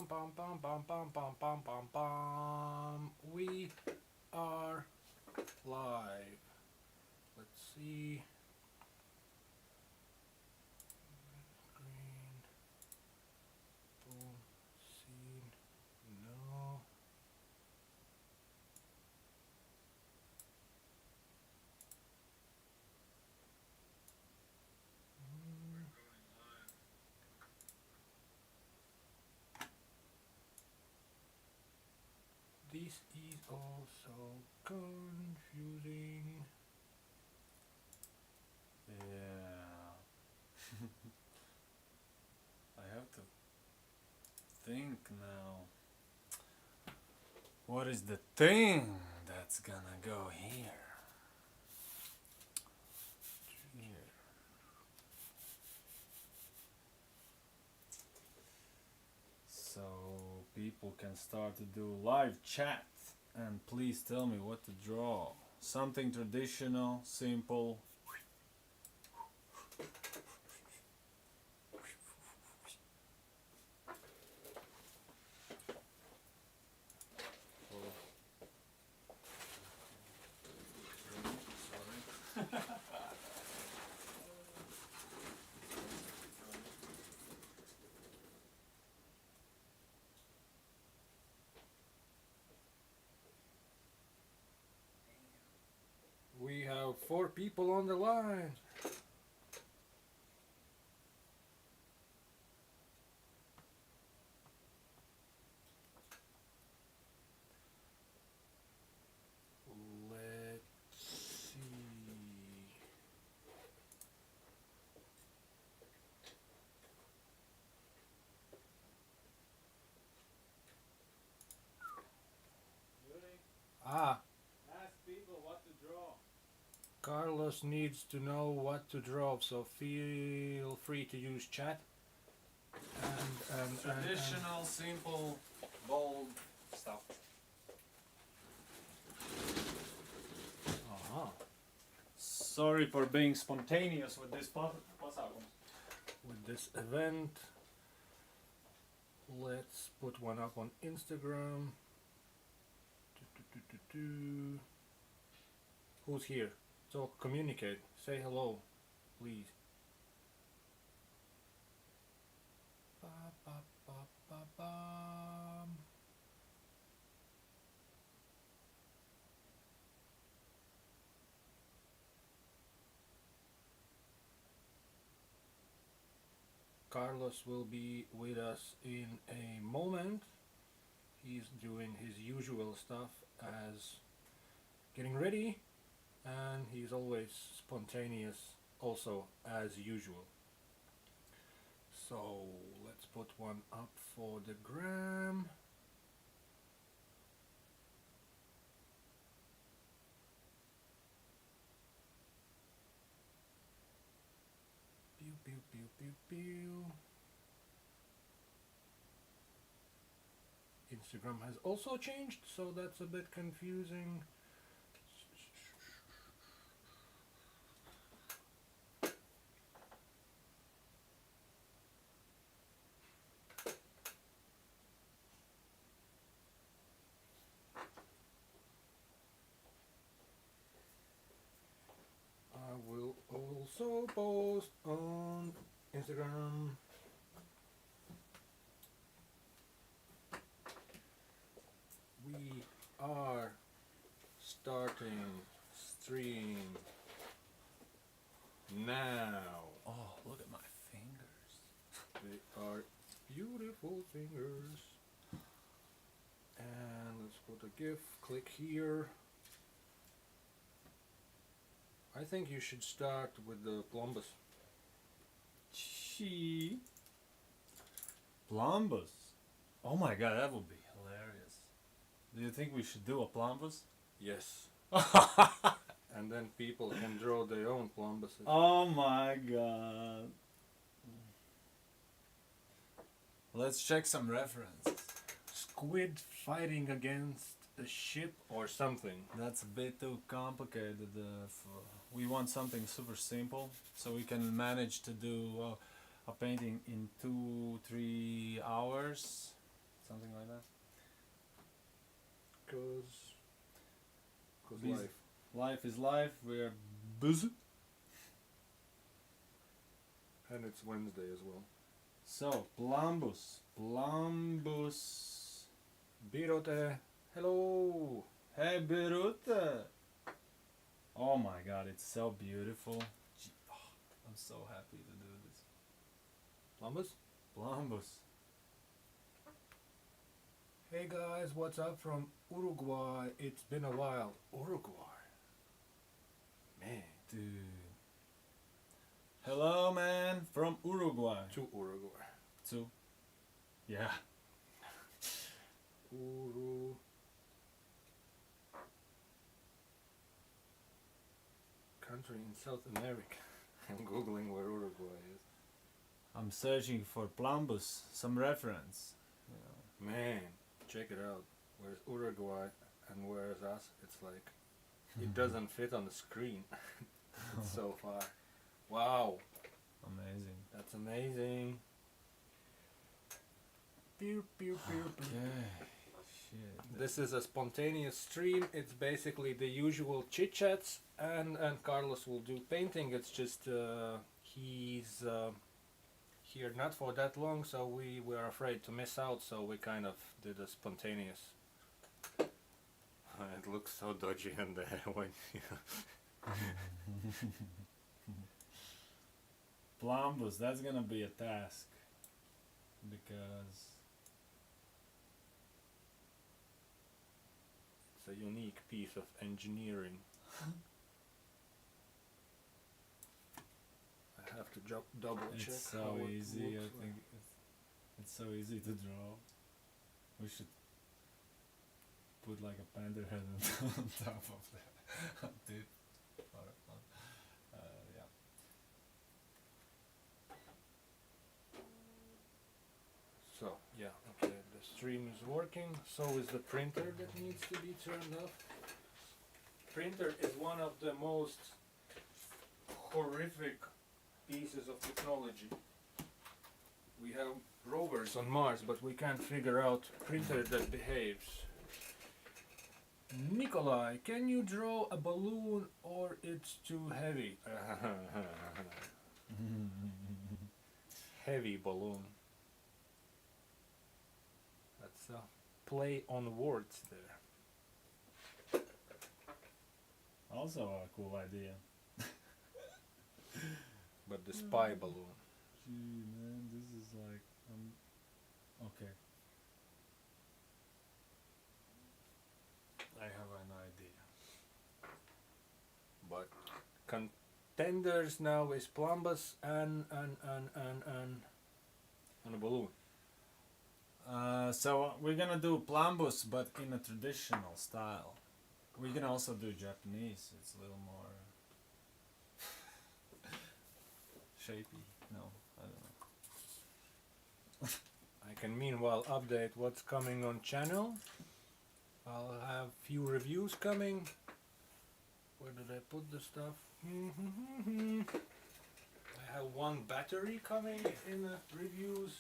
Bum, bum, bum, bum, bum, bum, bum, bum. We are live. Let's see. Green. Boom. Scene. No. This is also confusing. Yeah. I have to think now. What is the thing that's gonna go here? Here. So people can start to do live chat and please tell me what to draw. Something traditional, simple. We have 4 people on the line. Let's see. Juris, Ah, ask people what to draw. Carlos needs to know what to draw, so feel free to use chat. And Traditional, simple, bold stuff. uh-huh. Sorry for being spontaneous with this passagen. With this event, let's put one up on Instagram. Who's here? So communicate. Say hello, please. Ba, ba, ba, ba, bam. Carlos will be with us in a moment. He's doing his usual stuff as getting ready, and he's always spontaneous also as usual. So let's put one up for the gram. Pew pew pew pew pew. Instagram has also changed, so that's a bit confusing. I will also post on Instagram. We are starting stream now. Oh, look at my fingers. They are beautiful fingers. And let's put a GIF. Click here. I think you should start with the plumbus. She. Plumbus. Oh my god, that would be hilarious. Do you think we should do a plumbus? Yes. And then people can draw their own plumbuses. Oh my god. Let's check some references. Squid fighting against a ship or something. That's a bit too complicated. We want something super simple so we can manage to do a painting in 2-3 hours. something like that. Cause Busy. life. Life is life. We're busy. And it's Wednesday as well. So, Plumbus. Birote, hello. Hey, Birute. Oh my god, it's so beautiful. I'm so happy to do this. Plumbus? Plumbus. Hey guys, what's up from Uruguay? It's been a while. Uruguay. Man. Dude. Hello, man, from Uruguay. To Uruguay. To. Yeah. Uru. Country in South America. I'm googling where Uruguay is. I'm searching for Plumbus, some reference. You know. Man, check it out. Where's Uruguay and where's us? It's like it doesn't fit on the screen. It's so far. Wow, Amazing. that's amazing. Pew, pew, pew, pew. Okay. Shit. This is a spontaneous stream. It's basically the usual chit chats, and Carlos will do painting. It's just he's here not for that long, so we were afraid to miss out, so we kind of did a spontaneous. It looks so dodgy in there when Plumbus, that's gonna be a task. Because it's a unique piece of engineering. I have to double check. it's how so it easy, I looks think it's so easy to draw. We should put like a panda head on top of that. Dude. Yeah. So, yeah, okay, the stream is working. So is the printer that needs to be turned off. Printer is one of the most horrific pieces of technology. We have rovers on Mars, but we can't figure out a printer that behaves. Nikolai, can you draw a balloon or it's too heavy? Heavy balloon. That's a play on words there. Also a cool idea. But the spy balloon. Gee, man, this is like okay. I have an idea. But contenders now is Plumbus and a balloon. So we're gonna do Plumbus, but in a traditional style. We can also do Japanese. It's a little more shapy. No, I don't know. I can meanwhile update what's coming on channel. I'll have few reviews coming. Where did I put the stuff? I have one battery coming in the reviews.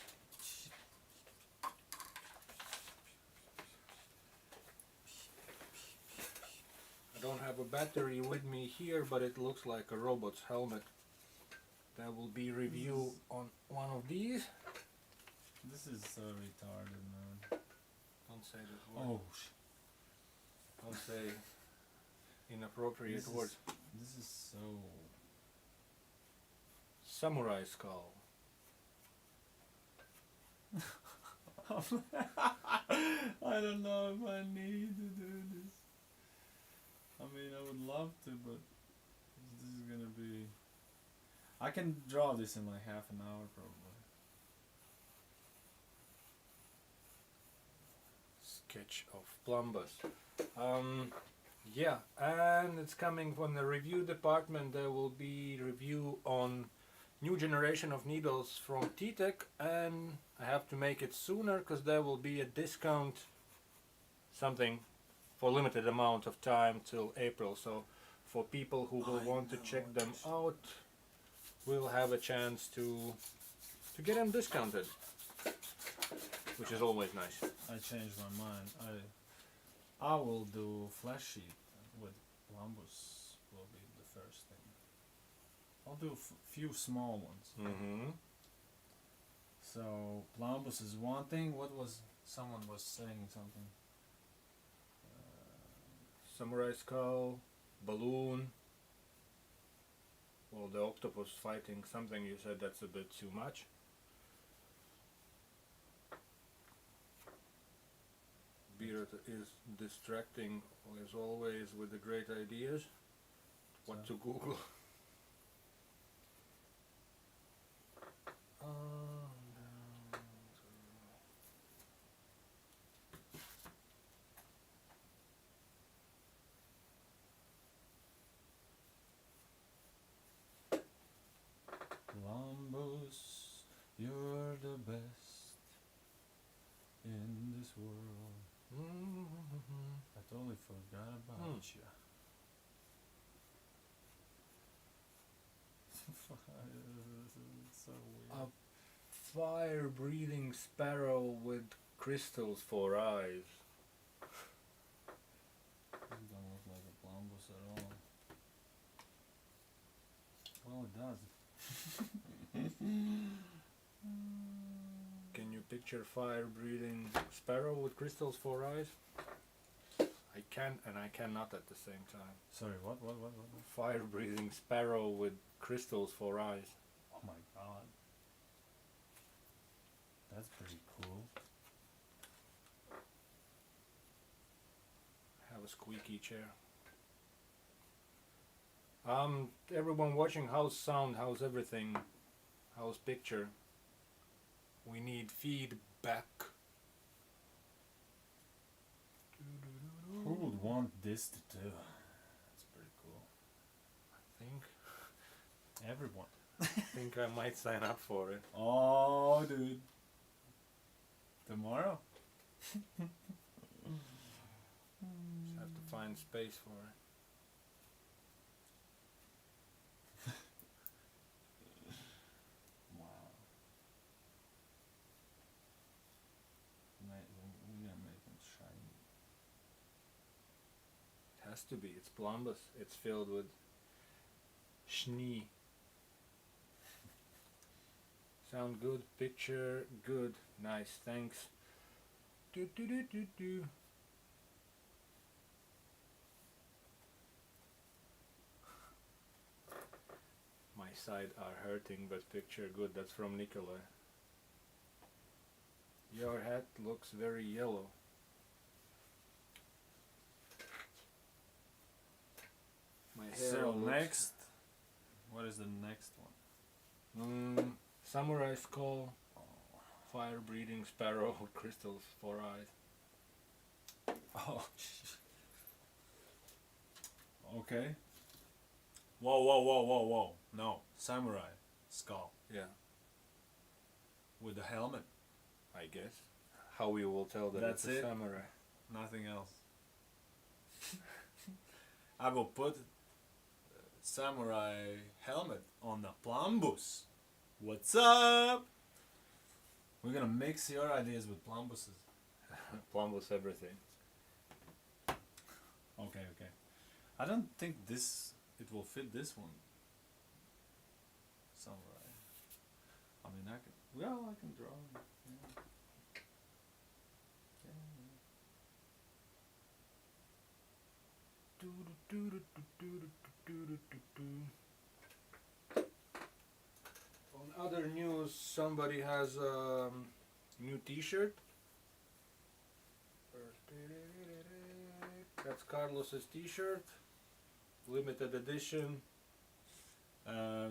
I don't have a battery with me here, but it looks like a robot's helmet. There will be review on one of these. This is so retarded, man. Don't say that word. Oh, Don't say inappropriate words. this is so. Samurai skull. I don't know if I need to do this. I mean, I would love to, but this is gonna be. I can draw this in like half an hour, probably. Sketch of Plumbus. Yeah, and it's coming from the review department. There will be review on new generation of needles from T-Tech, and I have to make it sooner because there will be a discount, something for limited amount of time till April. So for people who will want to check them out, we'll have a chance to get them discounted. which is always nice. I changed my mind. I will do flash sheet with Plumbus. Will be the first thing. I'll do few small ones. Mm-hmm. So Plumbus is one thing. What was someone was saying something? Samurai skull, balloon. Well, the octopus fighting something. You said that's a bit too much. Beard is distracting as always with the great ideas. What to Google? Plumbus, you're the best in this world. I totally forgot about you. It's so weird. A fire-breathing sparrow with crystals for eyes. It don't look like a Plumbus at all. Well, it does. Can you picture fire-breathing sparrow with crystals for eyes? I can and I cannot at the same time. Sorry, what? Fire-breathing sparrow with crystals for eyes. Oh my god. That's pretty cool. Have a squeaky chair. Everyone watching, how's sound, how's everything, how's picture? We need feedback. Who would want this to do? That's pretty cool. Everyone. I think I might sign up for it. Oh, dude. Tomorrow? Just have to find space for it. Wow. We're gonna make them shiny. It has to be. It's Plumbus. It's filled with schnee. Sound good. Picture good. Nice. Thanks. Do do do do do. My side are hurting, but picture good. That's from Nikolai. Your hat looks very yellow. My hair So looks next, what is the next one? Samurai skull, fire-breathing sparrow, crystals for eyes. Oh, okay. Whoa. No, samurai skull Yeah, with the helmet. I guess. How we will tell that That's it's a it? samurai. Nothing else. I will put samurai helmet on the Plumbus. What's up? We're gonna mix your ideas with Plumbuses. Plumbus everything. Okay. I don't think it will fit this one. Samurai. I mean, I can draw. Yeah. On other news, somebody has a new T-shirt. That's Carlos's T-shirt, limited edition.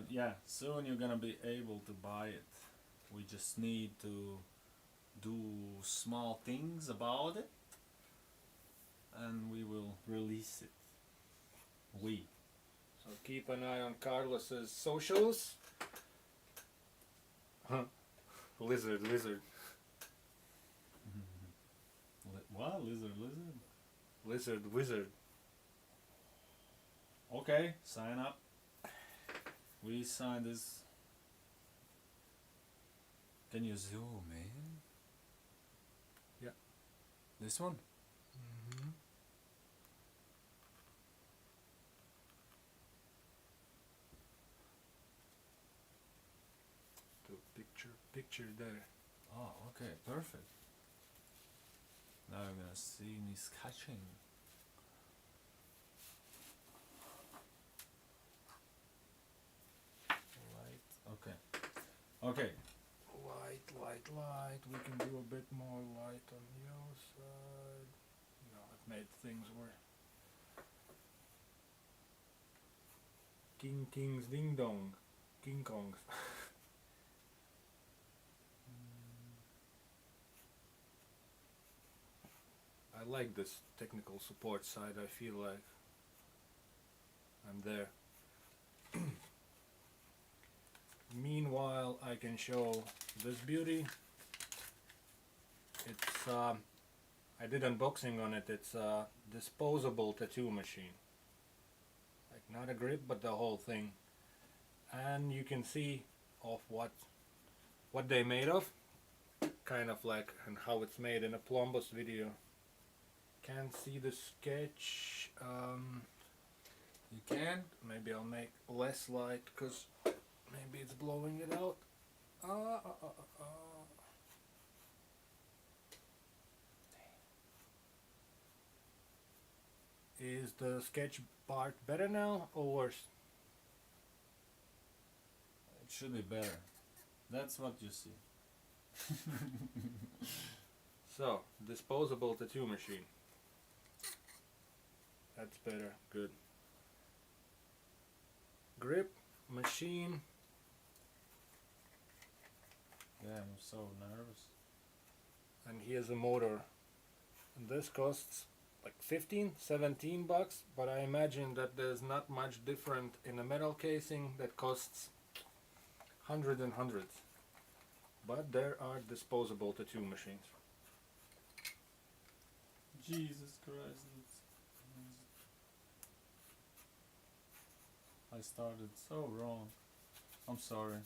Yeah, soon you're gonna be able to buy it. We just need to do small things about it, and we will release it. So keep an eye on Carlos's socials. Lizard. What? Lizard? Wizard. Okay, sign up. We signed this. Can you zoom in? This one? Mm-hmm. The picture there. Oh, okay, perfect. Now you're gonna see me sketching. Light. Okay. Okay. Light. We can do a bit more light on the outside. No, it made things worse. Kings ding dong. King Kongs. I like this technical support side. I feel like I'm there. Meanwhile, I can show this beauty. It's I did unboxing on it. It's a disposable tattoo machine. Like not a grip, but the whole thing. And you can see of what they made of. Kind of like and how it's made in a Plumbus video. Can't see the sketch. You can? Maybe I'll make less light because maybe it's blowing it out. Is the sketch part better now or worse? It should be better. That's what you see. So, disposable tattoo machine. That's better. Good. Grip, machine. Yeah, I'm so nervous. And here's a motor. And this costs like 15, 17 bucks, but I imagine that there's not much different in a metal casing that costs hundreds and hundreds. But there are disposable tattoo machines. Jesus Christ. I started so wrong. I'm sorry.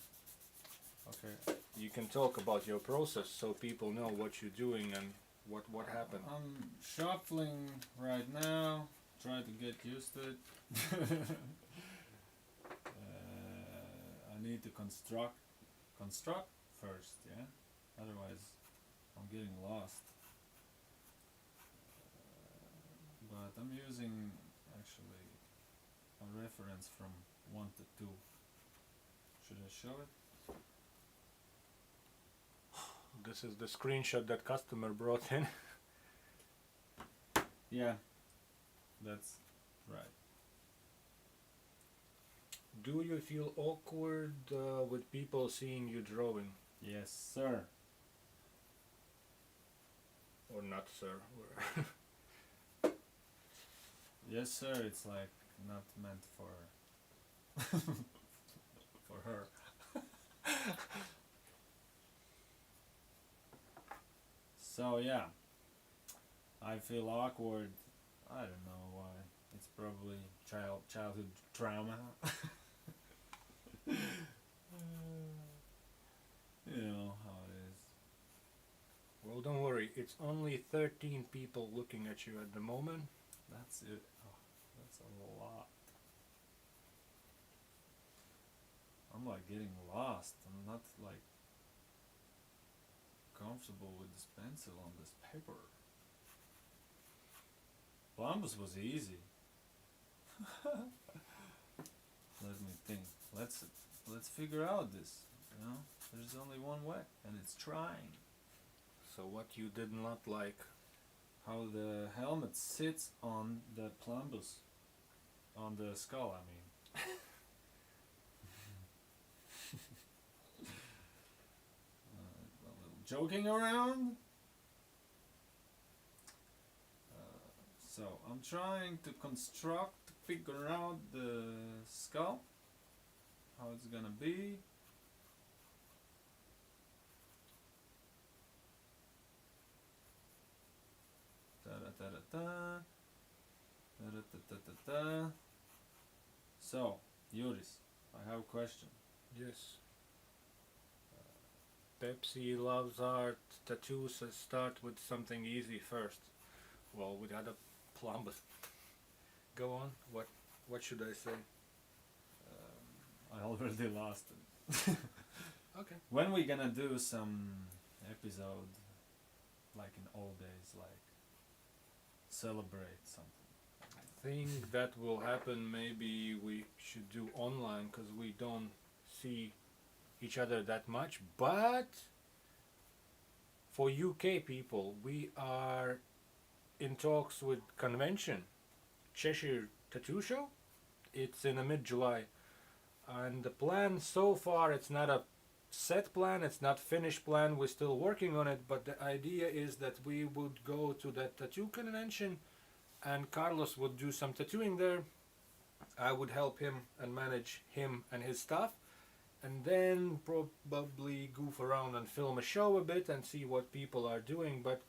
Okay. You can talk about your process so people know what you're doing and what happened. I'm shuffling right now. Try to get used to it. I need to construct first, yeah? Otherwise I'm getting lost. But I'm using actually a reference from 1 to 2. Should I show it? This is the screenshot that customer brought in. Yeah, that's right. Do you feel awkward with people seeing you drawing? Yes, sir. Or not, sir? Yes, sir. It's like not meant for for her. So yeah, I feel awkward. I don't know why. It's probably childhood trauma. You know how it is. Well, don't worry. It's only 13 people looking at you at the moment. That's it. Oh, that's a lot. I'm like getting lost. I'm not like comfortable with this pencil on this paper. Columbus was easy. Let me think. Let's figure out this. You know, there's only one way, and it's trying. So what you did not like? How the helmet sits on the plumbus, on the skull. I mean. A little joking around. So I'm trying to figure out the skull, how it's gonna be. So, Juris, I have a question. Yes. Pepsi loves art. Tattoos start with something easy first. Well, we got a plum, but go on. What should I say? I already lost it. Okay. When we gonna do some episode like in old days, like celebrate something? I think that will happen. Maybe we should do online because we don't see each other that much. But for UK people, we are in talks with convention, Cheshire Tattoo Show. It's in the mid-July, and the plan so far, it's not a set plan, it's not finished plan, we're still working on it, but the idea is that we would go to that tattoo convention and Carlos would do some tattooing there. I would help him and manage him and his stuff, and then probably goof around and film a show a bit and see what people are doing. But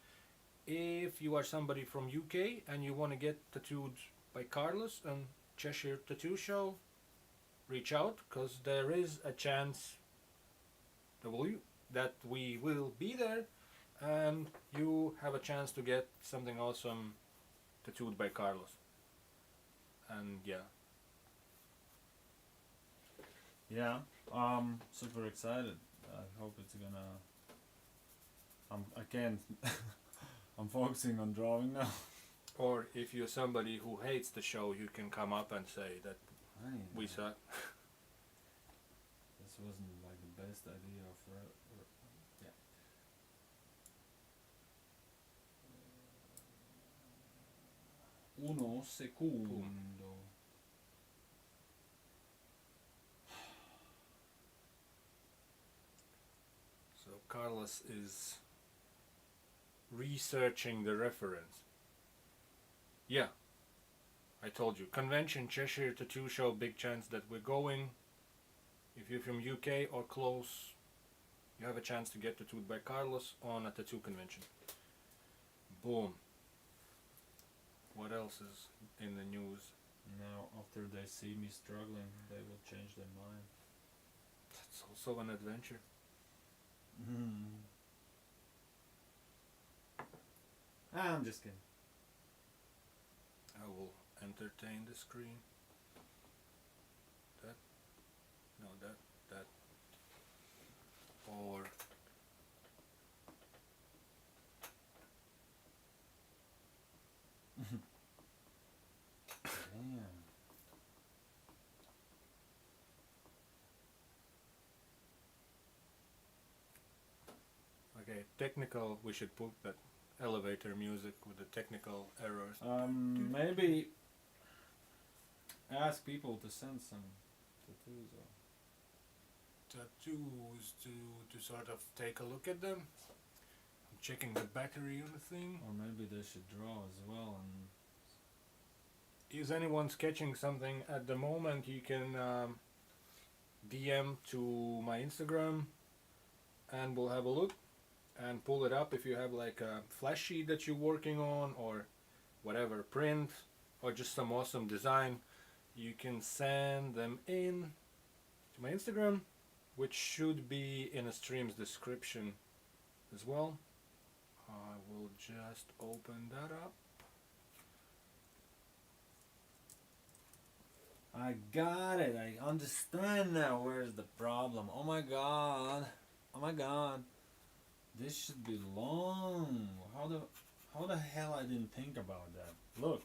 if you are somebody from UK and you want to get tattooed by Carlos and Cheshire Tattoo Show, reach out, because there is a chance that we will be there and you have a chance to get something awesome tattooed by Carlos. And yeah. Yeah, super excited. I hope it's gonna. I can't. I'm focusing on drawing now. Or if you're somebody who hates the show, you can come up and say that we suck. This wasn't like the best idea for. Yeah. Uno secondo. So Carlos is researching the reference. Yeah, I told you. Convention, Cheshire Tattoo Show, big chance that we're going. If you're from UK or close, you have a chance to get tattooed by Carlos on a tattoo convention. Boom. What else is in the news? Now, after they see me struggling, they will change their mind. That's also an adventure. I'm just kidding. I will entertain the screen. That. No, that. Or. Damn. Okay, technical, we should put that elevator music with the technical errors. Maybe ask people to send some tattoos or Tattoos to sort of take a look at them. I'm checking the battery on the thing. or maybe they should draw as well. And Is anyone sketching something at the moment? You can DM to my Instagram and we'll have a look and pull it up if you have like a flash sheet that you're working on or whatever, print or just some awesome design. You can send them in to my Instagram, which should be in a stream's description as well. I will just open that up. I got it. I understand now. Where's the problem? Oh my god. Oh my god. This should be long. How the hell I didn't think about that? Look.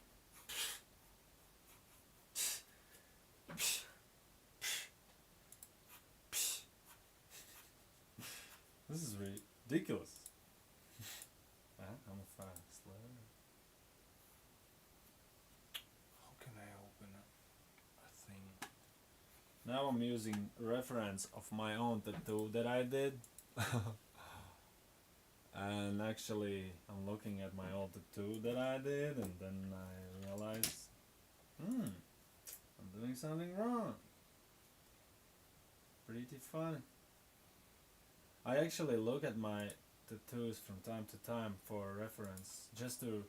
This is ridiculous. I'm a fast learner. How can I open a thing? Now I'm using reference of my own tattoo that I did. And actually I'm looking at my old tattoo that I did and then I realize I'm doing something wrong. Pretty funny. I actually look at my tattoos from time to time for reference, just to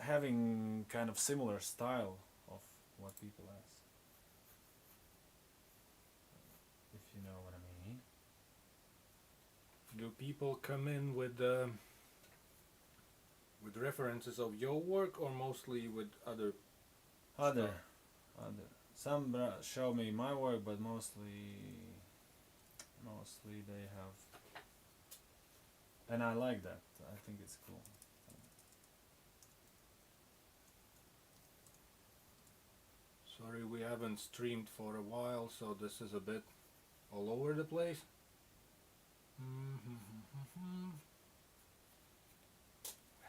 having kind of similar style of what people ask, if you know what I mean. Do people come in with references of your work or mostly with other Other, stuff? other. Some show me my work, but mostly they have, and I like that. I think it's cool. Sorry, we haven't streamed for a while, so this is a bit all over the place.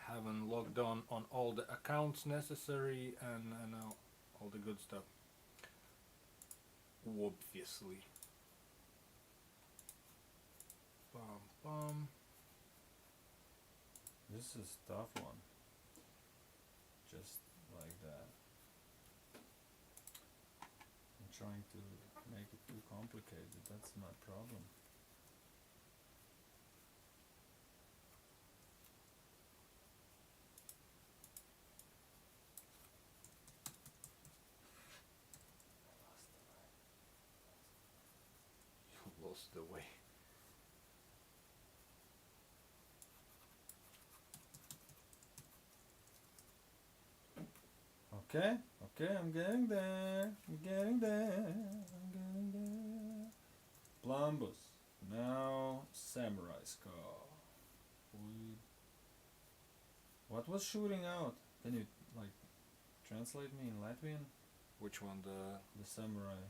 Haven't logged on all the accounts necessary and all the good stuff. Obviously. Bum, bum. This is a tough one. Just like that. I'm trying to make it too complicated. That's my problem. You lost the way. Okay, I'm getting there. I'm getting there. Plumbus. Now, samurai skull. What was shooting out? Can you, like, translate me in Latvian? Which one? The samurai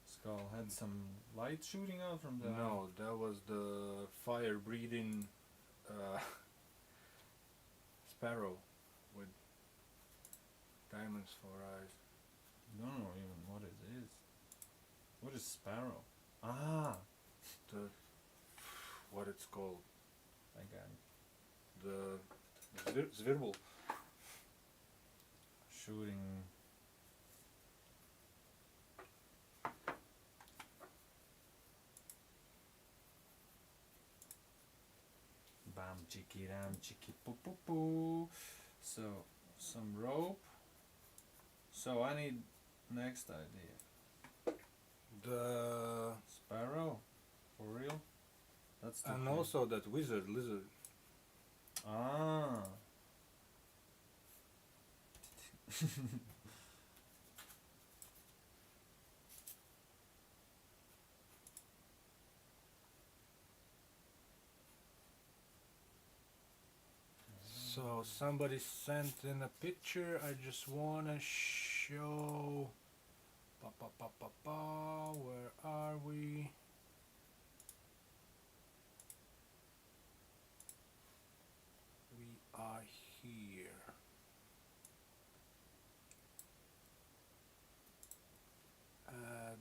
skull had some light shooting out from the... No, that was the fire-breathing sparrow with diamonds for eyes. I don't know even what it is. What is sparrow? Ah! What it's called? I got it. The zwirbel. Shooting... Bam chiki ram chiki poo poo poo. So, some rope. So I need next idea. The Sparrow? For real? That's the and thing. also that lizard. Ah. So somebody sent in a picture. I just wanna show. Where are we? We are here. Add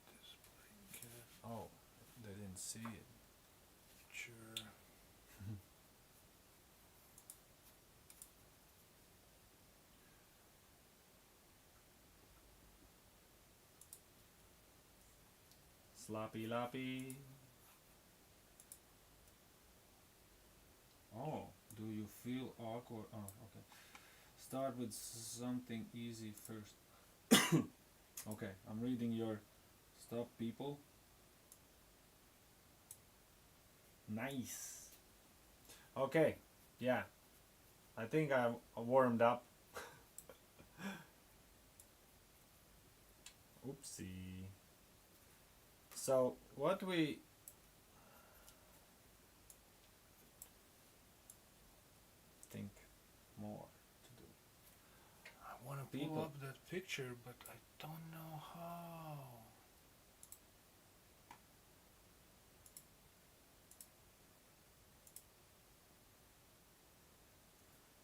display Oh, they didn't see it. capture. Sloppy loppy. Oh, do you feel awkward? Oh, okay. Start with something easy first. Okay, I'm reading your stuff, people. Nice. Okay, yeah. I think I warmed up. Oopsie. So, what we think more to do. I want to pull People. up that picture, but I don't know how.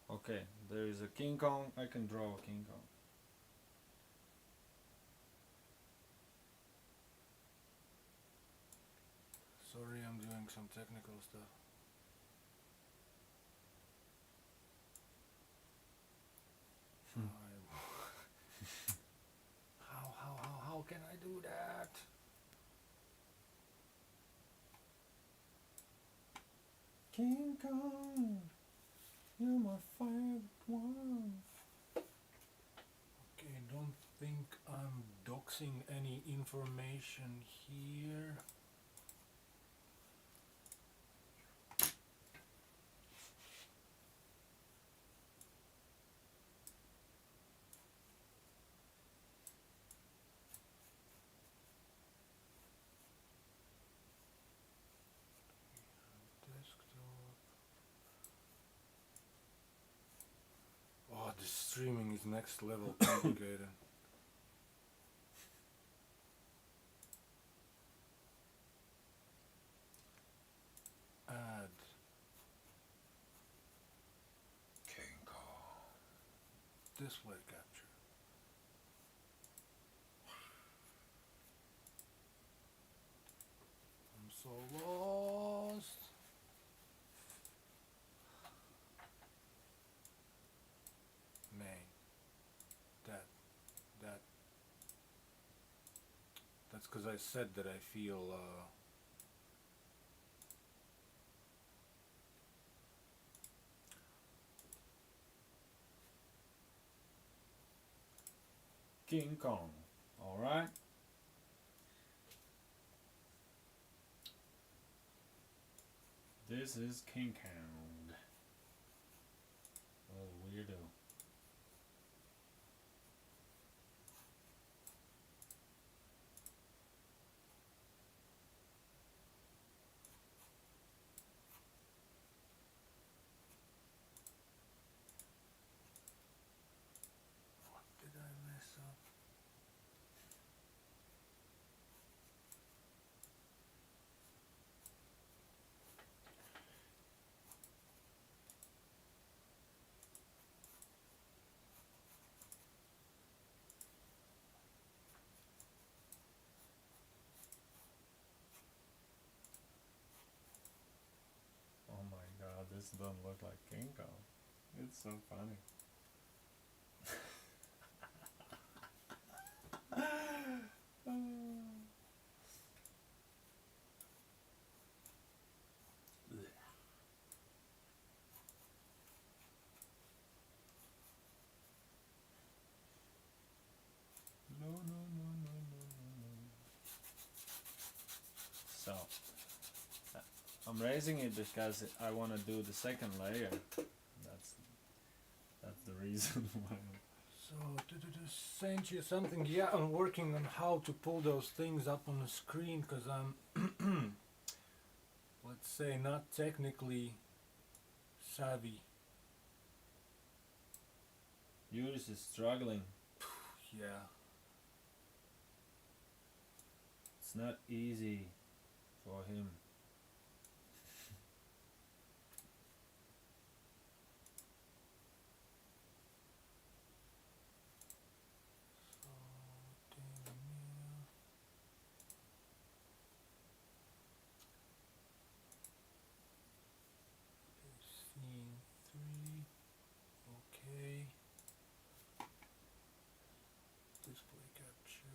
Okay, there is a King Kong. I can draw a King Kong. Sorry, I'm doing some technical stuff. How can I do that? King Kong, you're my favorite one. Okay, don't think I'm doxing boxing any information here. Desktop. Oh, this streaming is next level complicated. Add. King Kong. Display capture. I'm so lost. Main. That. That's because I said that I feel King Kong. Alright. This is King Kong. Oh, weirdo. what did I mess up? Oh my god, this doesn't look like King Kong. It's so funny. No. So, I'm raising it because I want to do the second layer. That's the reason why. So to send you something. Yeah, I'm working on how to pull those things up on the screen because I'm, let's say, not technically savvy. Juris is struggling. Yeah. It's not easy for him. Scene 3. Okay. Display capture.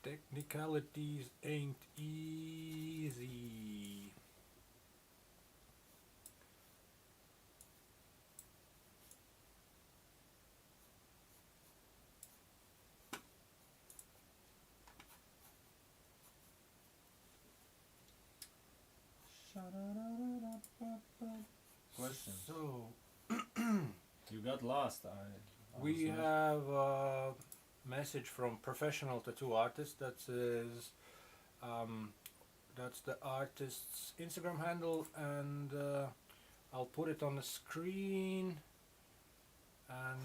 Technicalities ain't easy. Question. So You got lost. we have a message from professional tattoo artist that says that's the artist's Instagram handle, and I'll put it on the screen. And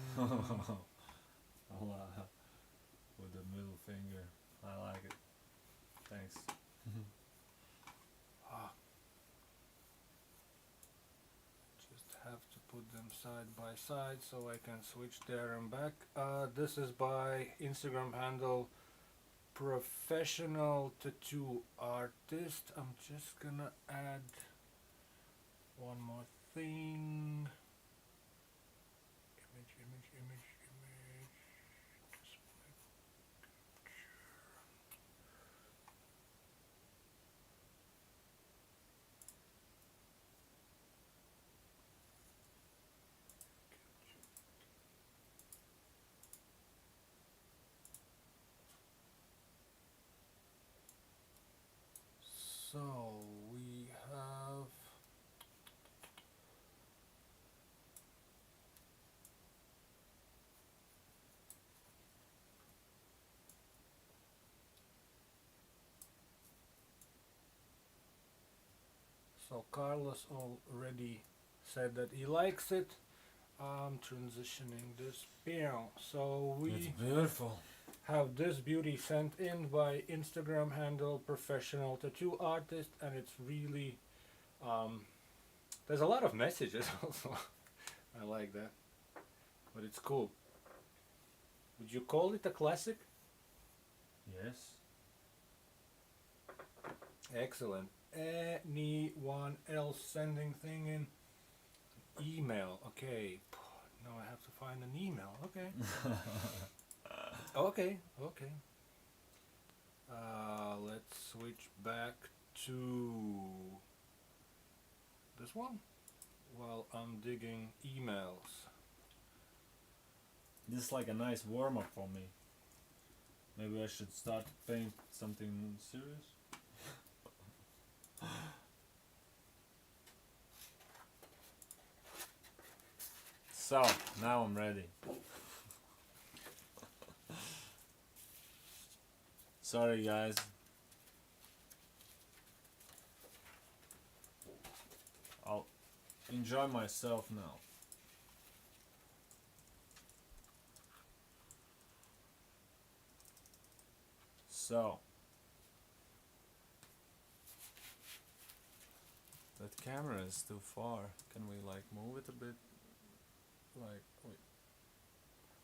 with the middle finger. I like it. Thanks. just have to put them side by side so I can switch there and back. This is by Instagram handle professional tattoo artist. I'm just gonna add one more thing. Image. Display picture. So we have Carlos already said that he likes it. I'm transitioning this panel. So It's we beautiful. have this beauty sent in by Instagram handle professional tattoo artist, and it's really there's a lot of messages also. I like that, but it's cool. Would you call it a classic? Yes. Excellent. Anyone else sending thing in? Email. Okay. Now I have to find an email. Okay. Okay. Let's switch back to this one while I'm digging emails. This is like a nice warm up for me. Maybe I should start to paint something serious. So, now I'm ready. Sorry guys. I'll enjoy myself now. So, that camera is too far. Can we like move it a bit? Like, wait,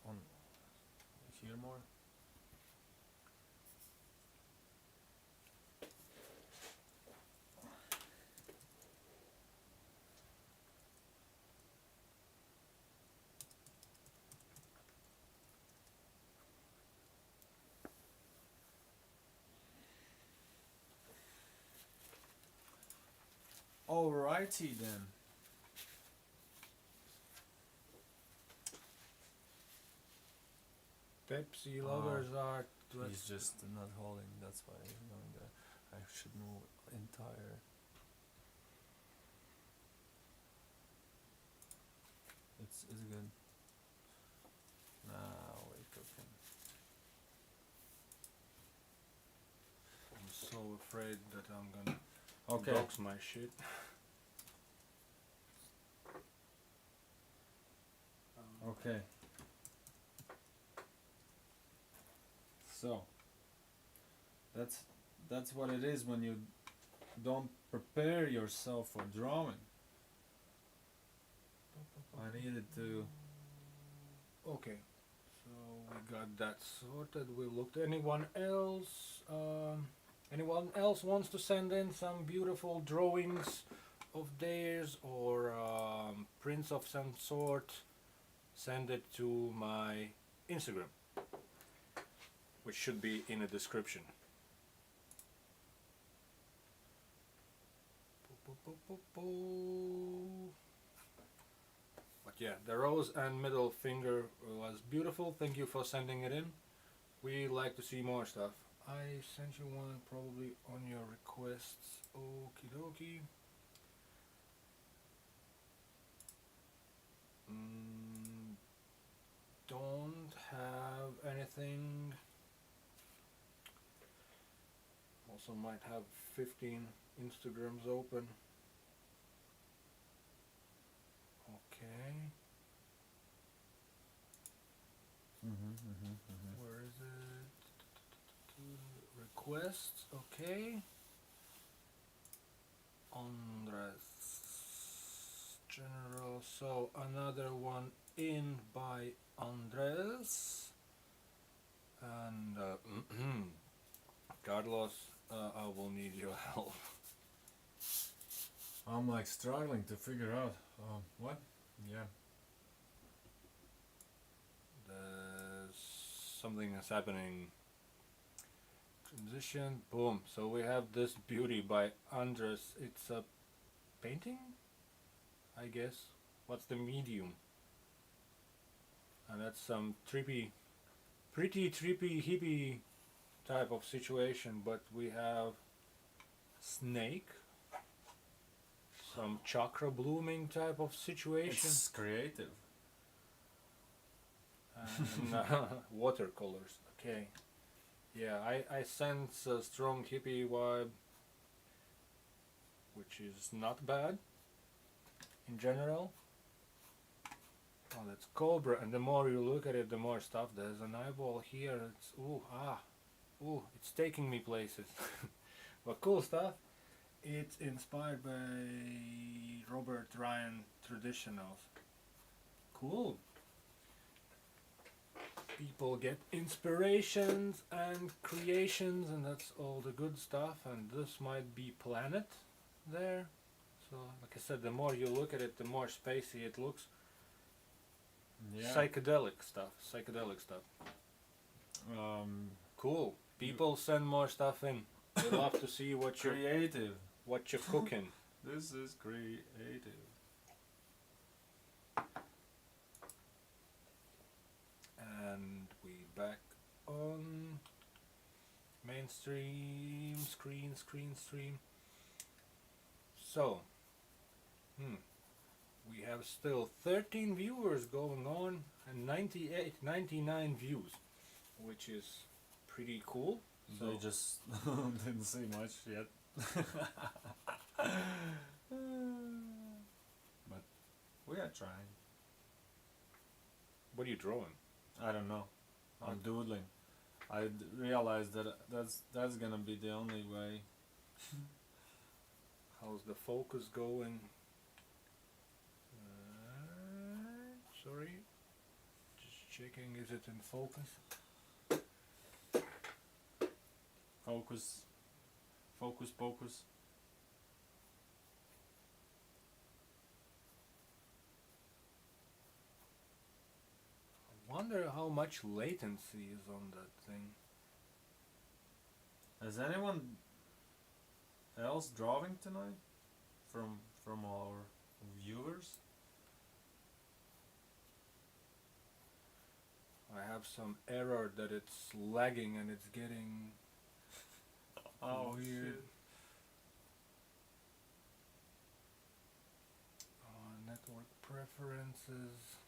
on here more? Alrighty then. Pepsi lovers are. He's just not holding, that's why he's going there. I should move entire. It's good. Now we're cooking. I'm so afraid that I'm gonna Okay. box my shit. Okay. So that's what it is when you don't prepare yourself for drawing. I needed to. Okay, so we got that sorted. We looked. Anyone else? Anyone else wants to send in some beautiful drawings of theirs or prints of some sort? Send it to my Instagram, which should be in the description. But yeah, the rose and middle finger was beautiful. Thank you for sending it in. We like to see more stuff. I sent you one probably on your requests. Okie dokie. Don't have anything. Also might have 15 Instagrams open. Okay. Where is it? Requests. Okay. Andres General. So another one in by Andres. And Carlos, I will need your help. I'm like struggling to figure out. What? Yeah. There's something is happening. Transition, boom. So we have this beauty by Andres. It's a painting, I guess. What's the medium? And that's some trippy, pretty trippy hippie type of situation. But we have snake, some chakra blooming type of situation, It's creative. and watercolors. Okay. Yeah, I sense a strong hippie vibe, which is not bad in general. Oh, that's cobra, and the more you look at it, the more stuff. There's an eyeball here. It's it's taking me places. But cool stuff. It's inspired by Robert Ryan traditionals. Cool. People get inspirations and creations, and that's all the good stuff. And this might be planet there. So, like I said, the more you look at it, the more spacey it looks. Yeah. Psychedelic stuff. Cool. People send more stuff in. They love to see what you're Creative. cooking. This is creative. And we back on mainstream screen. So, we have still 13 viewers going on and 99 views, which is pretty cool. So They just didn't see much yet. But we are trying. what are you drawing? I don't know. I'm doodling. I realized that that's gonna be the only way. How's the focus going? Sorry, just checking. Is it in focus? Focus. Focus. I wonder how much latency is on that thing. Has anyone else drawing tonight? From our viewers? I have some error that it's lagging and it's getting Oh weird. shit. Network preferences.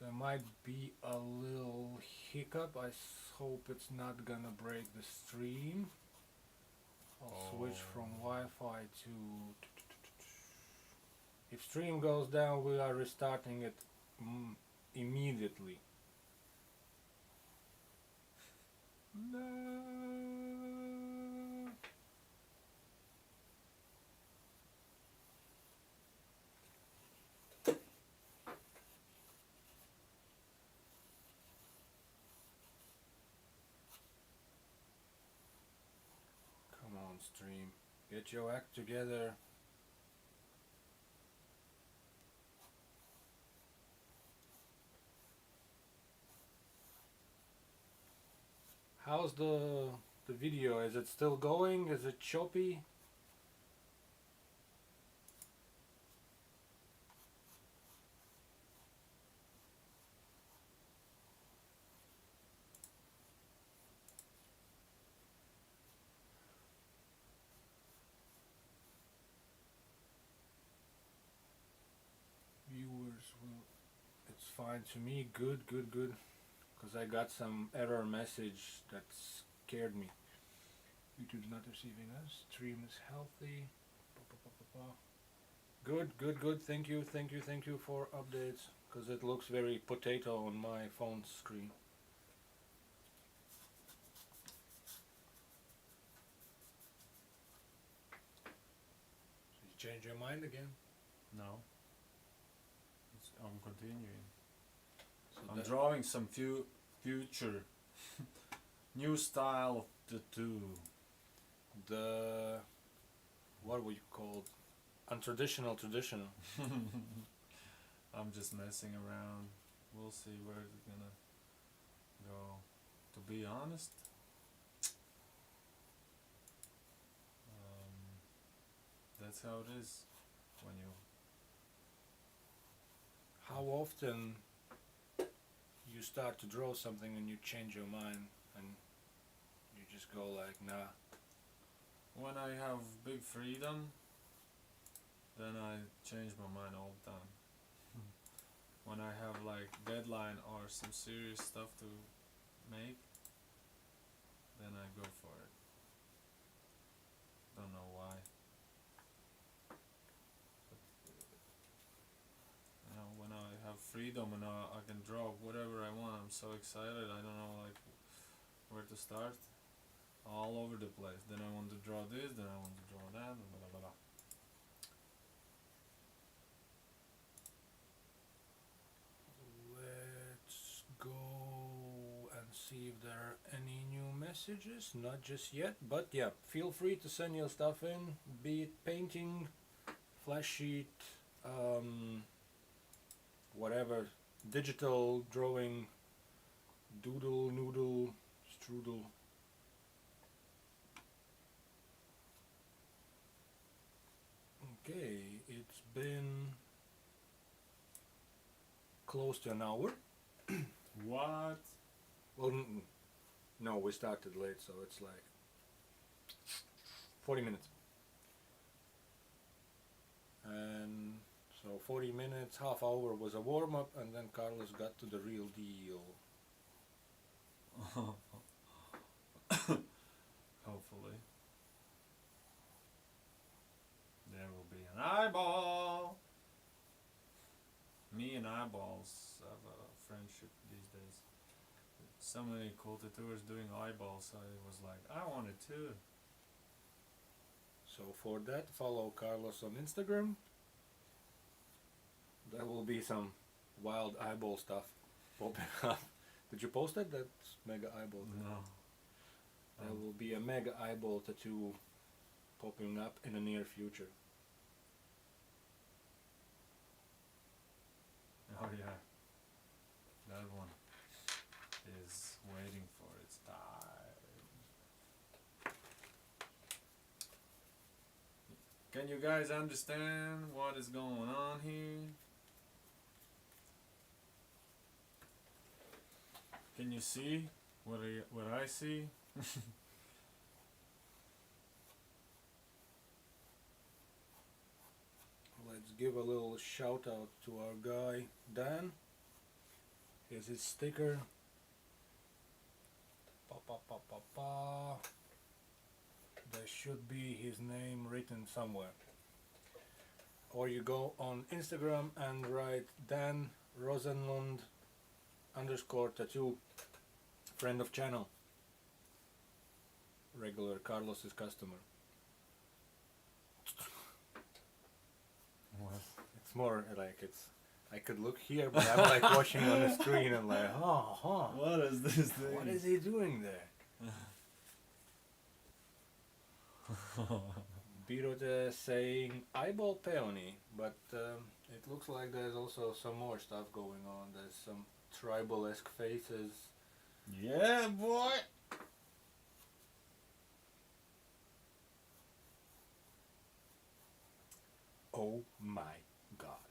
There might be a little hiccup. I hope it's not gonna break the stream. I'll switch from Wi-Fi to. If stream goes down, we are restarting it immediately. No. Come on, stream. Get your act together. How's the video? Is it still going? Is it choppy? Viewers will. It's fine to me. Good. Because I got some error message that scared me. YouTube's not receiving us. Stream is healthy. Good. Thank you for updates. Because it looks very potato on my phone screen. Did you change your mind again? No. I'm continuing. So I'm drawing some future new style of tattoo. The what would you call it? Untraditional, traditional. I'm just messing around. We'll see where it's gonna go. To be honest, that's how it is when you. How often you start to draw something and you change your mind and you just go like, nah. When I have big freedom, then I change my mind all the time. When I have like deadline or some serious stuff to make, then I go for it. Don't know why. But, when I have freedom and I can draw whatever I want, I'm so excited. I don't know like where to start. All over the place. Then I want to draw this. Then I want to draw that. Blah, blah, blah. Let's go and see if there are any new messages. Not just yet, but yeah, feel free to send your stuff in, be it painting, flash sheet, whatever, digital drawing, doodle, noodle, strudel. Okay, it's been close to an hour. What? Well, no, we started late, so it's like 40 minutes. And so 40 minutes, half hour was a warm-up, and then Carlos got to the real deal. Hopefully. There will be an eyeball. Me and eyeballs have a friendship these days. So many cool tutors doing eyeballs, I was like, I want it too. So for that, follow Carlos on Instagram. There will be some wild eyeball stuff popping up. Did you post it? That's mega eyeball. No. There will be a mega eyeball tattoo popping up in the near future. Oh yeah. That one is waiting for its time. Can you guys understand what is going on here? Can you see what I see? Let's give a little shout out to our guy Dan. Here's his sticker. Pa, pa, pa, pa, pa. There should be his name written somewhere. Or you go on Instagram and write Dan Rosenlund _ tattoo, friend of channel, regular Carlos's customer. What? It's more like I could look here, but I'm like watching on the screen and like, What is this thing? what is he doing there? Birote saying eyeball peony, but it looks like there's also some more stuff going on. There's some tribal-esque faces. Yeah, boy. Oh my god.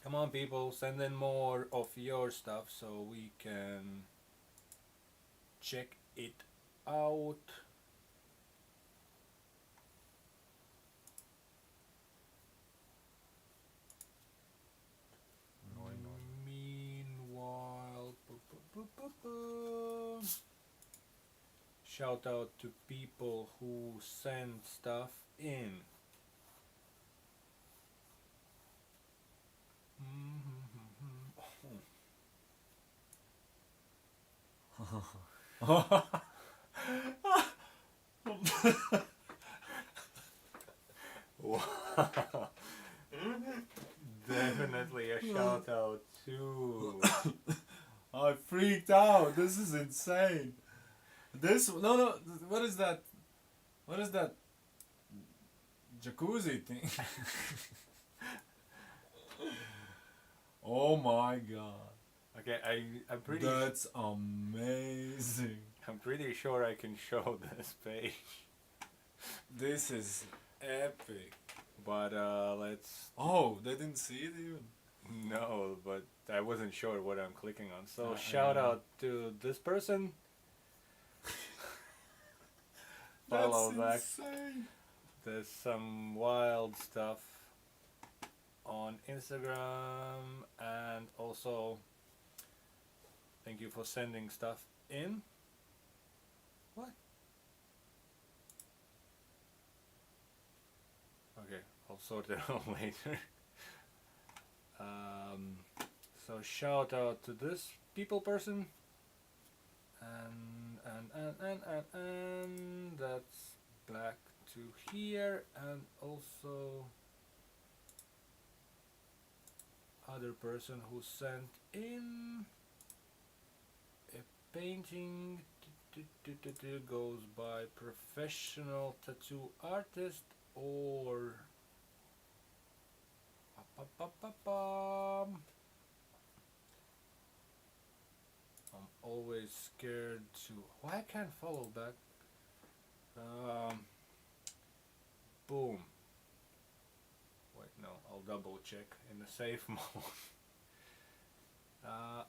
Come on people, send in more of your stuff so we can check it out. Meanwhile, shout out to people who send stuff in. Wow. Definitely a shout out too. I freaked out. This is insane. This no. What is that? What is that jacuzzi thing. Oh my god. Okay, I'm pretty. That's amazing. I'm pretty sure I can show this page, This is epic. but let's. Oh, they didn't see it even. No, but I wasn't sure what I'm clicking on. So I shout know. out to this person. Follow back. Insane. There's some wild stuff on Instagram, and also thank you for sending stuff in. What? Okay, I'll sort it out later. So shout out to this people person, and that's back to here, and also other person who sent in a painting goes by professional tattoo artist or I'm always scared to. Why I can't follow back? Boom. Wait, no, I'll double check in the safe mode.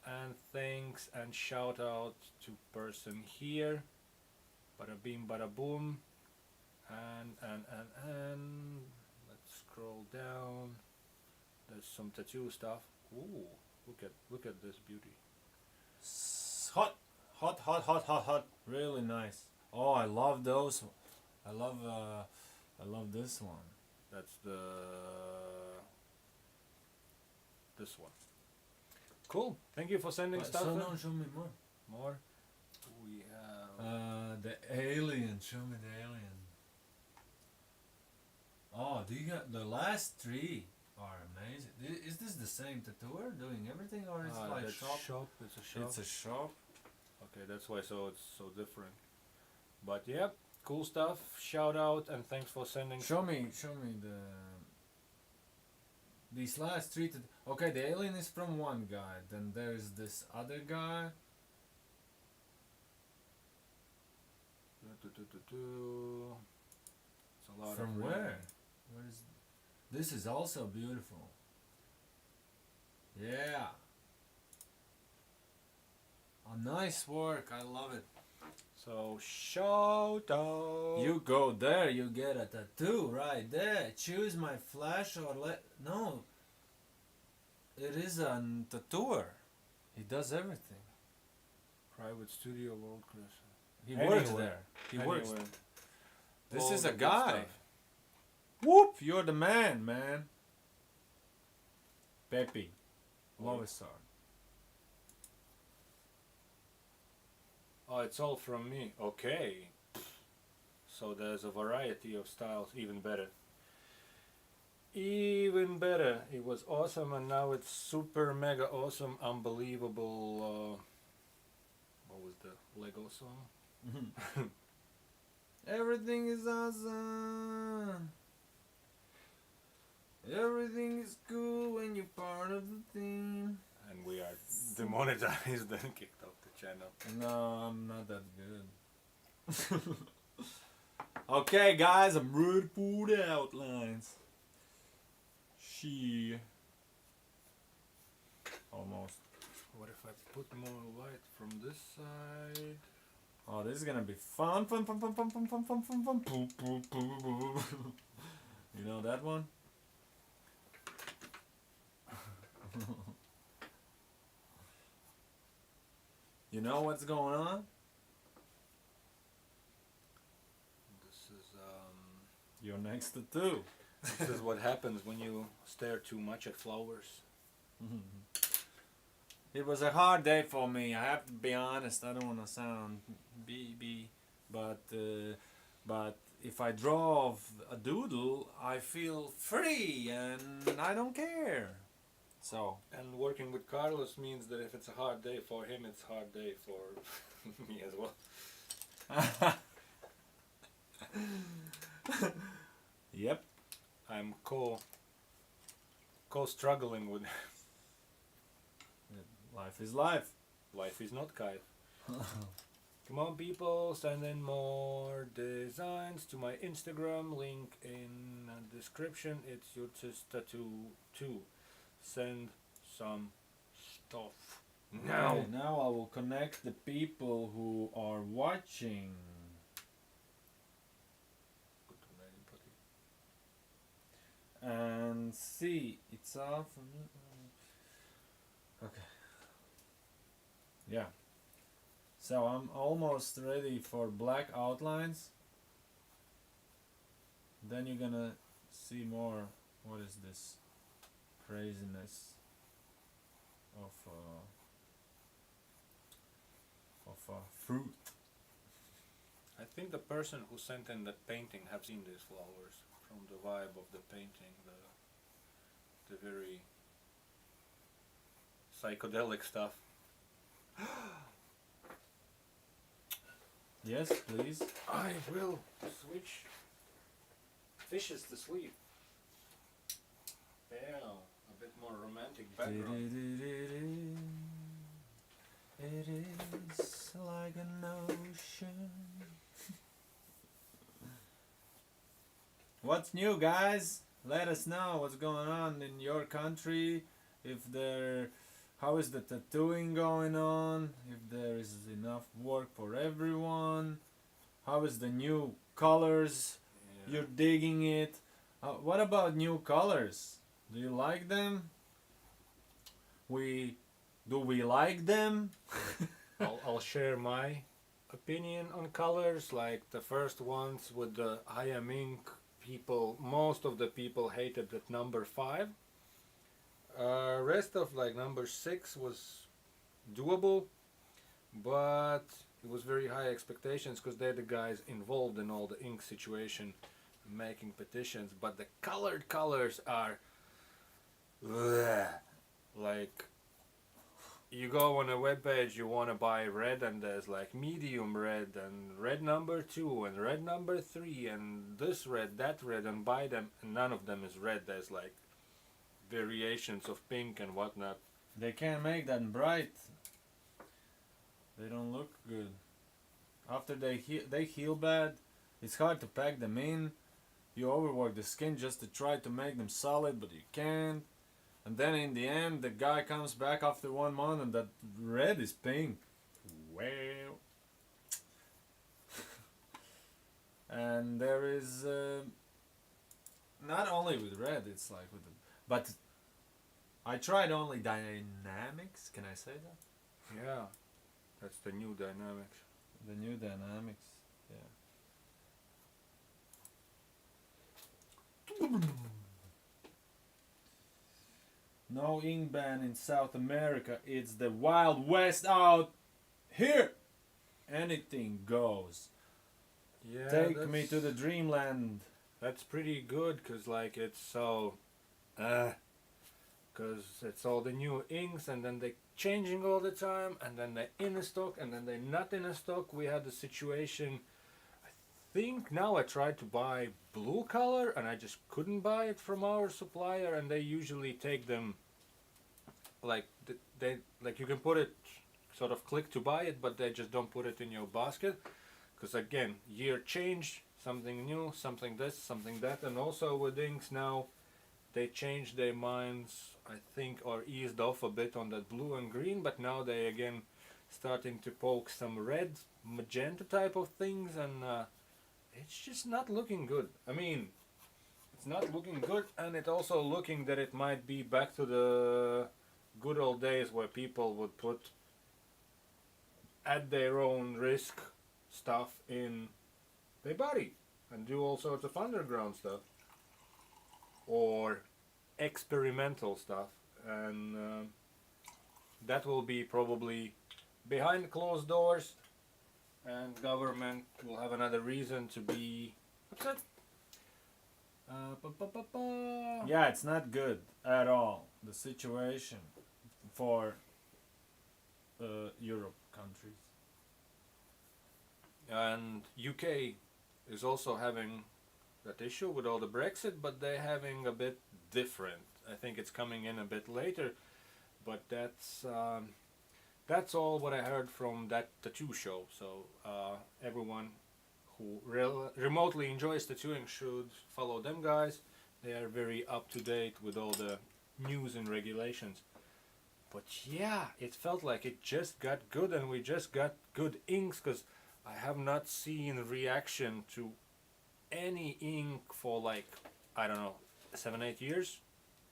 And thanks and shout out to person here. Bada beam, bada boom. And let's scroll down. There's some tattoo stuff. Ooh, look at this beauty. Hot, hot, hot, hot, hot, hot. Really nice. Oh, I love those. I love this one. That's this one. Cool. Thank you for sending stuff. So in. now show me more. More. We have. The alien. Show me the alien. Oh, do you got the last three? Are amazing. Is this the same tattooer doing everything, or is it like that's shop? It's a shop. It's a shop. Okay, that's why it's so different. But yeah, cool stuff. Shout out and thanks for sending. Show me these last three. Okay, the alien is from one guy. Then there's this other guy. It's a lot From of where? reading. Where is? This is also beautiful. Yeah. Oh, nice work. I love it. So shout out. You go there, you get a tattoo right there. Choose my flash or no. It is a tattooer. He does everything. Private studio world class. He works Anywhere. there. He works. Anywhere. This All is the a good guy. stuff. Whoop! You're the man, man. Pepe. Lovisar. Oh, it's all from me. Okay. So there's a variety of styles. Even better. Even better. It was awesome, and now it's super mega awesome, unbelievable. What was the Lego song? Everything is awesome. Everything is cool when you're part of the team. And we are demonetized and kicked off the channel. No, I'm not that good. Okay, guys, I'm ready for the outlines. Almost. What if I put more light from this side? Oh, this is gonna be fun, fun, fun, fun, fun, fun, fun, fun, fun, fun. Boo, boo, boo, boo. You know that one? You know what's going on? This is You're next to two. this is what happens when you stare too much at flowers. It was a hard day for me. I have to be honest. I don't want to sound but if I draw a doodle, I feel free and I don't care. So And working with Carlos means that if it's a hard day for him, it's a hard day for me as well. Yep. struggling with Life is life. life is not kaif. Come on, people, send in more designs to my Instagram, link in the description. It's Juris Tattoo 2. Send some stuff now. Okay, now I will connect the people who are watching. And see, it's off. Okay. Yeah. So I'm almost ready for black outlines. Then you're gonna see more. What is this craziness of fruit? I think the person who sent in that painting have seen these flowers from the vibe of the painting, the very psychedelic stuff. Yes, please. I will switch fishes to sleep. Yeah, a bit more romantic background. It is like an ocean. What's new, guys? Let us know what's going on in your country. How is the tattooing going on? If there is enough work for everyone. How is the new colors? Yeah. You're digging it. What about new colors? Do you like them? Do we like them? I'll share my opinion on colors. Like the first ones with the I am ink people, most of the people hated that number 5. Rest of like number 6 was doable, but it was very high expectations because they're the guys involved in all the ink situation, making petitions. But the colored colors are like, you go on a webpage, you want to buy red, and there's like medium red and red number 2 and red number 3 and this red, that red, and buy them, and none of them is red. There's like variations of pink and whatnot. They can't make that bright. They don't look good. After they heal bad, it's hard to pack them in. You overwork the skin just to try to make them solid, but you can't. And then in the end, the guy comes back after 1 month and that red is pink. Well. And there is, not only with red, it's like with the, but I tried only dynamics, can I say that? Yeah, that's the new dynamics. The new dynamics, yeah. No ink ban in South America. It's the Wild West out here. Anything goes. Yeah, Take me to the dreamland. That's pretty good, cause like it's so, cause it's all the new inks, and then they changing all the time, and then they're in a stock, and then they're not in a stock. We had a situation. I think now I tried to buy blue color, and I just couldn't buy it from our supplier, and they usually take them. Like they like you can put it, sort of click to buy it, but they just don't put it in your basket. Because again, year change, something new, something this, something that, and also with inks now, they changed their minds, I think, or eased off a bit on that blue and green, but now they again starting to poke some red, magenta type of things, and it's just not looking good. I mean, it's not looking good, and it's also looking that it might be back to the good old days where people would put at their own risk stuff in their body and do all sorts of underground stuff or experimental stuff, and that will be probably behind closed doors, and government will have another reason to be upset. Yeah, it's not good at all, the situation for Europe countries. And UK is also having that issue with all the Brexit, but they're having a bit different. I think it's coming in a bit later, but that's all what I heard from that tattoo show. So everyone who remotely enjoys tattooing should follow them guys. They are very up to date with all the news and regulations. But yeah, it felt like it just got good, and we just got good inks, because I have not seen reaction to any ink for like, I don't know, 7-8 years.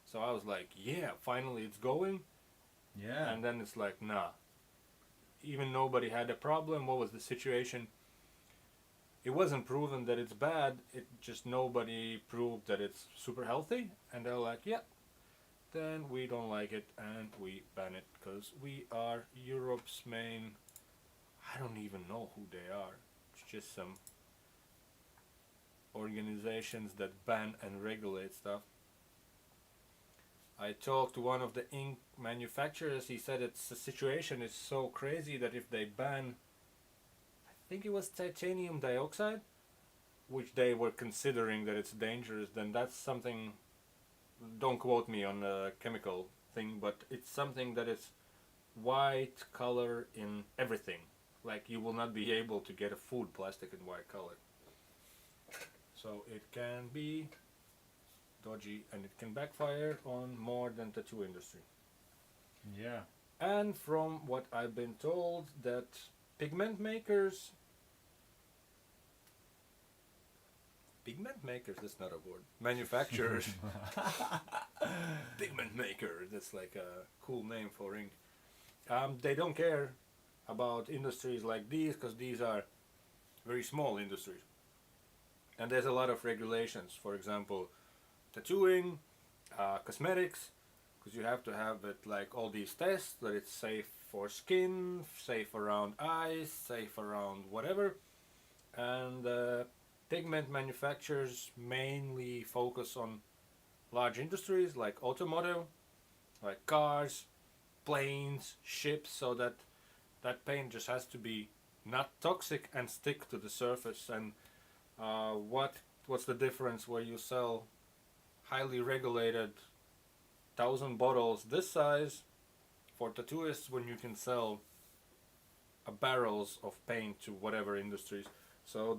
So I was like, yeah, finally it's going. Yeah. And then it's like, nah. Even nobody had a problem. What was the situation? It wasn't proven that it's bad. It just nobody proved that it's super healthy. And they're like, yeah, then we don't like it and we ban it, because we are Europe's main. I don't even know who they are. It's just some organizations that ban and regulate stuff. I talked to one of the ink manufacturers. He said it's the situation is so crazy that if they ban, I think it was titanium dioxide, which they were considering that it's dangerous, then that's something, don't quote me on the chemical thing, but it's something that is white color in everything. Like you will not be able to get a food plastic in white color. So it can be dodgy, and it can backfire on more than tattoo industry. Yeah. And from what I've been told, that pigment makers, that's not a word, manufacturers, pigment maker, that's like a cool name for ink. They don't care about industries like these, because these are very small industries, and there's a lot of regulations. For example, tattooing, cosmetics, because you have to have it like all these tests that it's safe for skin, safe around eyes, safe around whatever. And pigment manufacturers mainly focus on large industries like automotive, like cars, planes, ships, so that paint just has to be not toxic and stick to the surface. And what's the difference where you sell highly regulated 1,000 bottles this size for tattooists when you can sell barrels of paint to whatever industries? So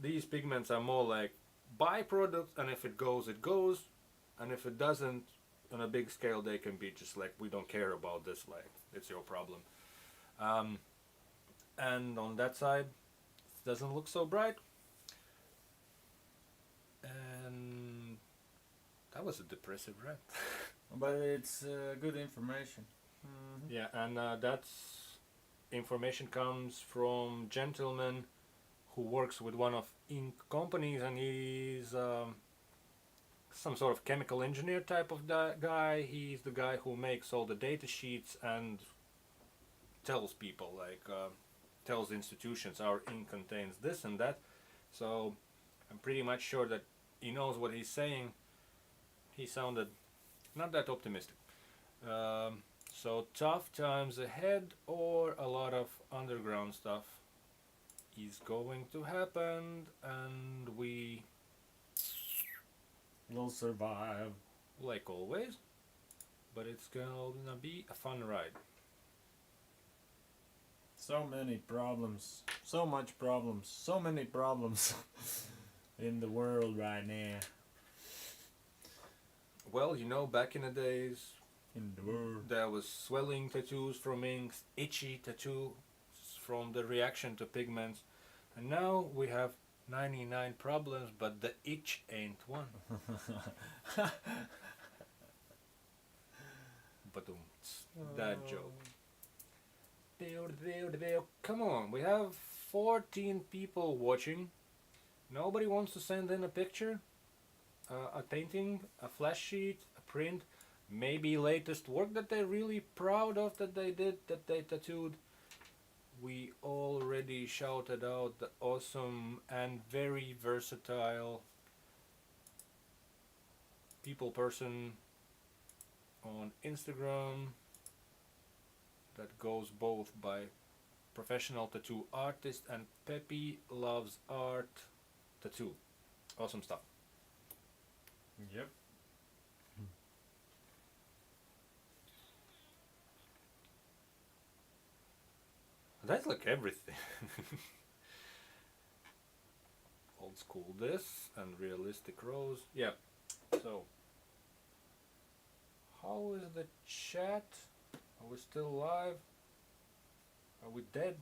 these pigments are more like byproducts, and if it goes, it goes, and if it doesn't, on a big scale, they can be just like, we don't care about this, like it's your problem. And on that side, it doesn't look so bright. And that was a depressive rant. But it's good information. Mm-hmm. Yeah, and that's information comes from gentleman who works with one of ink companies, and he's some sort of chemical engineer type of guy. He's the guy who makes all the data sheets and tells people, like tells institutions, our ink contains this and that. So I'm pretty much sure that he knows what he's saying. He sounded not that optimistic. So tough times ahead, or a lot of underground stuff is going to happen, and we will survive, like always, but it's gonna be a fun ride. So many problems, so much problems, so many problems in the world right now. Well, you know, back in the days, in the world, there was swelling tattoos from inks, itchy tattoos from the reaction to pigments, and now we have 99 problems, but the itch ain't one. But that joke. Come on, we have 14 people watching. Nobody wants to send in a picture, a painting, a flash sheet, a print, maybe latest work that they're really proud of that they did, that they tattooed. We already shouted out the awesome and very versatile people person on Instagram that goes both by professional tattoo artist and Peppy Loves Art Tattoo. Awesome stuff. Yep. That's like everything. Old school this and realistic rows. Yeah. So, how is the chat? Are we still live? Are we dead?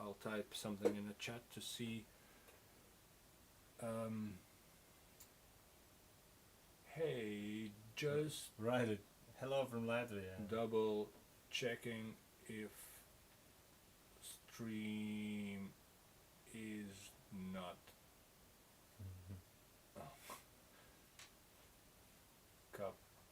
I'll type something in the chat to see. Hey, just Write it. Hello from Latvia. double checking if stream is not. Oh. Kaputski.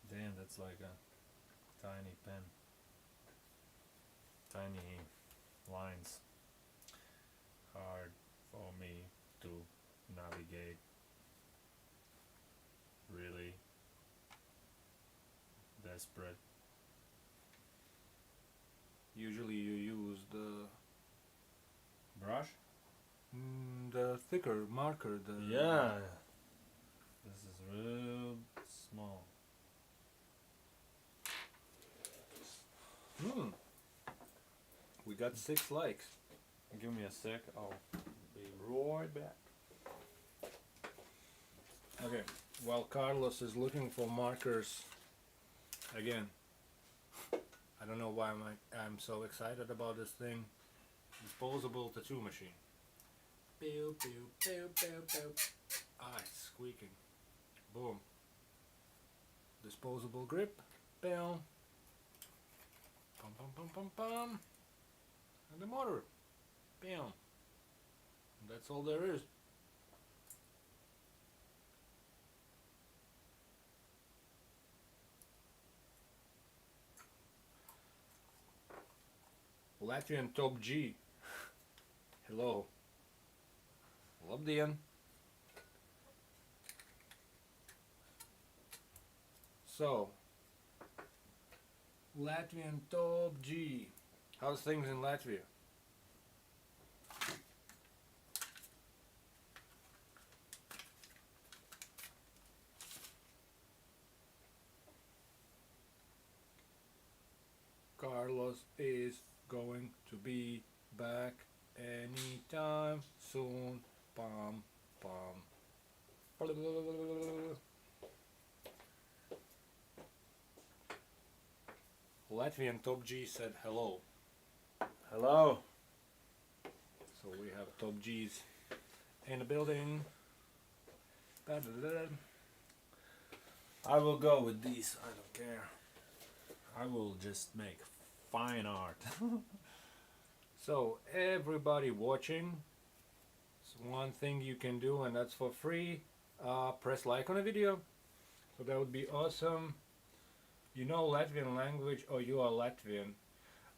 Damn, that's like a tiny pen. Tiny lines. Hard for me to navigate. Really desperate. Usually you use Brush? the thicker marker. Yeah. This is real small. We got 6 likes. Give me a sec. I'll be right back. Okay, while Carlos is looking for markers, again, I don't know why I'm so excited about this thing. Disposable tattoo machine. Pew, pew, pew, pew, pew. Ah, it's squeaking. Boom. Disposable grip. Pew. Pum, pum, pum, pum, pum. And the motor. Pew. And that's all there is. Latvian top G. Hello. Labdien. So, Latvian top G. How's things in Latvia? Carlos is going to be back anytime soon. Pam, pam. Latvian Top G said hello. Hello. So we have Top G's in the building. I will go with these. I don't care. I will just make fine art. So everybody watching, it's one thing you can do, and that's for free. Press like on a video. So that would be awesome. You know Latvian language, or you are Latvian.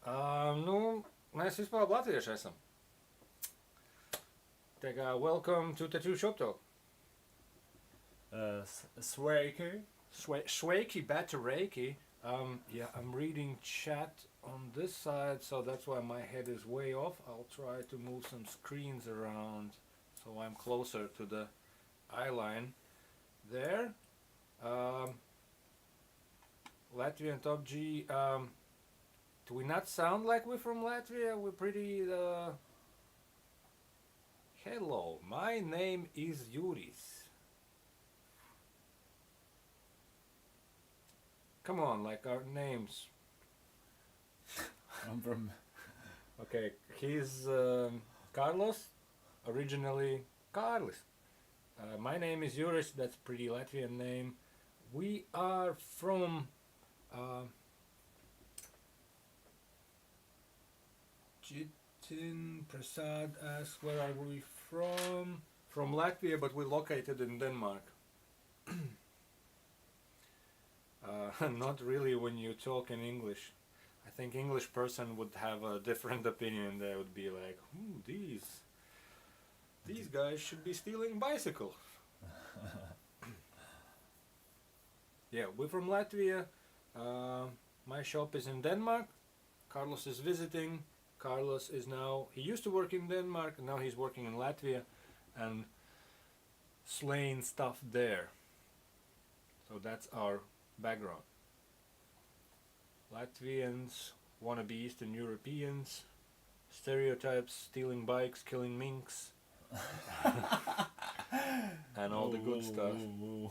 Nu, mēs vispār latvieši esam. Tā kā welcome to Tattoo Shop Talk. Sveiki. Sveiki, better reiki. Yeah, I'm reading chat on this side, so that's why my head is way off. I'll try to move some screens around so I'm closer to the eye line. There. Latvian Top G. Do we not sound like we're from Latvia? We're pretty. Hello, my name is Juris. Come on, like our names. I'm from. Okay, he's Carlos, originally Carlis. My name is Juris, that's pretty Latvian name. We are from Jitin Prasad asks, where are we from? From Latvia, but we're located in Denmark. Not really when you talk in English. I think English person would have a different opinion. They would be like, these guys should be stealing bicycles. Yeah, we're from Latvia. My shop is in Denmark. Carlos is visiting. Carlos is now, he used to work in Denmark, and now he's working in Latvia and slaying stuff there. So that's our background. Latvians, wannabe Eastern Europeans, stereotypes, stealing bikes, killing minks, and all the good stuff. Whoa.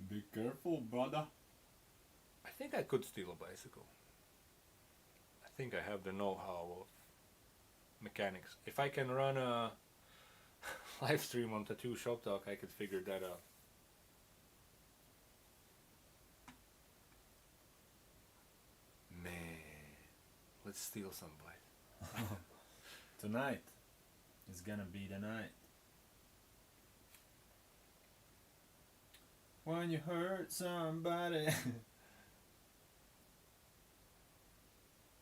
Be careful, brother. I think I could steal a bicycle. I think I have the know-how of mechanics. If I can run a live stream on Tattoo Shop Talk, I could figure that out. Man, let's steal some bike. Tonight is gonna be the night. When you hurt somebody.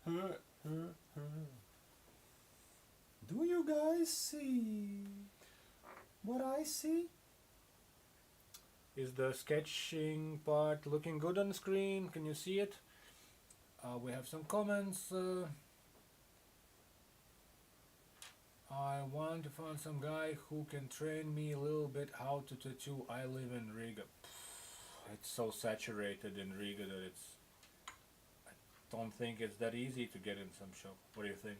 hurt. Do you guys see what I see? Is the sketching part looking good on the screen? Can you see it? We have some comments. I want to find some guy who can train me a little bit how to tattoo. I live in Riga. It's so saturated in Riga that I don't think it's that easy to get in some shop. What do you think?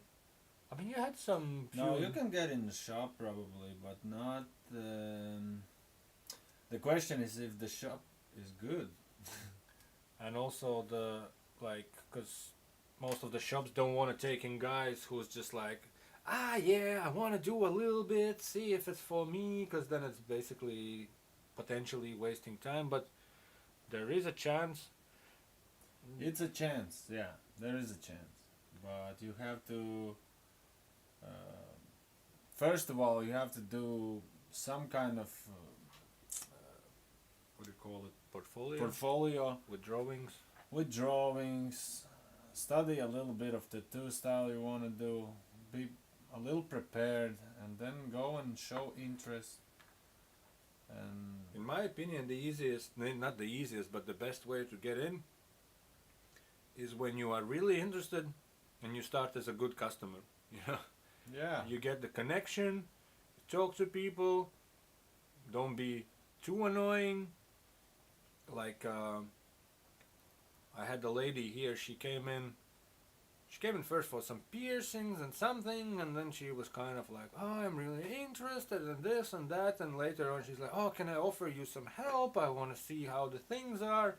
I mean, you had some. No, you can get in the shop probably, but not. The question is if the shop is good. And also because most of the shops don't want to take in guys who's just like, yeah, I want to do a little bit, see if it's for me, because then it's basically potentially wasting time. But there is a chance. It's a chance, yeah, there is a chance, but you have to. First of all, you have to do some kind of What do you call it? Portfolio? portfolio With drawings. with drawings. Study a little bit of tattoo style you want to do. Be a little prepared, and then go and show interest. And In my opinion, the easiest, not the easiest, but the best way to get in is when you are really interested and you start as a good customer. You know, yeah, you get the connection, you talk to people, don't be too annoying. Like I had the lady here. She came in first for some piercings and something, and then she was kind of like, I'm really interested in this and that, and later on she's like, can I offer you some help? I want to see how the things are.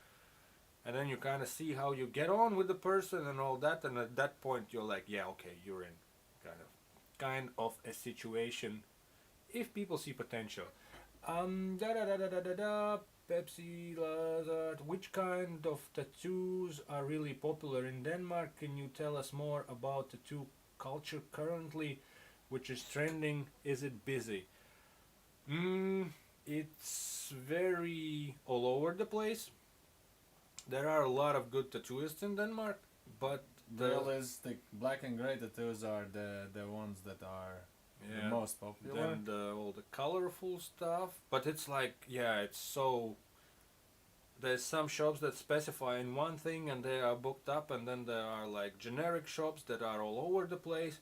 And then you kind of see how you get on with the person and all that, and at that point you're like, yeah, okay, you're in kind of a situation if people see potential. Pepsi Lazard, which kind of tattoos are really popular in Denmark? Can you tell us more about tattoo culture currently, which is trending? Is it busy? It's very all over the place. There are a lot of good tattooists in Denmark, but realistic black and gray tattoos are the ones that are the most popular. Then all the colorful stuff, but it's like, it's so. There's some shops that specify in one thing and they are booked up, and then there are like generic shops that are all over the place.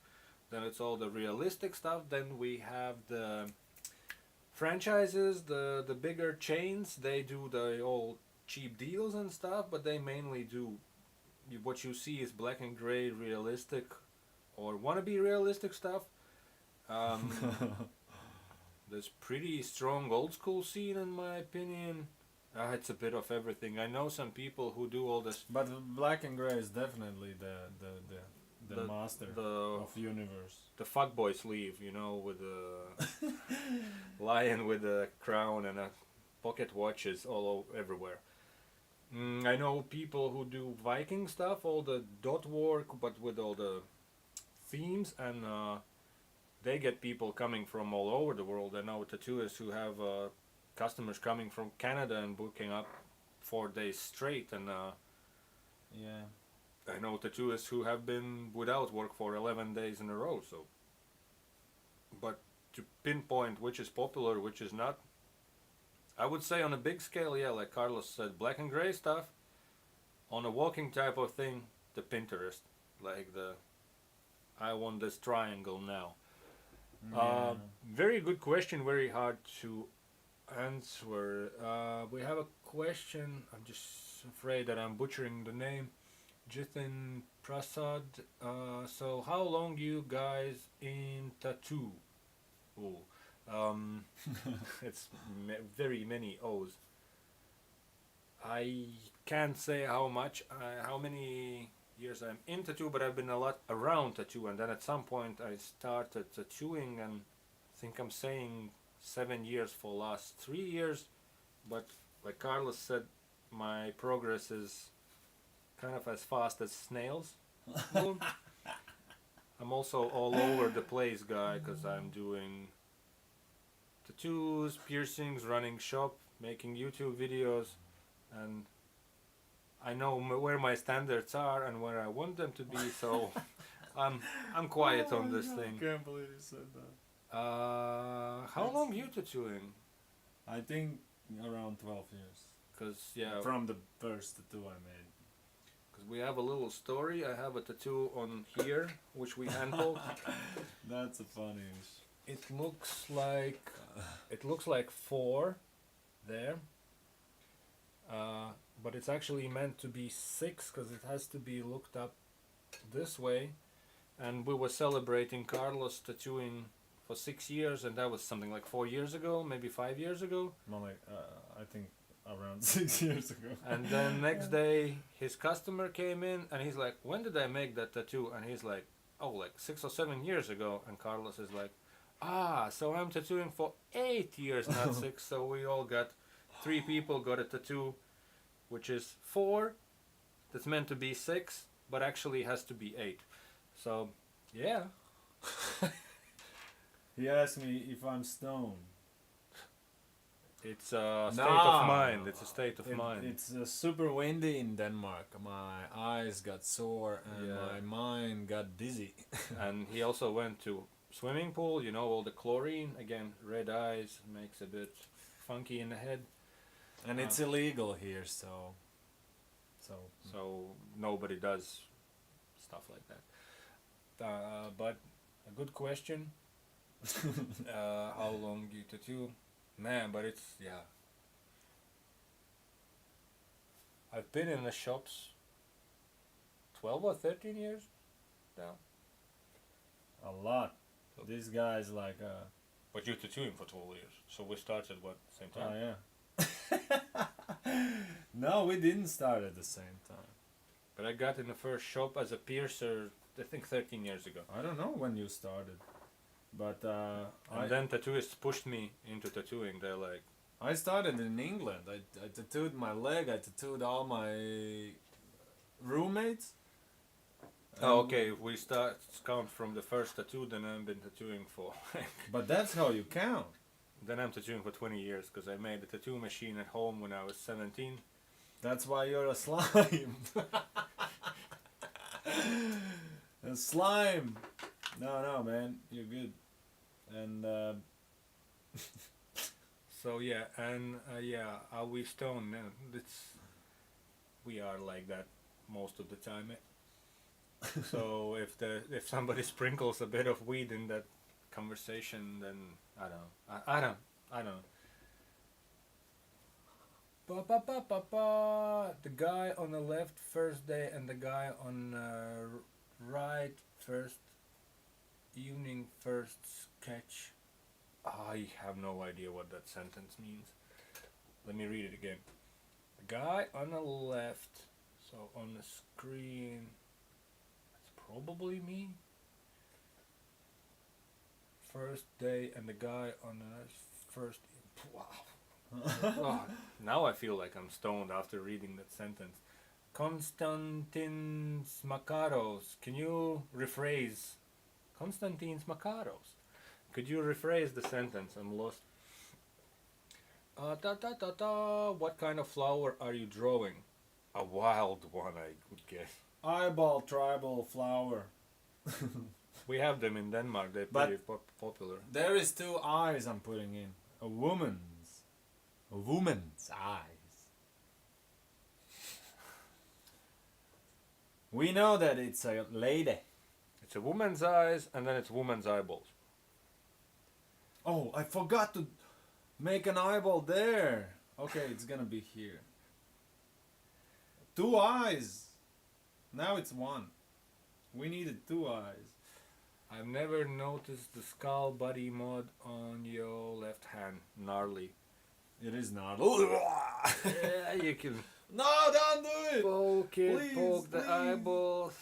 Then it's all the realistic stuff. Then we have the franchises, the bigger chains. They do the all cheap deals and stuff, but they mainly do. What you see is black and gray realistic, or wannabe realistic stuff. There's pretty strong old school scene in my opinion. It's a bit of everything. I know some people who do all this. But black and gray is definitely the master of universe. The fuckboy sleeve, with the lion with a crown and a pocket watches everywhere. I know people who do Viking stuff, all the dot work, but with all the themes, and they get people coming from all over the world. I know tattooists who have customers coming from Canada and booking up 4 days straight, and Yeah. I know tattooists who have been without work for 11 days in a row. So, but to pinpoint which is popular, which is not, I would say on a big scale, yeah, like Carlos said, black and gray stuff. On a walking type of thing, the Pinterest, like the I want this triangle now. Yeah. Very good question, very hard to answer. We have a question, I'm just afraid that I'm butchering the name. Jitin Prasad. So how long you guys in tattoo? Oh, it's very many O's. I can't say how many years I'm in tattoo, but I've been a lot around tattoo, and then at some point I started tattooing, and I think I'm saying 7 years for last 3 years. But like Carlos said, my progress is kind of as fast as snails. I'm also all over the place guy, because I'm doing tattoos, piercings, running shop, making YouTube videos, and I know where my standards are and where I want them to be, so I'm quiet on this thing. I can't believe you said that. How long you tattooing? I think around 12 years. Cause yeah, From the first tattoo I made. cause we have a little story. I have a tattoo on here, which we handled. That's a funny. It looks like 4 there. But it's actually meant to be 6 because it has to be looked up this way. And we were celebrating Carlos tattooing for 6 years, and that was something like 4 years ago, maybe 5 years ago. More like, I think around 6 years ago. And then next day, his customer came in, and he's like, "When did I make that tattoo?" And he's like, "Oh, like 6 or 7 years ago." And Carlos is like, "Ah, so I'm tattooing for 8 years, not 6." So we all got 3 people got a tattoo, which is 4. That's meant to be 6, but actually has to be 8. So, yeah. He asked me if I'm stoned. It's a state of mind. It's a state of mind. It's super windy in Denmark. My eyes got sore and Yeah. my mind got dizzy. And he also went to swimming pool. You know, all the chlorine. Again, red eyes makes a bit funky in the head. And it's illegal here, so So nobody does stuff like that. But a good question. How long you tattoo? Man, but it's, yeah. I've been in the shops 12 or 13 years now. a lot. These guys like But you're tattooing for 12 years. So we started, what, same time? oh yeah. No, we didn't start at the same time. But I got in the first shop as a piercer, I think 13 years ago. I don't know when you started, but And then tattooists pushed me into tattooing. They're like, I started in England. I tattooed my leg. I tattooed all my roommates. oh, okay, if we count from the first tattoo, then I've been tattooing for, But that's how you count. then I'm tattooing for 20 years, because I made a tattoo machine at home when I was 17. That's why you're a slime. A slime. No, man, you're good. And So yeah, and yeah, are we stoned? We are like that most of the time. So if somebody sprinkles a bit of weed in that conversation, then I don't know. I don't know. The guy on the left first day and the guy on right first evening first sketch. I have no idea what that sentence means. Let me read it again. The guy on the left, so on the screen, that's probably me. First day and the guy on the first. Wow. Oh, now I feel like I'm stoned after reading that sentence. Konstantinos Makaros. Can you rephrase? Konstantinos Makaros. Could you rephrase the sentence? I'm lost. What kind of flower are you drawing? a wild one, I would guess. Eyeball tribal flower. We have them in Denmark. They're But- pretty popular. There is 2 eyes I'm putting in. A woman's eyes. We know that it's a lady. It's a woman's eyes, and then it's woman's eyeballs. Oh, I forgot to make an eyeball there. Okay, it's gonna be here. 2 eyes. Now it's 1. We needed 2 eyes. I've never noticed the skull buddy mod on your left hand. Gnarly. It is not. Yeah, you can No, don't do it. poke it, Please, poke the please. eyeballs.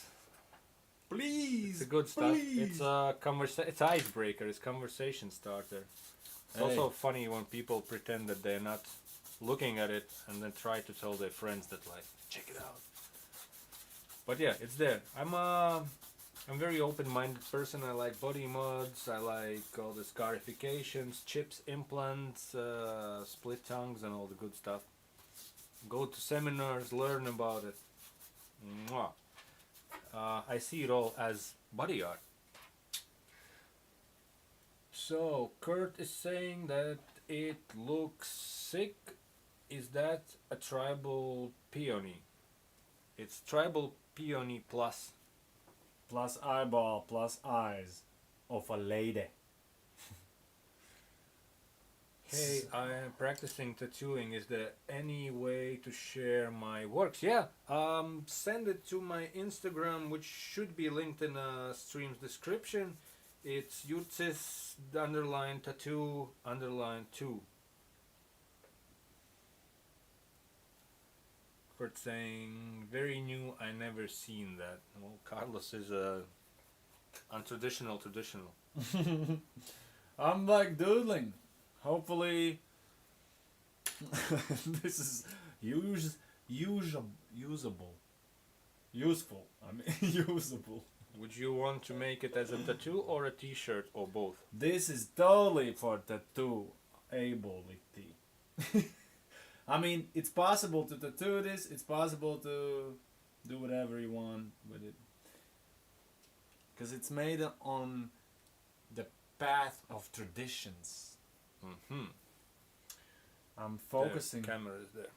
Please. It's good stuff. Please. It's a it's icebreaker. It's conversation starter. It's Hey. also funny when people pretend that they're not looking at it and then try to tell their friends that like check it out. But yeah, it's there. I'm a very open-minded person. I like body mods. I like all the scarifications, chips, implants, split tongues, and all the good stuff. Go to seminars, learn about it. Mwah. I see it all as body art. So Kurt is saying that it looks sick. Is that a tribal peony? It's tribal peony plus. Plus eyeball plus eyes of a lady. Hey, I am practicing tattooing. Is there any way to share my works? Yeah, send it to my Instagram, which should be linked in the stream's description. It's Juris _tattoo_2. Kurt saying, very new, I never seen that. Well, Carlos is untraditional. I'm like doodling. Hopefully, this is usable. Useful. I mean, usable. Would you want to make it as a tattoo or a t-shirt or both? This is totally for tattoo ability. I mean, it's possible to tattoo this. It's possible to do whatever you want with it. Because it's made on the path of traditions. Mm-hmm. I'm focusing. The camera is there.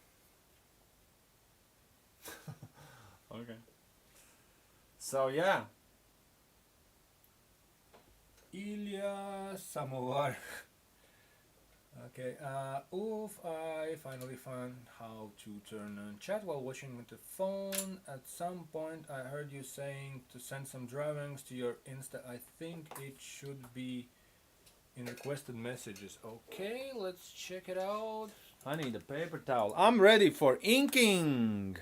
Okay. So yeah. Ilya Samovar. Okay, oof, I finally found how to turn on chat while watching with the phone. At some point I heard you saying to send some drawings to your Insta. I think it should be in requested messages. Okay, let's check it out. I need a paper towel. I'm ready for inking.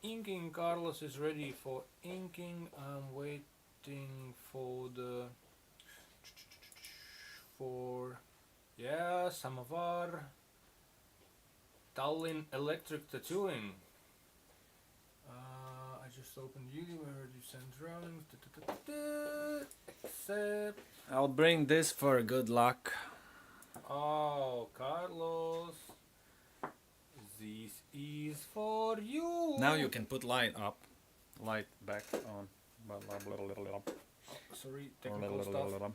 Inking, Carlos is ready for inking. I'm waiting for yeah, Samovar. Tallinn Electric Tattooing. I just opened you. I heard you send drawings. Accept. I'll bring this for good luck. Oh, Carlos. This is for you. Now you can put light up. Light back on. Sorry, technical stuff.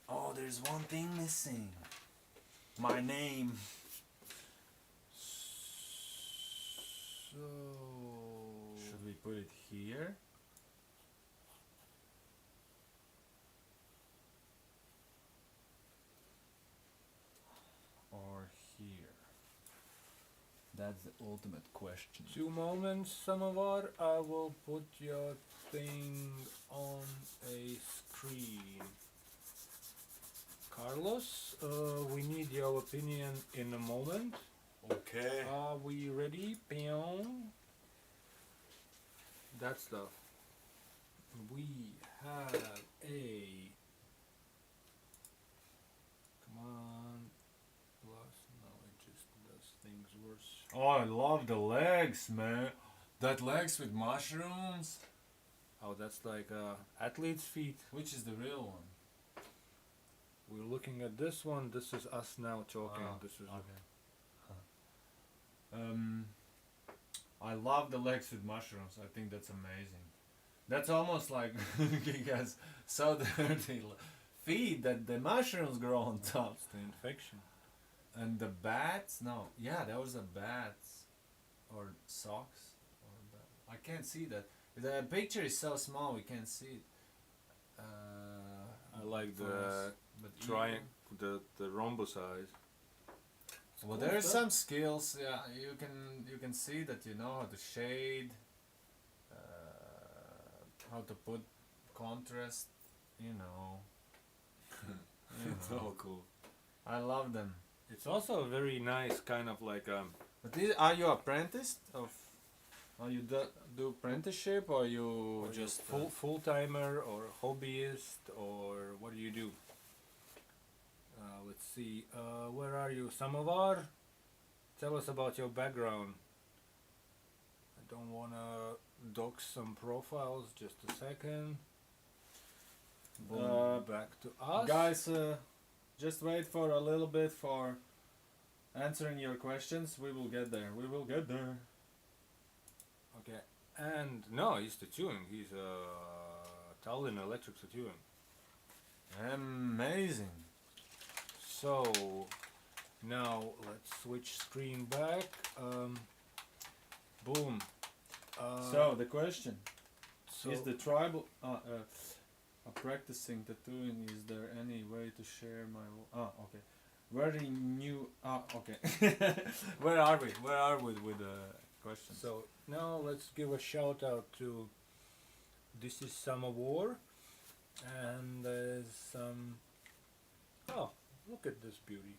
Oh, there's one thing missing. My name. So. Should we put it here? Or here? That's the ultimate question. 2 moments, Samovar. I will put your thing on a screen. Carlos, we need your opinion in a moment. Okay. Are we ready? Peon. That stuff. We have a. Come on. Plus, no, it just does things worse. Oh, I love the legs, man. That legs with mushrooms. Oh, that's like athlete's feet. Which is the real one? We're looking at this one. This is us now talking. Oh, This is okay. I love the legs with mushrooms. I think that's amazing. That's almost like he has so dirty feet that the mushrooms grow on top. It's the infection. And the bats? No. Yeah, that was a bats or socks. Or I can't see that. The picture is so small we can't see it. I like for the us. But triangle, the rhombus eyes. Well, Cool there's stuff. some skills. Yeah, you can see that you know how to shade, how to put contrast. You know. It's all cool. I love them. It's also a very nice kind of like But are you apprenticed of? Are you do apprenticeship or you or just just full timer or hobbyist or what do you do? Let's see. Where are you, Samovar? Tell us about your background. I don't wanna dox some profiles. Just a second. Boom. Back to us, guys? Just wait for a little bit for answering your questions. We will get there. We will get there. Okay. And no, he's tattooing. He's Tallinn electric tattooing. Amazing. So now let's switch screen back. Boom. So the question So is: the tribal practicing tattooing? Is there any way to share my? Okay. Very new. Okay. Where are we? Where are we with the questions? So now let's give a shout out to This is Summer War, and there's some. Oh, look at this beauty.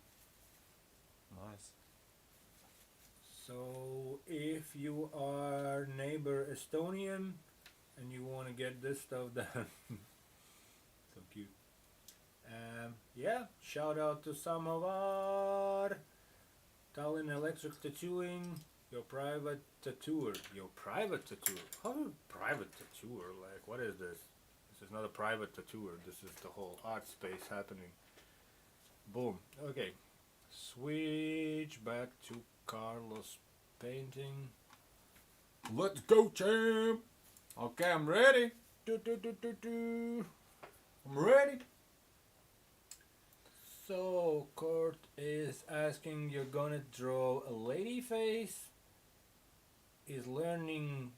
Nice. So if you are neighbor Estonian and you want to get this stuff done, so cute. Yeah, shout out to Samovar, Tallinn Electric Tattooing, your private tattooer. Your private tattooer? How do private tattooer? Like, what is this? This is not a private tattooer. This is the whole art space happening. Boom. Okay. Switch back to Carlos painting. Let's go, champ. Okay, I'm ready. Do. I'm ready. So Kurt is asking, you're gonna draw a lady face? Is learning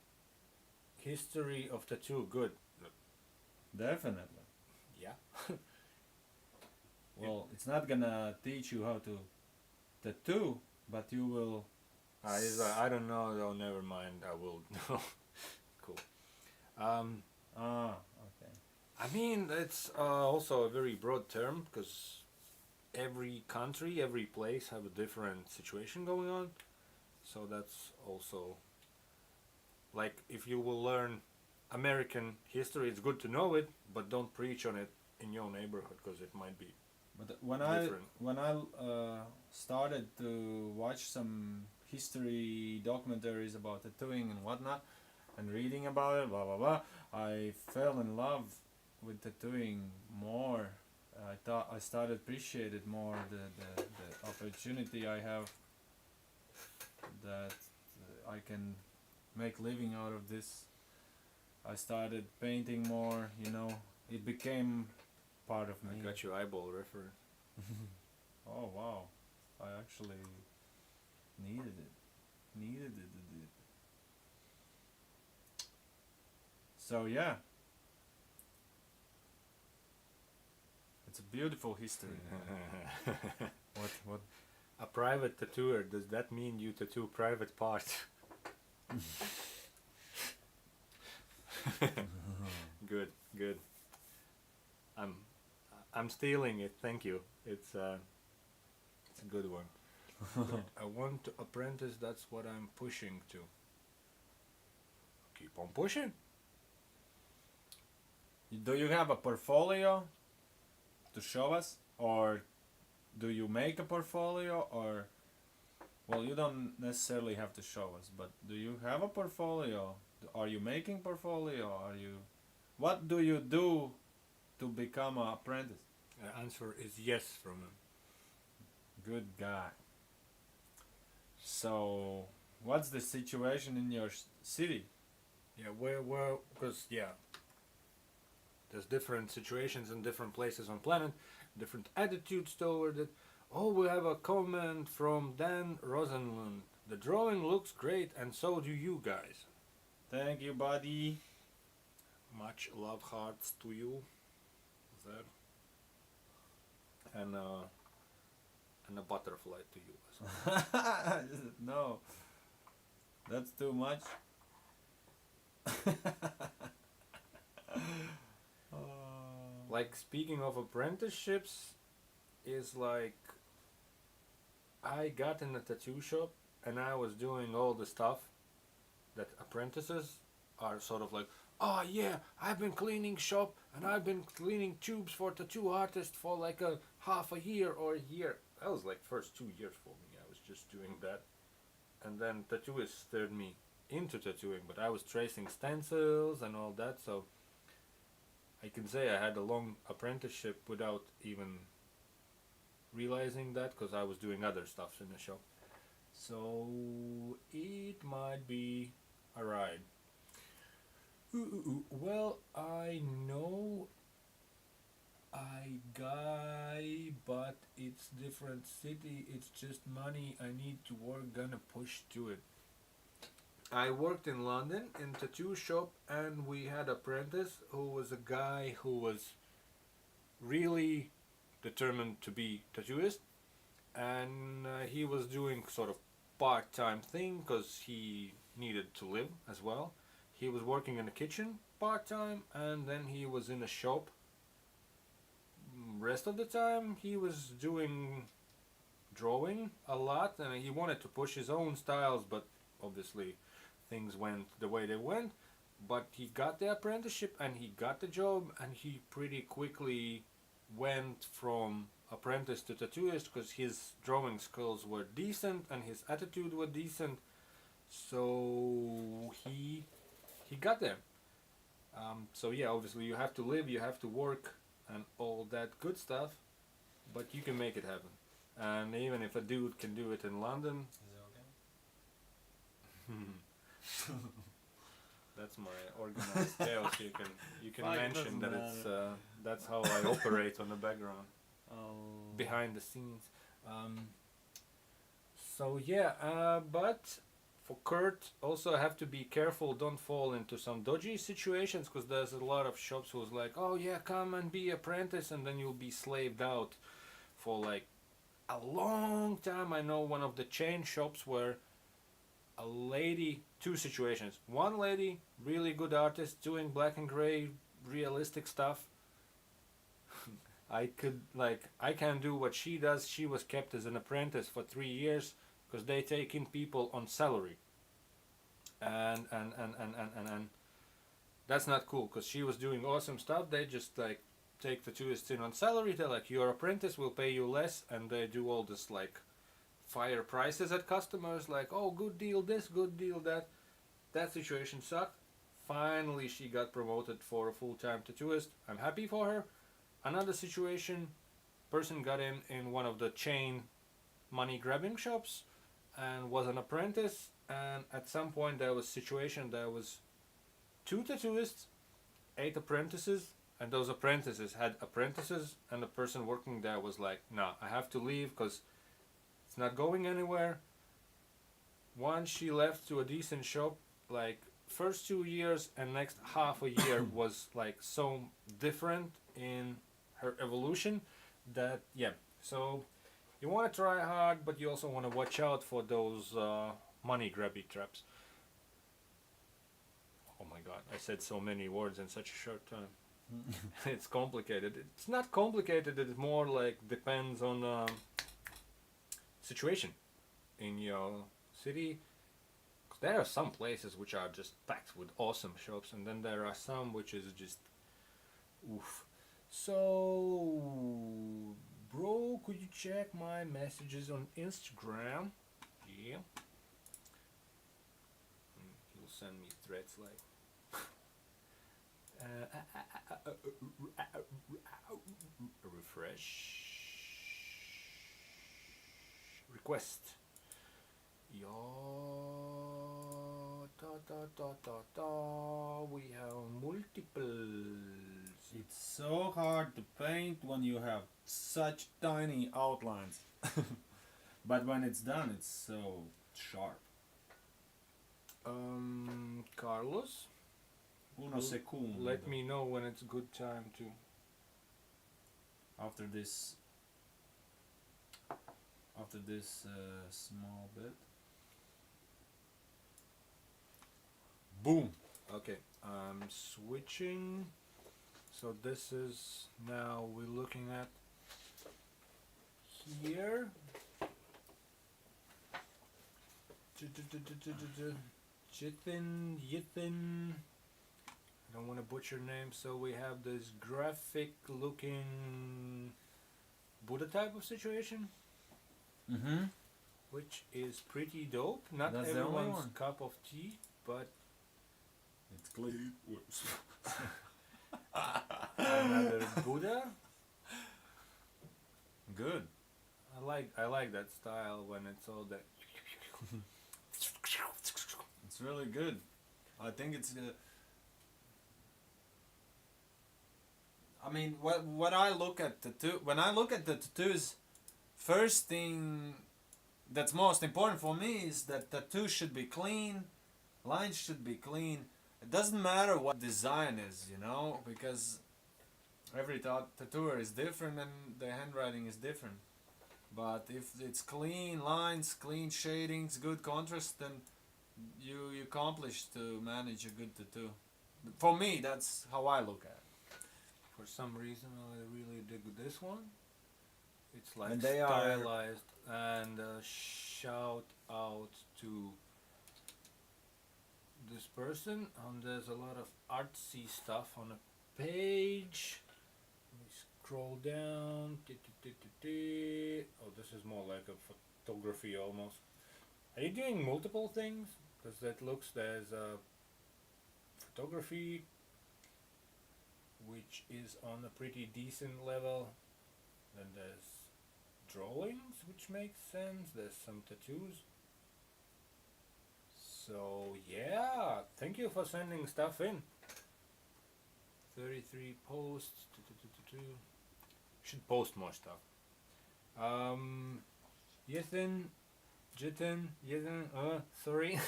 history of tattoo good? Definitely. Yeah. Well, it's not gonna teach you how to tattoo, but you will. I don't know though. Never mind. I will. Cool. Okay. I mean, it's also a very broad term because every country, every place have a different situation going on. So that's also like if you will learn American history, it's good to know it, but don't preach on it in your neighborhood because it might be But when different. I started to watch some history documentaries about tattooing and whatnot, and reading about it, blah blah blah, I fell in love with tattooing more. I started appreciate it more, the opportunity I have, that I can make living out of this. I started painting more, you know, it became part of me. I got your eyeball reference. Oh wow, I actually needed it. So yeah, it's a beautiful history. What? A private tattooer, does that mean you tattoo private parts? Good. I'm stealing it. Thank you. It's a good one. Good. I want to apprentice. That's what I'm pushing to. Keep on pushing. Do you have a portfolio to show us, or do you make a portfolio, or well, you don't necessarily have to show us, but do you have a portfolio? Are you making portfolio? What do you do to become an apprentice? The answer is yes from him. Good guy. So, what's the situation in your city? Yeah, because there's different situations in different places on planet, different attitudes toward it. Oh, we have a comment from Dan Rosenlund. The drawing looks great, and so do you guys. Thank you, buddy. Much love hearts to you. There. And a butterfly to you as well. No, that's too much. Like, speaking of apprenticeships, is like I got in a tattoo shop and I was doing all the stuff that apprentices are sort of like, oh yeah, I've been cleaning shop and I've been cleaning tubes for tattoo artists for like a half a year or a year. That was like first 2 years for me. I was just doing that. And then tattooists stirred me into tattooing, but I was tracing stencils and all that, so I can say I had a long apprenticeship without even realizing that, because I was doing other stuff in the shop. So it might be a ride. Well, I know I guy, but it's different city. It's just money. I need to work. Gonna push to it. I worked in London in tattoo shop, and we had apprentice who was a guy who was really determined to be tattooist, and he was doing sort of part-time thing because he needed to live as well. He was working in the kitchen part-time, and then he was in a shop. Rest of the time he was doing drawing a lot, and he wanted to push his own styles, but obviously things went the way they went. But he got the apprenticeship and he got the job, and he pretty quickly went from apprentice to tattooist because his drawing skills were decent and his attitude was decent. So he got there. So yeah, obviously you have to live, you have to work, and all that good stuff, but you can make it happen. And even if a dude can do it in London, Is it okay? that's my organized chaos. You can Fuck, mention that doesn't it's that's how I operate on the background, Oh. behind the scenes. So yeah, but for Kurt, also have to be careful. Don't fall into some dodgy situations, because there's a lot of shops who's like, oh yeah, come and be apprentice, and then you'll be slaved out for like a long time. I know one of the chain shops where a lady, two situations. One lady, really good artist, doing black and gray realistic stuff. I can't do what she does. She was kept as an apprentice for 3 years because they take in people on salary. And that's not cool, because she was doing awesome stuff. They just like take the tourists in on salary. They're like, your apprentice will pay you less, and they do all this like fire prices at customers, like, oh, good deal this, good deal that. That situation sucked. Finally she got promoted for a full-time tattooist. I'm happy for her. Another situation, person got in one of the chain money grabbing shops and was an apprentice, and at some point there was situation, there was 2 tattooists, 8 apprentices, and those apprentices had apprentices, and the person working there was like, nah, I have to leave because it's not going anywhere. Once she left to a decent shop, like first 2 years and next half a year was like so different in her evolution that, yeah, so you want to try hard, but you also want to watch out for those money grabby traps. Oh my god, I said so many words in such a short time. It's complicated. It's not complicated, it's more like depends on situation in your city. There are some places which are just packed with awesome shops, and then there are some which is just oof. So, bro, could you check my messages on Instagram? Yeah. He'll send me threads like refresh request. We have multiples. It's so hard to paint when you have such tiny outlines. But when it's done, it's so sharp. Carlos, Uno segundo. let me know when it's good time to. After this small bit. Boom. Okay, I'm switching. So this is now we're looking at here. Yithin. I don't want to butcher names, so we have this graphic looking Buddha type of situation, Mm-hmm. which is pretty dope. Not That's the only everyone's one. cup of tea, but It's clean. another Buddha. Good. I like that style when it's all that. It's really good. I think it's. I mean, what I look at when I look at the tattoos, first thing that's most important for me is that tattoo should be clean, lines should be clean. It doesn't matter what design is, you know, because every tattooer is different and the handwriting is different. But if it's clean lines, clean shadings, good contrast, then you accomplish to manage a good tattoo. For me, that's how I look at it. For some reason, I really dig this one. It's like And they are- stylized, and shout out to this person. There's a lot of artsy stuff on a page. Let me scroll down. Oh, this is more like a photography almost. Are you doing multiple things? Because that looks there's a photography which is on a pretty decent level. Then there's drawings, which makes sense. There's some tattoos. So yeah, thank you for sending stuff in. 33 posts. Should post more stuff. Sorry.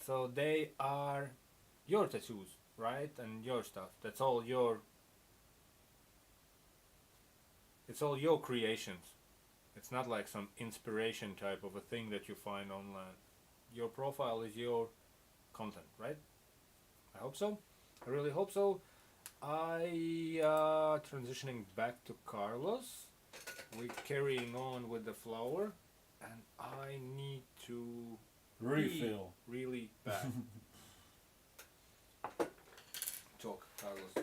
So they are your tattoos, right? And your stuff. That's all your. It's all your creations. It's not like some inspiration type of a thing that you find online. Your profile is your content, right? I hope so. I really hope so. Transitioning back to Carlos. We're carrying on with the flower, and I need to Refill. pee really bad. Talk, Carlos.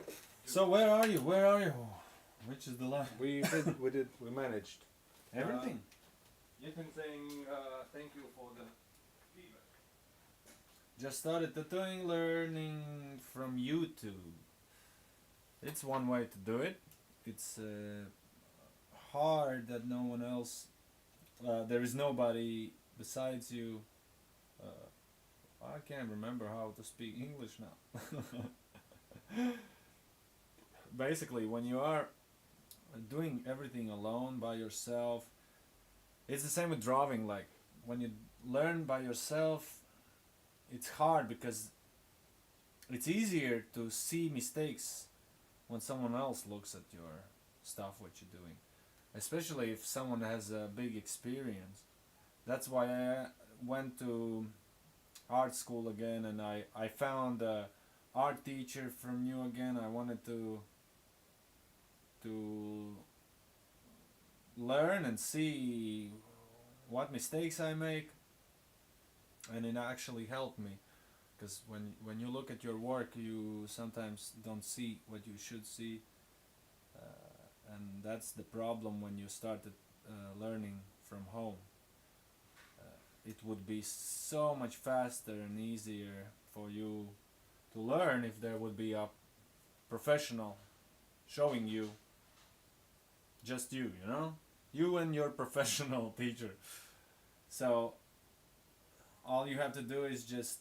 So where are you? Where are you? Which is the last? We managed. Everything. You've been saying thank you for the feedback. Just started tattooing, learning from YouTube. It's one way to do it. It's hard that no one else. There is nobody besides you. I can't remember how to speak English now. Basically, when you are doing everything alone by yourself, it's the same with drawing. Like when you learn by yourself, it's hard because it's easier to see mistakes when someone else looks at your stuff, what you're doing, especially if someone has a big experience. That's why I went to art school again, and I found a art teacher from you again. I wanted to learn and see what mistakes I make, and it actually helped me, because when you look at your work, you sometimes don't see what you should see, and that's the problem when you started learning from home. It would be so much faster and easier for you to learn if there would be a professional showing you, just you know, you and your professional teacher. So all you have to do is just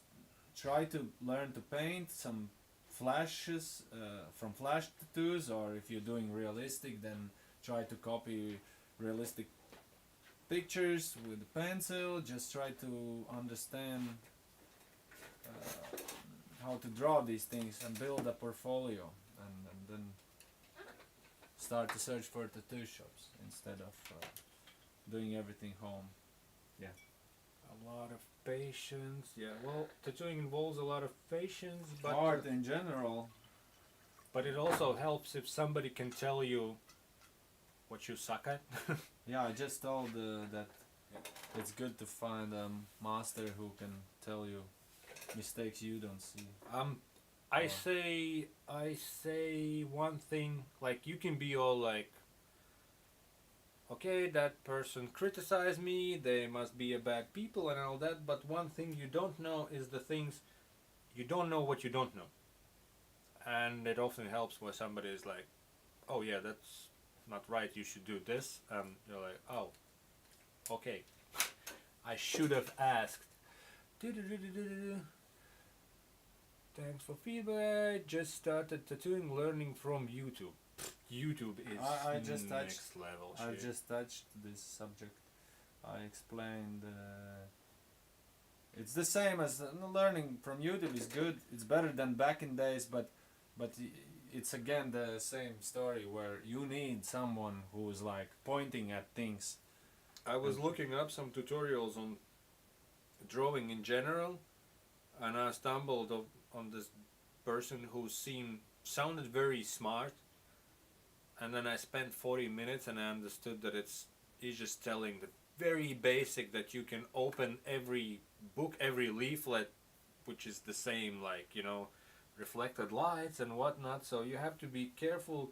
try to learn to paint some flashes from flash tattoos, or if you're doing realistic, then try to copy realistic pictures with a pencil. Just try to understand how to draw these things and build a portfolio, and then start to search for tattoo shops instead of doing everything home. A lot of patience. Yeah, well, tattooing involves a lot of patience, but Art in general. but it also helps if somebody can tell you what you suck at. Yeah, I just told that it's good to find a master who can tell you mistakes you don't see. I Or- say one thing, like you can be all like, okay, that person criticized me, they must be a bad people and all that, but one thing you don't know is the things you don't know what you don't know. And it often helps when somebody is like, oh yeah, that's not right, you should do this, and you're like, oh, okay, I should have asked. Thanks for feedback. Just started tattooing, learning from YouTube. YouTube is I just touched- next level I shit. just touched this subject. I explained. It's the same as learning from YouTube is good. It's better than back in days, but it's again the same story where you need someone who's like pointing at things. I was looking up some tutorials on drawing in general, and I stumbled on this person who sounded very smart, and then I spent 40 minutes and I understood that he's just telling the very basic that you can open every book, every leaflet, which is the same, like, you know, reflected lights and whatnot, so you have to be careful.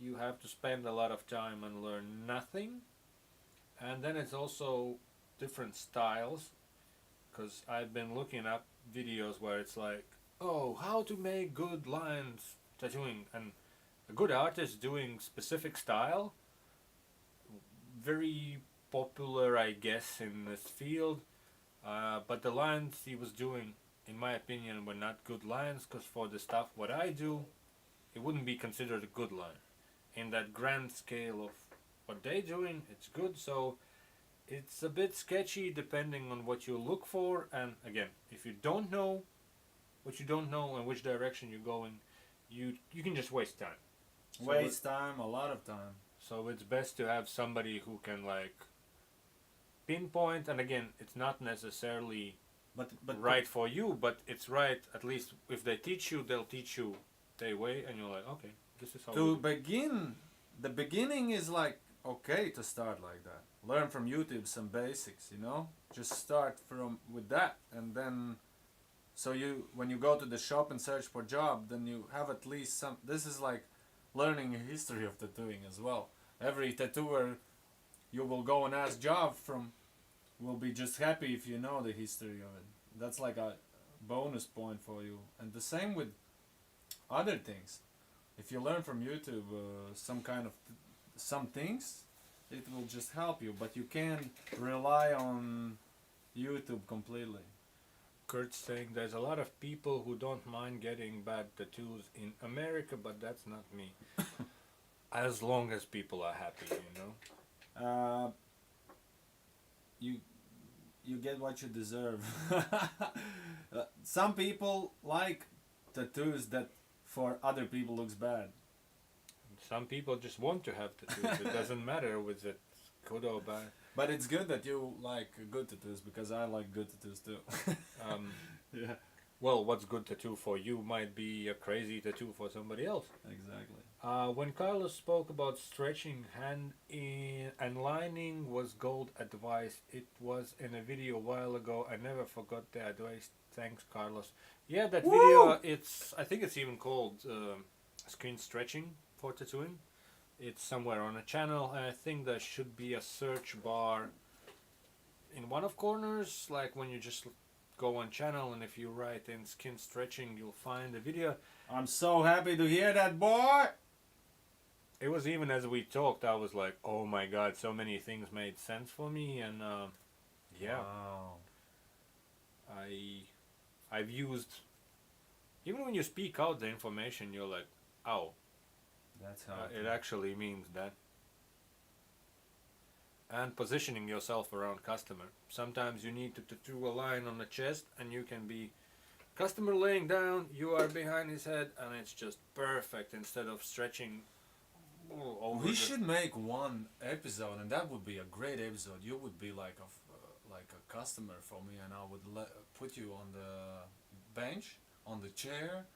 You have to spend a lot of time and learn nothing. And then it's also different styles, because I've been looking up videos where it's like, oh, how to make good lines tattooing, and a good artist doing specific style, very popular, I guess, in this field, but the lines he was doing, in my opinion, were not good lines, because for the stuff what I do, it wouldn't be considered a good line. In that grand scale of what they're doing, it's good, so it's a bit sketchy depending on what you look for, and again, if you don't know what you don't know and which direction you're going, you can just waste time. So Waste time, a lot of time. So it's best to have somebody who can like pinpoint, and again, it's not necessarily But right for you, but it's right, at least if they teach you, they'll teach you their way, and you're like, okay, this is how to we do it. begin, the beginning is like okay to start like that. Learn from YouTube some basics, you know. Just start with that, and then so you when you go to the shop and search for job, then you have at least some. This is like learning a history of tattooing as well. Every tattooer you will go and ask job from will be just happy if you know the history of it. That's like a bonus point for you. And the same with other things. If you learn from YouTube some things, it will just help you. But you can't rely on YouTube completely. Kurt's saying there's a lot of people who don't mind getting bad tattoos in America, but that's not me. As long as people are happy, you know. You get what you deserve. Some people like tattoos that for other people looks bad. Some people just want to have tattoos. It doesn't matter whether it's good or bad. But it's good that you like good tattoos, because I like good tattoos too. Yeah, Well, what's good tattoo for you might be a crazy tattoo for somebody else. exactly. When Carlos spoke about stretching hand in and lining was gold advice. It was in a video a while ago. I never forgot the advice. Thanks, Carlos. Yeah, that video. I think it's even called screen stretching for tattooing. It's somewhere on a channel. And I think there should be a search bar in one of corners, like when you just go on channel, and if you write in skin stretching, you'll find the video. I'm so happy to hear that, boy. It was even as we talked, I was like, oh my god, so many things made sense for me, and yeah. Wow. I've used, even when you speak out the information, you're like, oh, That's how it actually means that. And positioning yourself around customer. Sometimes you need to do a line on the chest, and you can be customer laying down, you are behind his head, and it's just perfect instead of stretching over. We should make one episode, and that would be a great episode. You would be like a customer for me, and I would put you on the bench, on the chair,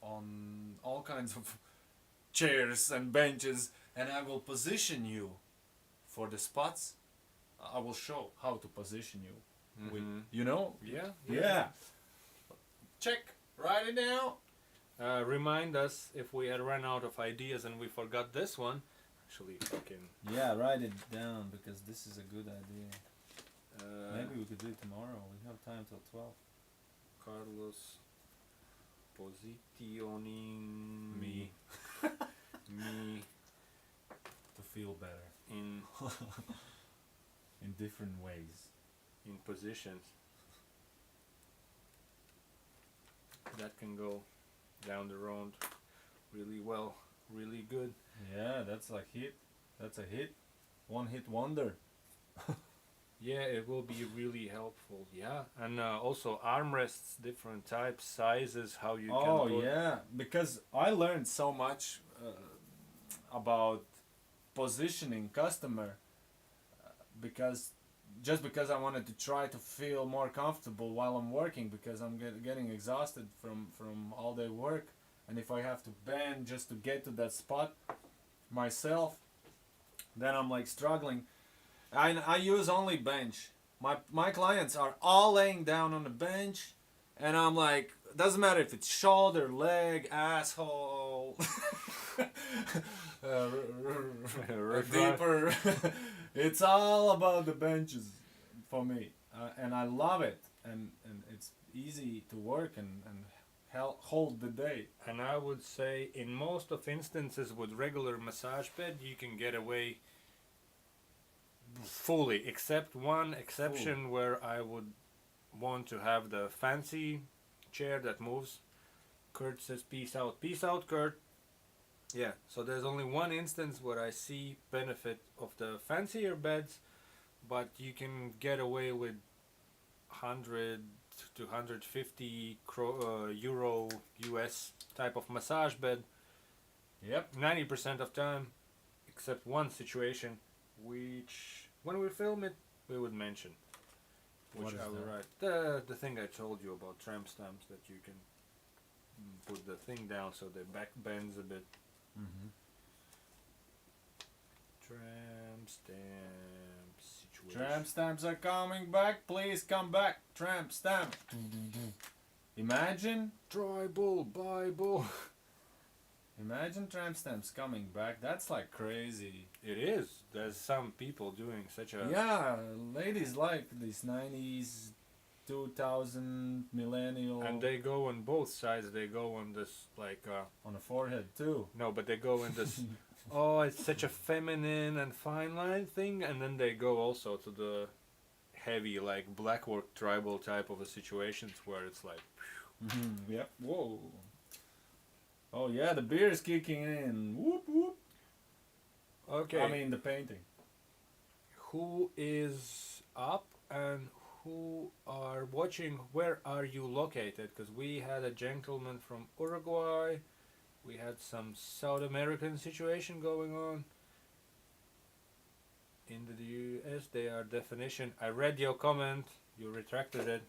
on all kinds of chairs and benches, and I will position you for the spots. I will show how to position you. With, you know? Yeah. Check. Write it down. Remind us if we had run out of ideas and we forgot this one. Actually, fucking. Yeah, write it down because this is a good idea. Maybe we could do it tomorrow. We have time till 12. Carlos positioning Me. me To feel better. in In different ways. in positions that can go down the road really well, really good. Yeah, that's like hit. That's a hit. One hit wonder. Yeah, it will be really helpful. Yeah, and also armrests, different types, sizes, how you can. Oh put. yeah, because I learned so much about positioning customer because I wanted to try to feel more comfortable while I'm working because I'm getting exhausted from all day work, and if I have to bend just to get to that spot myself, then I'm like struggling. I use only bench. My clients are all laying down on the bench, and I'm like, doesn't matter if it's shoulder, leg, asshole, deeper. It's all about the benches for me, and I love it, and it's easy to work and hold the day. And I would say in most of instances with regular massage bed you can get away fully, except one exception where I would want to have the fancy chair that moves. Kurt says peace out Kurt. Yeah, so there's only one instance where I see benefit of the fancier beds, but you can get away with 100 to 150 euro US type of massage bed. Yep. 90% of time, except one situation, which when we film it, we would mention. Which What is I will that? write. The thing I told you about tramp stamps, that you can put the thing down so the back bends a bit. Mm-hmm. Tramp stamp situation. Tramp stamps are coming back. Please come back. Tramp stamp. Imagine Try bull, buy bull. Imagine tramp stamps coming back. That's like crazy. It is. There's some people doing such a. Yeah, ladies like these 90s, 2000 millennial. And they go on both sides. They go on this like. On the forehead too. No, but they go in this. Oh, it's such a feminine and fine line thing, and then they go also to the heavy like blackwork tribal type of a situations where it's like. Mm-hmm. Yep. Whoa. Oh yeah, the beer is kicking in. Whoop whoop. Okay. I mean the painting. Who is up and who are watching? Where are you located? Because we had a gentleman from Uruguay. We had some South American situation going on. In the US, they are definition. I read your comment. You retracted it.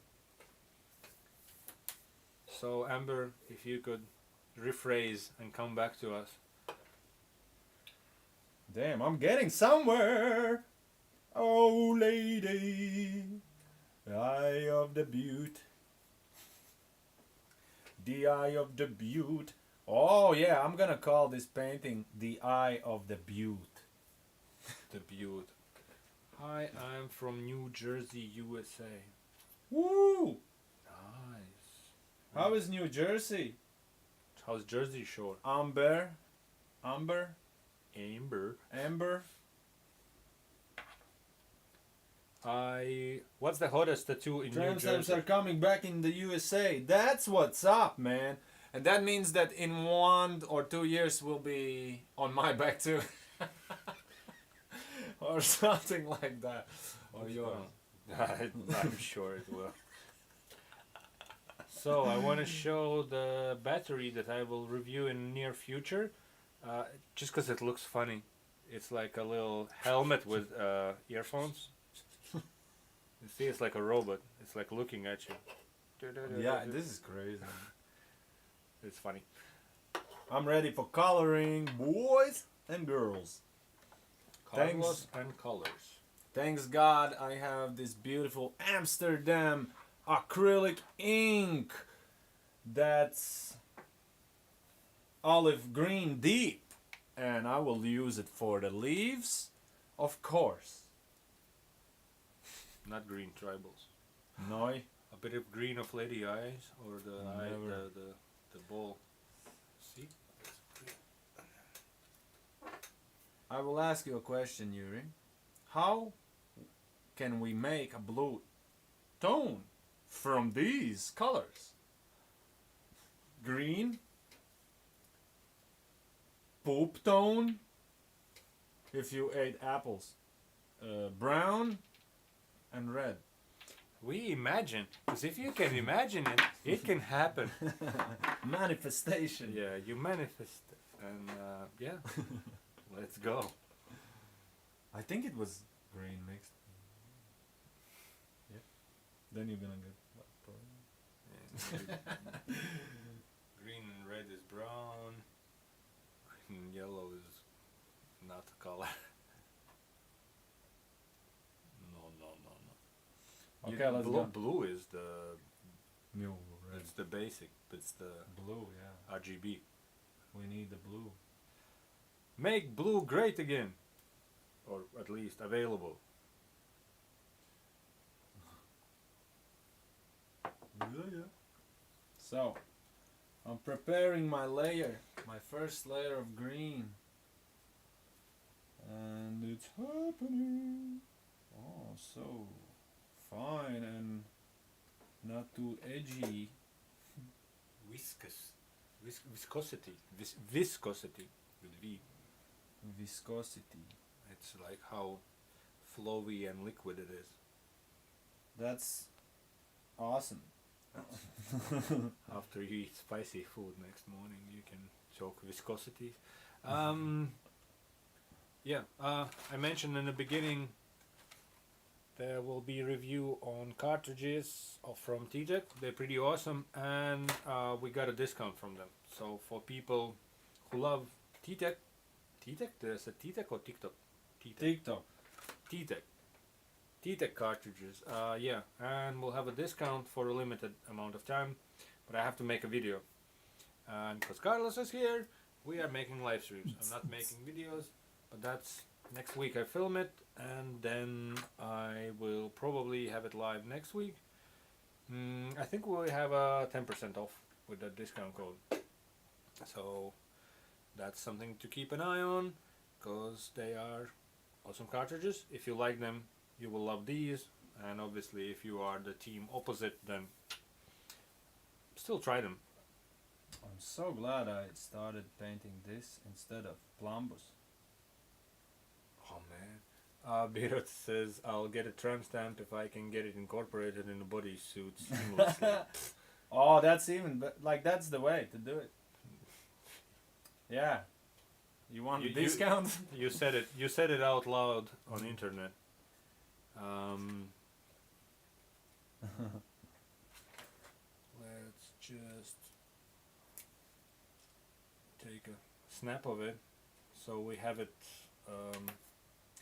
So Amber, if you could rephrase and come back to us. Damn, I'm getting somewhere. Oh lady, the eye of the beaut. The eye of the beaut. Oh yeah, I'm gonna call this painting The Eye of the Beaut. The beaut. Hi, I'm from New Jersey, USA. Woo! Nice. How is New Jersey? How's Jersey Shore? Amber. Amber. Amber. What's the hottest tattoo in New Tram stamps Jersey? are coming back in the USA. That's what's up, man. And that means that in 1 or 2 years we'll be on my back too. Or something like that. Or yours. I'm sure it will. So I want to show the battery that I will review in near future, just because it looks funny. It's like a little helmet with earphones. You see, it's like a robot. It's like looking at you. Yeah, this is crazy. It's funny. I'm ready for coloring, boys and girls. Colors and colors. Thanks God I have this beautiful Amsterdam acrylic ink that's olive green deep, and I will use it for the leaves, of course. Not green tribals. No, A bit of green of lady eyes or the eye, Never. the ball. See? I will ask you a question, Yuri. How can we make a blue tone from these colors? Green, poop tone, if you ate apples, brown, and red. We imagine, because if you can imagine it, it can happen. Manifestation. Yeah, you manifest it. And yeah, let's go. I think it was green mixed. Yeah. Then you're gonna get what? Green and red is brown. Green and yellow is not a color. No. Okay, let's blue, go. blue is the New red. it's the basic. It's the Blue, yeah. RGB. We need the blue. Make blue great again, or at least available. Yeah. So, I'm preparing my layer, my first layer of green. And it's happening. Oh, so fine and not too edgy. Viscosity. Viscosity with V. Viscosity. It's like how flowy and liquid it is. That's awesome. After you eat spicy food next morning, you can choke viscosity. Yeah, I mentioned in the beginning there will be a review on cartridges from T-Tech. They're pretty awesome, and we got a discount from them. So for people who love T-Tech, there's a T-Tech or TikTok? TikTok. T-Tech. T-Tech cartridges, yeah, and we'll have a discount for a limited amount of time, but I have to make a video. And because Carlos is here, we are making live streams. I'm not making videos, but that's next week I film it, and then I will probably have it live next week. I think we'll have a 10% off with that discount code. So that's something to keep an eye on, because they are awesome cartridges. If you like them, you will love these, and obviously if you are the team opposite, then still try them. I'm so glad I started painting this instead of Plumbus. Oh man. Birot says I'll get a tram stamp if I can get it incorporated in the bodysuit seamlessly. Oh, that's even like that's the way to do it. Yeah. You want a discount? You said it. You said it out loud on internet. Let's just take a snap of it, so we have it.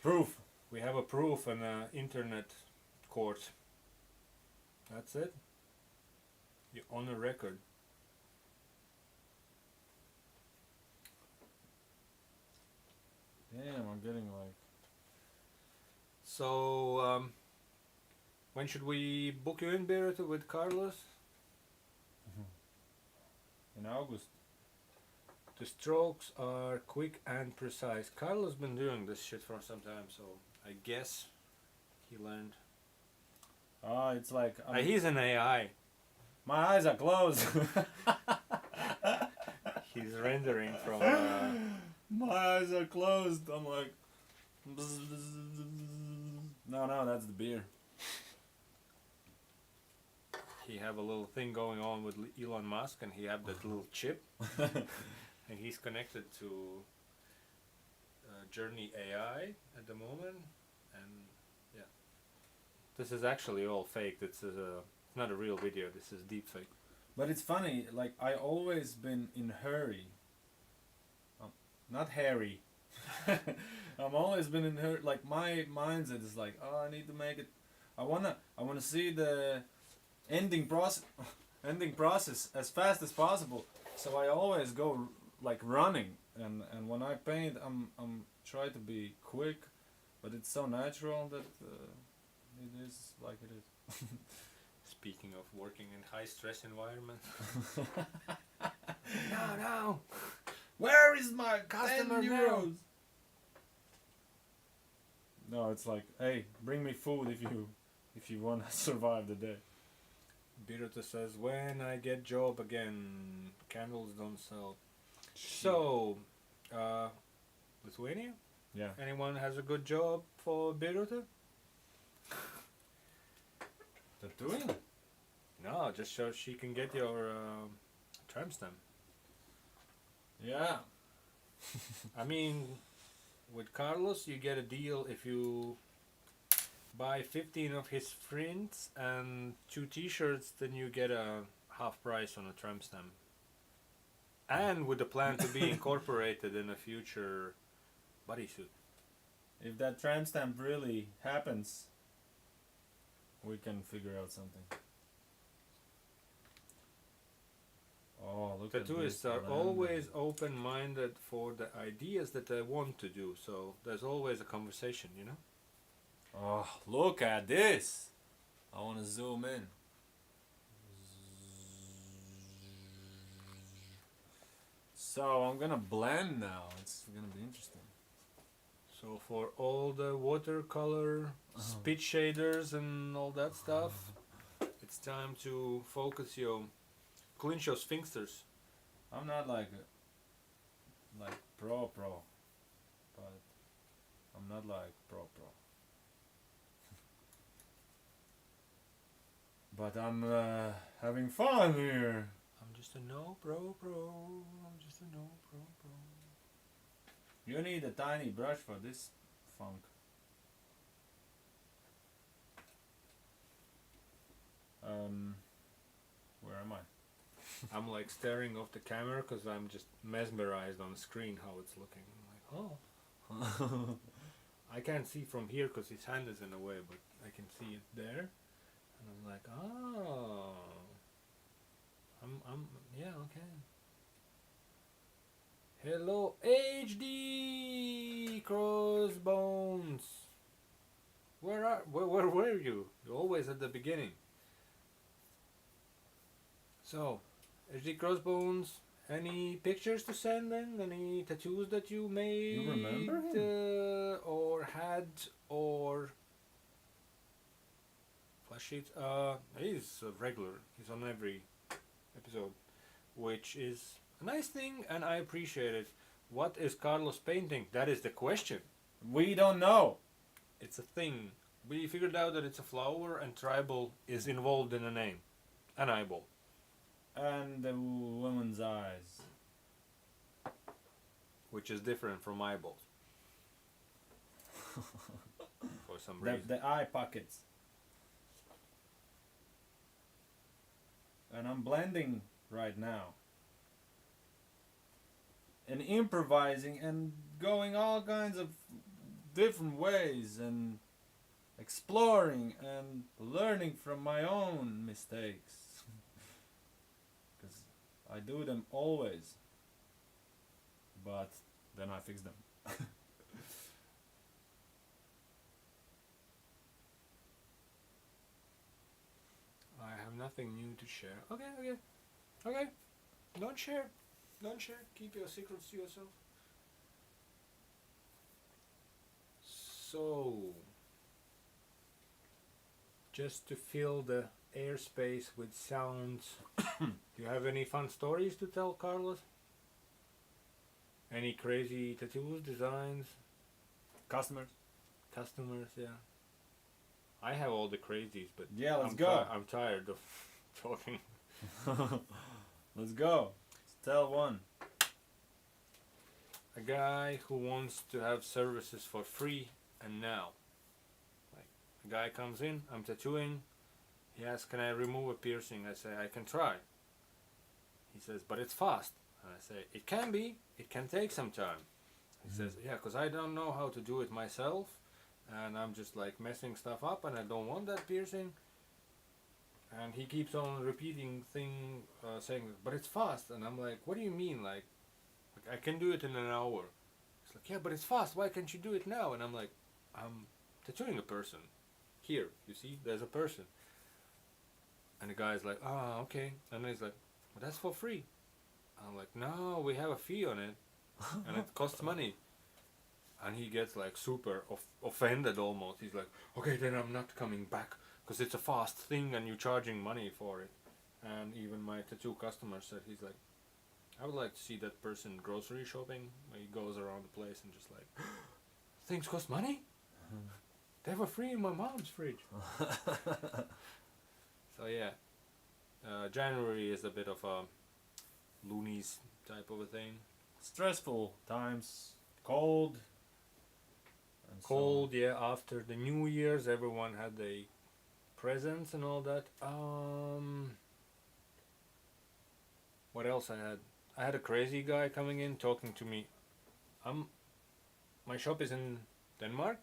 Proof. We have a proof and an internet court. That's it. You're on a record. Damn, I'm getting like. So, when should we book you in, Birot, with Carlos? In August. The strokes are quick and precise. Carlos been doing this shit for some time, so I guess he learned Oh, it's like He's an AI. my eyes are closed. He's rendering from. My eyes are closed. I'm like. No, that's the beer. He have a little thing going on with Elon Musk, and he have that little chip, and he's connected to Journey AI at the moment, and yeah, this is actually all fake. This is not a real video. This is deep fake. But it's funny. Like I always been in hurry. Not hairy. I'm always been in hurry. Like my mindset is like, oh, I need to make it. I wanna see the ending process as fast as possible. So I always go like running, and when I paint, I'm try to be quick, but it's so natural that it is like it is. Speaking of working in high stress environment. No. Where is my Customer 10 now? euros? No, it's like, hey, bring me food if you want to survive the day. Birute says, when I get job again, candles don't sell. So, Lithuania? Yeah. Anyone has a good job for Birute? Tattooing? No, just so she can get your tramp stamp. Yeah. I mean, with Carlos, you get a deal if you buy 15 of his prints and 2 t-shirts, then you get a half price on a tramp stamp. And with the plan to be incorporated in a future bodysuit. If that tramp stamp really happens, we can figure out something. Oh, look at this. Tattooists are land. always open-minded for the ideas that they want to do, so there's always a conversation, you know? Oh, look at this! I want to zoom in. So I'm gonna blend now. It's gonna be interesting. So for all the watercolor, speed shaders and all that stuff, it's time to focus your, clinch your sphincters. I'm not like pro, but I'm not like pro. But I'm having fun here. I'm just a no pro. I'm just a no pro. You need a tiny brush for this funk. Where am I? I'm like staring off the camera because I'm just mesmerized on the screen how it's looking. I'm like, oh. I can't see from here because his hand is in the way, but I can see it there. And I'm like, oh. Yeah, okay. Hello, HD Crossbones. Where were you? You're always at the beginning. So, HD Crossbones, any pictures to send in? Any tattoos that you made? You remember him? Or had, or flash sheets? He's a regular. He's on every episode, which is a nice thing, and I appreciate it. What is Carlos painting? That is the question. We don't know. It's a thing. We figured out that it's a flower, and tribal is involved in a name. An eyeball. And the woman's eyes. Which is different from eyeballs. For some reason. The eye pockets. And I'm blending right now. And improvising and going all kinds of different ways and exploring and learning from my own mistakes. Because I do them always. But then I fix them. I have nothing new to share. Okay. Don't share. Keep your secrets to yourself. So, just to fill the airspace with sounds. Do you have any fun stories to tell, Carlos? Any crazy tattoos, designs, Customers. customers? Yeah. I have all the crazies, but Yeah, let's I'm go. I'm tired of talking. Let's go. Tell one. A guy who wants to have services for free, and now, like, a guy comes in, I'm tattooing. He asks, "Can I remove a piercing?" I say, "I can try." He says, "But it's fast." And I say, "It can be. It can take some time." He says, "Yeah, because I don't know how to do it myself, and I'm just like messing stuff up, and I don't want that piercing." And he keeps on repeating saying, "But it's fast." And I'm like, "What do you mean? Like I can do it in an hour." He's like, "Yeah, but it's fast. Why can't you do it now?" And I'm like, "I'm tattooing a person. Here, you see, there's a person." And the guy's like, "Oh, okay." And then he's like, "Well, that's for free." I'm like, "No, we have a fee on it, and it costs money." And he gets like super offended almost. He's like, "Okay, then I'm not coming back because it's a fast thing and you're charging money for it." And even my tattoo customer said, he's like, "I would like to see that person grocery shopping where he goes around the place and just like, things cost money? They were free in my mom's fridge." So yeah, January is a bit of a loonies type of a thing. Stressful times. Cold. And Cold, yeah. After the New Year's, everyone had their presents and all that. What else I had? I had a crazy guy coming in talking to me. My shop is in Denmark.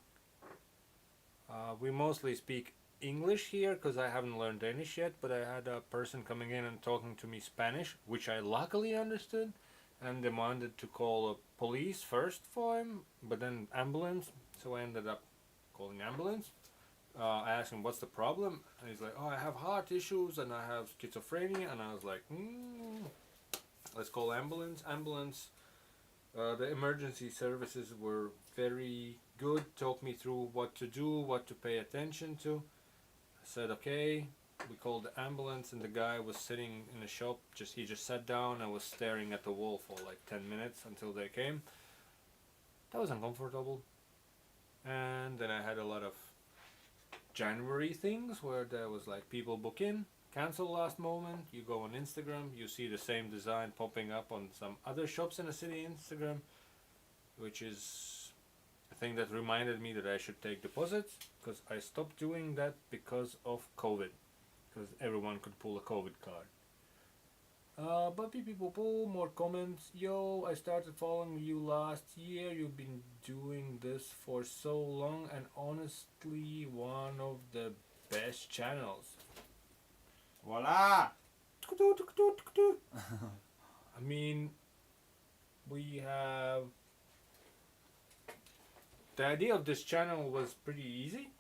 We mostly speak English here because I haven't learned Danish yet, but I had a person coming in and talking to me Spanish, which I luckily understood, and demanded to call a police first for him, but then ambulance, so I ended up calling ambulance. I asked him, "What's the problem?" And he's like, "Oh, I have heart issues and I have schizophrenia." And I was like, let's call ambulance. Ambulance. The emergency services were very good, talked me through what to do, what to pay attention to. I said, "Okay." We called the ambulance, and the guy was sitting in the shop. He just sat down and was staring at the wall for like 10 minutes until they came. That was uncomfortable. And then I had a lot of January things where there was like people book in, cancel last moment. You go on Instagram, you see the same design popping up on some other shops in the city Instagram, which is a thing that reminded me that I should take deposits, because I stopped doing that because of COVID, because everyone could pull a COVID card. But people, more comments. "Yo, I started following you last year. You've been doing this for so long, and honestly, one of the best channels." Voila! I mean, we have... The idea of this channel was pretty easy.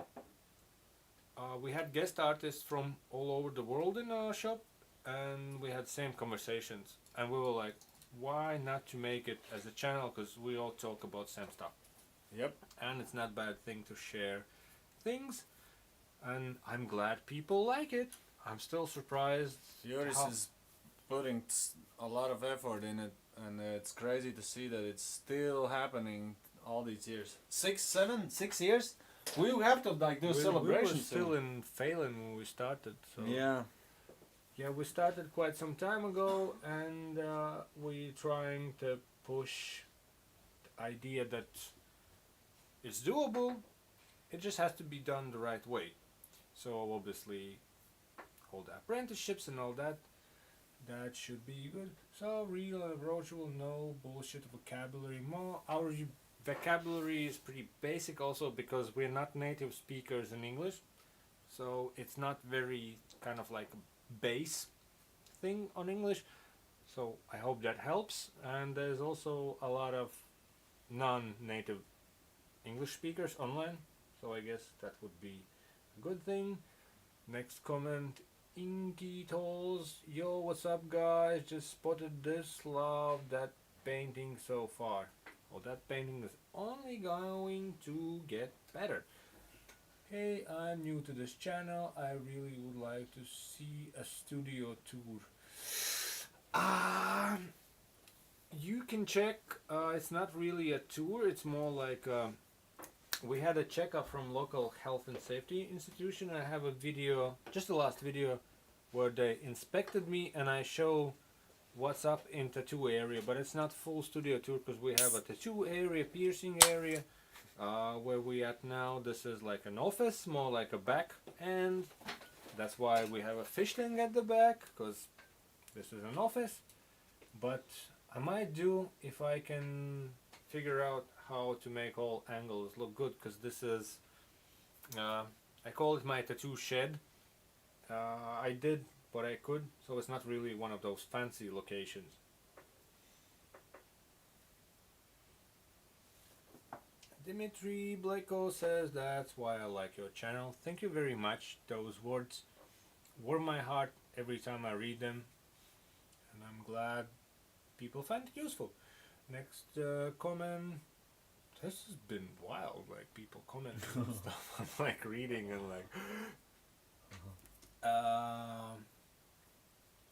We had guest artists from all over the world in our shop, and we had same conversations. And we were like, why not to make it as a channel? Because we all talk about same stuff. Yep. And it's not a bad thing to share things. And I'm glad people like it. I'm still surprised. Juris is putting a lot of effort in it, and it's crazy to see that it's still happening all these years. 6 years? We have to like do celebrations. We were still in Phelan when we started. So Yeah. Yeah, we started quite some time ago, and we trying to push the idea that it's doable. It just has to be done the right way. So obviously, all the apprenticeships and all that, that should be good. So real and approachable, no bullshit vocabulary. More our vocabulary is pretty basic also because we're not native speakers in English, so it's not very kind of like base thing on English. So I hope that helps. And there's also a lot of non-native English speakers online, so I guess that would be a good thing. Next comment, Inky Tolls, "Yo, what's up guys, just spotted this, love that painting so far." Well, that painting is only going to get better. hey, I'm new to this channel, I really would like to see a studio tour. Um, you can check, it's not really a tour, it's more like we had a checkup from local health and safety institution. I have a video, just the last video, where they inspected me and I show what's up in tattoo area, but it's not full studio tour because we have a tattoo area, piercing area, where we at now. This is like an office, more like a back end. That's why we have a fish tank at the back, because this is an office. But I might do if I can figure out how to make all angles look good, because this is I call it my tattoo shed. I did what I could, so it's not really one of those fancy locations. Dimitri Blako says, that's why I like your channel. Thank you very much. Those words warm my heart every time I read them, and I'm glad people find it useful. Next comment. This has been wild, like people commenting and stuff. I'm like reading and like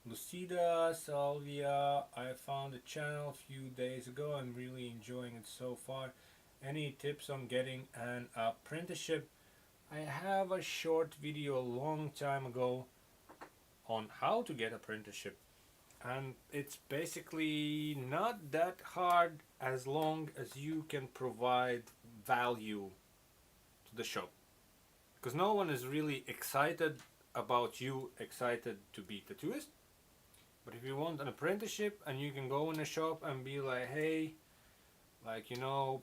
Lucida Salvia, I found a channel a few days ago. I'm really enjoying it so far. Any tips on getting an apprenticeship? I have a short video a long time ago on how to get apprenticeship, and it's basically not that hard as long as you can provide value to the shop, because no one is really excited about you excited to be tattooist. But if you want an apprenticeship and you can go in a shop and be like, hey, like, you know,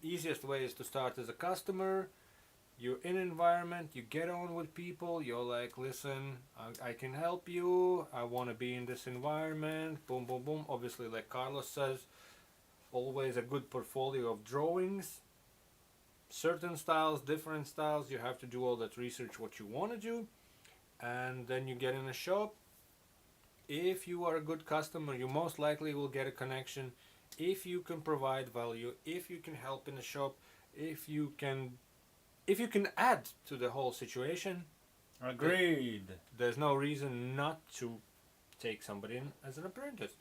easiest way is to start as a customer. You're in an environment, you get on with people, you're like, listen, I can help you, I want to be in this environment, boom, boom, boom. Obviously, like Carlos says, always a good portfolio of drawings, certain styles, different styles. You have to do all that research, what you want to do, and then you get in a shop. If you are a good customer, you most likely will get a connection. If you can provide value, if you can help in the shop, if you can add to the whole situation, Agreed. there's no reason not to take somebody in as an apprentice.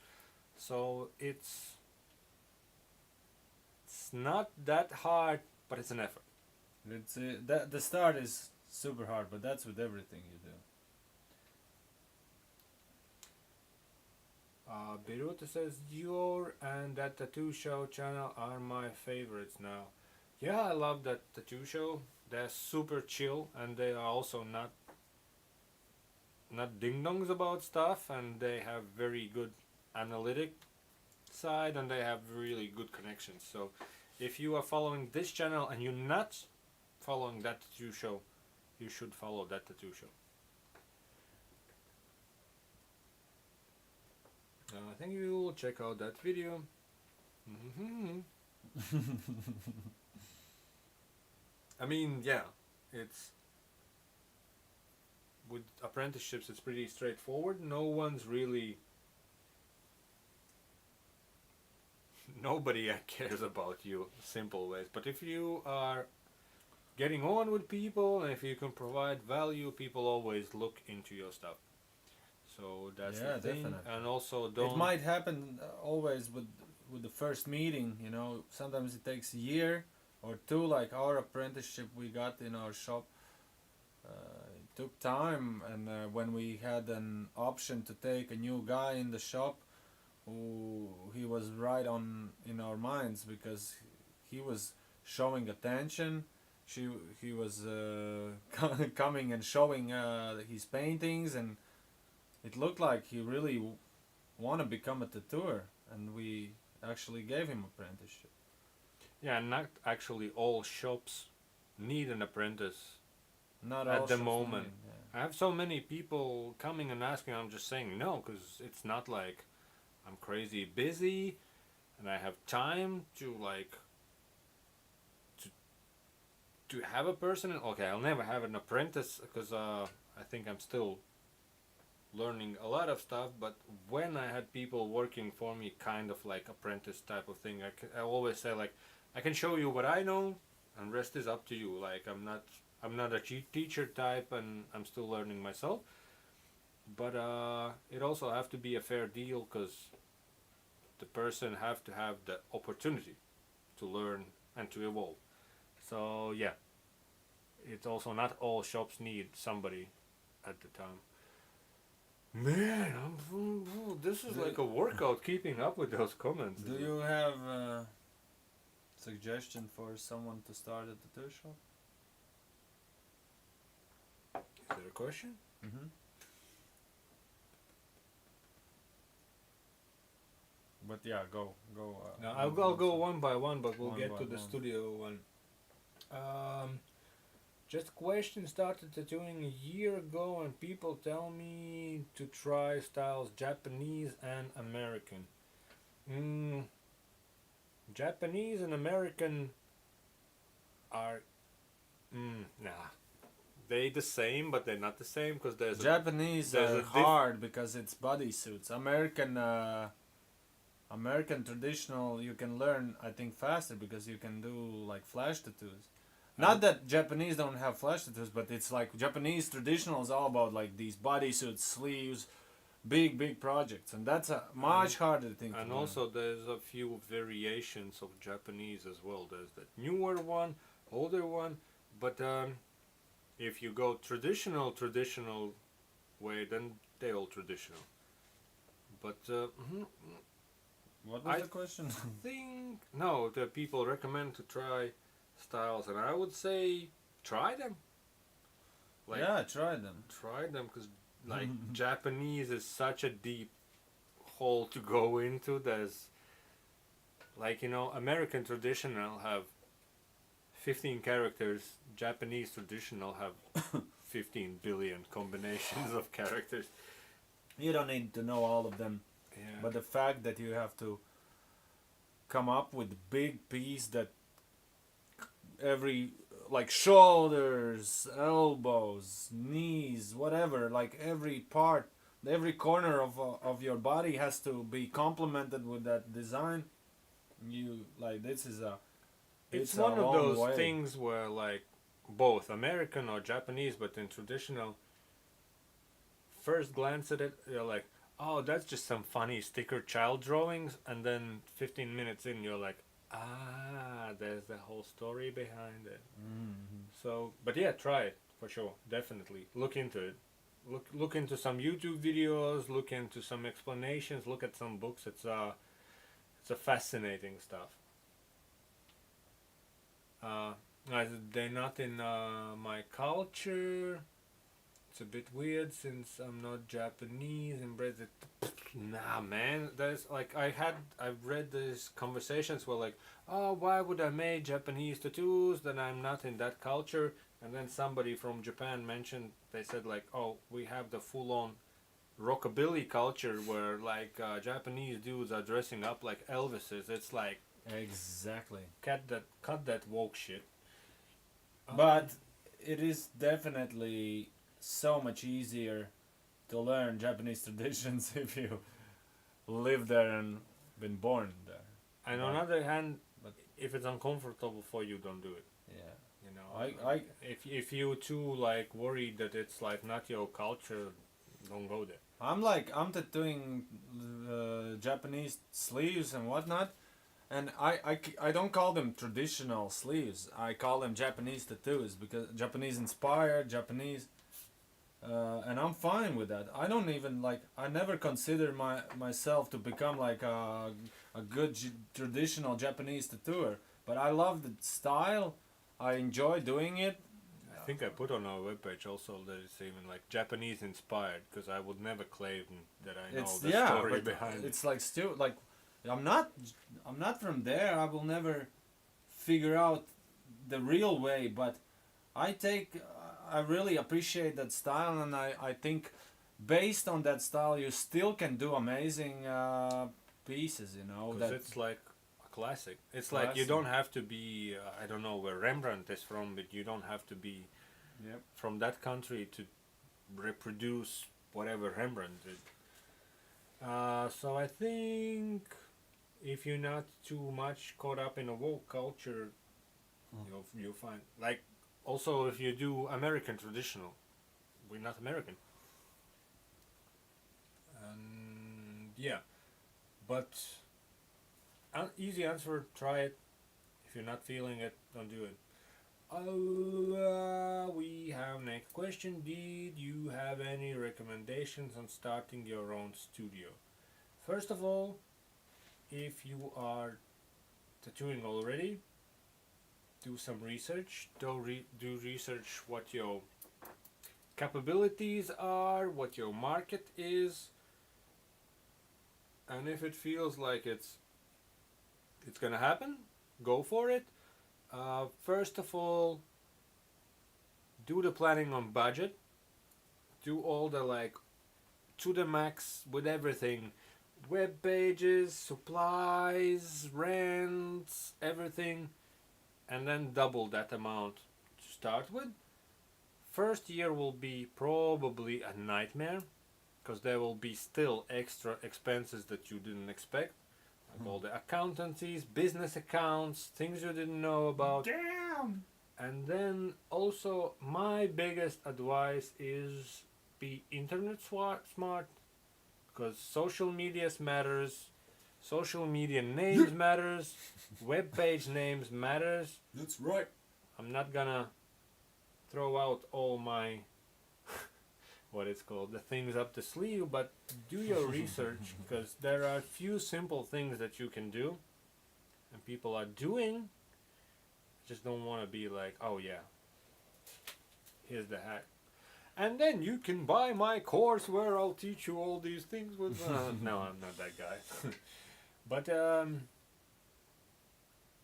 So it's not that hard, but it's an effort. It's that the start is super hard, but that's with everything you do. Beruta says, your and that tattoo show channel are my favorites now. Yeah, I love that tattoo show. They're super chill, and they are also not ding dongs about stuff, and they have very good analytic side, and they have really good connections. So if you are following this channel and you're not following that tattoo show, you should follow that tattoo show. I think you will check out that video. I mean, yeah, it's with apprenticeships, it's pretty straightforward. No one's really, nobody cares about you, simple ways. But if you are getting on with people and if you can provide value, people always look into your stuff. So that's the thing. Definitely. And also don't. It might happen always with the first meeting. You know, sometimes it takes a year or two. Like our apprenticeship we got in our shop, it took time. And when we had an option to take a new guy in the shop, he was right on in our minds because he was showing attention. He was coming and showing his paintings, and it looked like he really want to become a tattooer, and we actually gave him apprenticeship. Yeah, not actually all shops need an apprentice Not at all the shops moment. need, yeah. I have so many people coming and asking. I'm just saying no, because it's not like I'm crazy busy and I have time to like to have a person. Okay, I'll never have an apprentice because I think I'm still learning a lot of stuff. But when I had people working for me, kind of like apprentice type of thing, I always say like, I can show you what I know, and rest is up to you. Like I'm not I'm not a teacher type, and I'm still learning myself. But it also have to be a fair deal, because the person have to have the opportunity to learn and to evolve. So yeah, it's also not all shops need somebody at the time. Man, this is like a workout keeping up with those comments. Do you have a suggestion for someone to start a tattoo shop? Is there a question? Mm-hmm. But yeah, go. No, I'll go one by one, but we'll One get by to the one. studio one. Just question, started tattooing a year ago, and people tell me to try styles Japanese and American. Japanese and American are nah. They the same, but they're not the same, because Japanese there's are a hard because it's bodysuits. American traditional you can learn, I think, faster because you can do like flash tattoos. Not that Japanese don't have flash tattoos, but it's like Japanese traditional is all about like these bodysuits, sleeves, big projects, and that's a much harder thing to and learn. also there's a few variations of Japanese as well. There's the newer one, older one, but if you go traditional way, then they all traditional. But What was I the question? think no, the people recommend to try styles, and I would say try them. Like, yeah, try them. try them, because like Japanese is such a deep hole to go into. There's like, American traditional have 15 characters. Japanese traditional have 15 billion combinations of characters. You don't need to know all of them, Yeah. but the fact that you have to come up with big piece that every like shoulders, elbows, knees, whatever, like every part, every corner of your body has to be complemented with that design. You like this is a It's a one of long those way. things where like both American or Japanese, but in traditional, first glance at it, you're like, oh, that's just some funny sticker child drawings, and then 15 minutes in, you're like, there's the whole story behind it. Mm-hmm. So, but yeah, try it for sure, definitely. Look into it. Look into some YouTube videos. Look into some explanations. Look at some books. It's a fascinating stuff. They're not in my culture. It's a bit weird since I'm not Japanese. Embrace it. Nah, man. There's like I've read these conversations where like, oh, why would I make Japanese tattoos? Then I'm not in that culture. And then somebody from Japan mentioned, they said like, oh, we have the full-on rockabilly culture where like Japanese dudes are dressing up like Elvises. It's like, Exactly. cut that woke shit. But it is definitely so much easier to learn Japanese traditions if you live there and been born there. And on the other hand, if it's uncomfortable for you, don't do it. Yeah. You know, I if you too like worried that it's like not your culture, don't go there. I'm tattooing Japanese sleeves and whatnot, and I don't call them traditional sleeves. I call them Japanese tattoos because Japanese inspired, Japanese, and I'm fine with that. I don't even like. I never consider myself to become like a good traditional Japanese tattooer, but I love the style. I enjoy doing it. I think I put on our webpage also that it's even like Japanese inspired, because I would never claim that I know the story but behind it. it's like still like I'm not from there. I will never figure out the real way, but I really appreciate that style, and I think based on that style you still can do amazing pieces, you know. Because That it's like a classic. It's like you Classic. don't have to be, I don't know where Rembrandt is from, but you don't have to be Yep. from that country to reproduce whatever Rembrandt did. So I think if you're not too much caught up in a woke culture, you'll find like Also, if you do American traditional, we're not American. And yeah, but easy answer, try it. If you're not feeling it, don't do it. We have next question. Did you have any recommendations on starting your own studio? First of all, if you are tattooing already, do some research. Do research what your capabilities are, what your market is, and if it feels like it's gonna happen, go for it. First of all, do the planning on budget. Do all the like to the max with everything. Web pages, supplies, rents, everything, and then double that amount to start with. First year will be probably a nightmare because there will be still extra expenses that you didn't expect. Like all the accountancies, business accounts, things you didn't know about. Damn! And then also my biggest advice is be internet smart because social media matters, social media names matters, web page names matters. That's right. I'm not gonna throw out all my what it's called, the things up the sleeve, but do your research because there are a few simple things that you can do and people are doing. Just don't want to be like, oh yeah, here's the hack, and then you can buy my course where I'll teach you all these things with no, I'm not that guy. But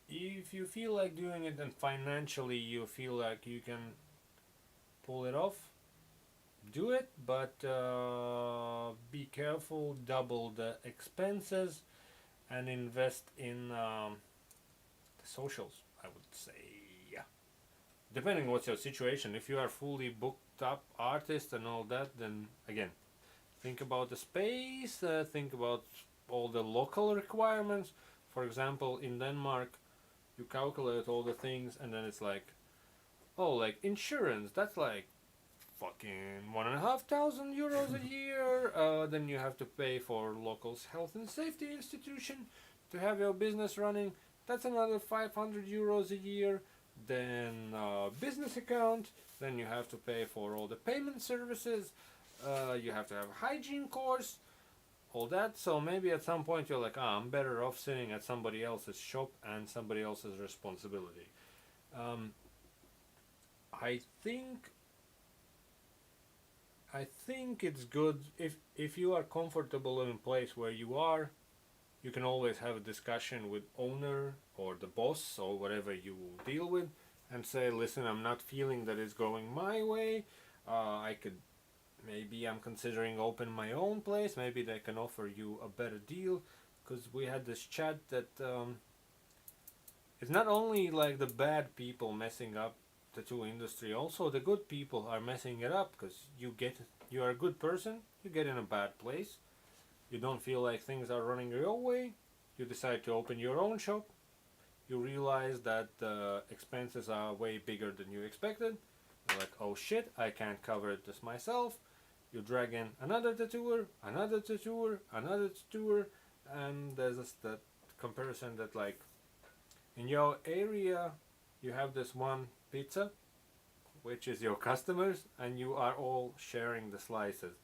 if you feel like doing it and financially you feel like you can pull it off, do it, but be careful, double the expenses and invest in the socials, I would say. Yeah, depending what's your situation. If you are fully booked up artist and all that, then again, think about the space, think about all the local requirements. For example, in Denmark you calculate all the things and then it's like, oh, like insurance, that's like fucking 1,500 euros a year. Then you have to pay for local's health and safety institution to have your business running. That's another 500 euros a year. Then business account. Then you have to pay for all the payment services. You have to have a hygiene course. All that. So maybe at some point you're like, I'm better off sitting at somebody else's shop and somebody else's responsibility. I think it's good if you are comfortable in a place where you are, you can always have a discussion with owner or the boss or whatever you deal with and say, listen, I'm not feeling that it's going my way. I'm considering open my own place. Maybe they can offer you a better deal, because we had this chat that it's not only like the bad people messing up tattoo industry, also the good people are messing it up, because you are a good person, you get in a bad place, you don't feel like things are running your way, you decide to open your own shop, you realize that the expenses are way bigger than you expected, you're like, oh shit, I can't cover this myself, you drag in another tattooer, another tattooer, another tattooer, and there's that comparison that like in your area you have this one pizza which is your customers and you are all sharing the slices.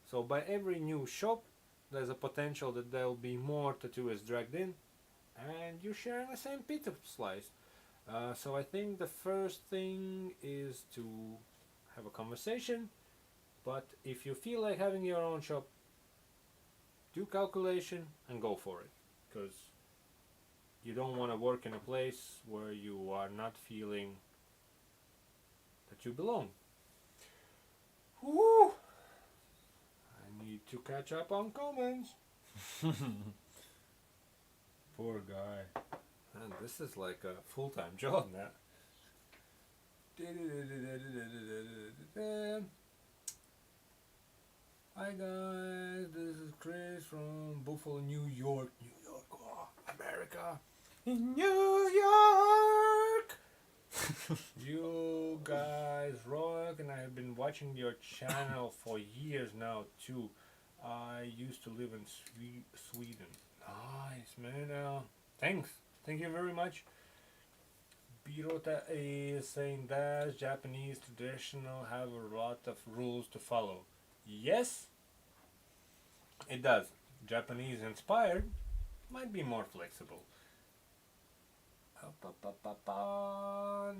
So by every new shop there's a potential that there will be more tattooers dragged in and you're sharing the same pizza slice. So I think the first thing is to have a conversation, but if you feel like having your own shop, do calculation and go for it, because you don't want to work in a place where you are not feeling that you belong. Woo! I need to catch up on comments. Poor guy. Man, this is like a full-time job now. Hi guys, this is Chris from Buffalo, New York. New York, oh, America. In New York! You guys rock, and I have been watching your channel for years now too. I used to live in Sweden. Nice, man. Thanks. Thank you very much. Birota is saying that Japanese traditional have a lot of rules to follow. Yes, it does. Japanese inspired might be more flexible.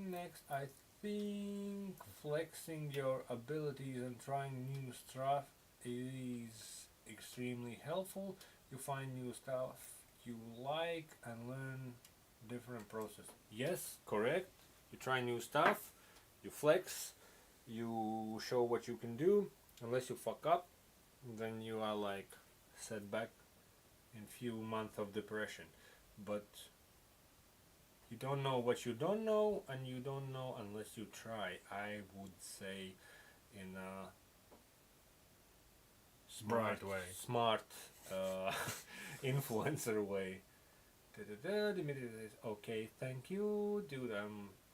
Next, I think flexing your abilities and trying new stuff is extremely helpful. You find new stuff you like and learn different process. Yes, correct. You try new stuff, you flex, you show what you can do. Unless you fuck up, then you are like set back in few months of depression. But you don't know what you don't know, and you don't know unless you try. I would say in a Bright way. smart influencer way. Dimitri says, okay, thank you, dude.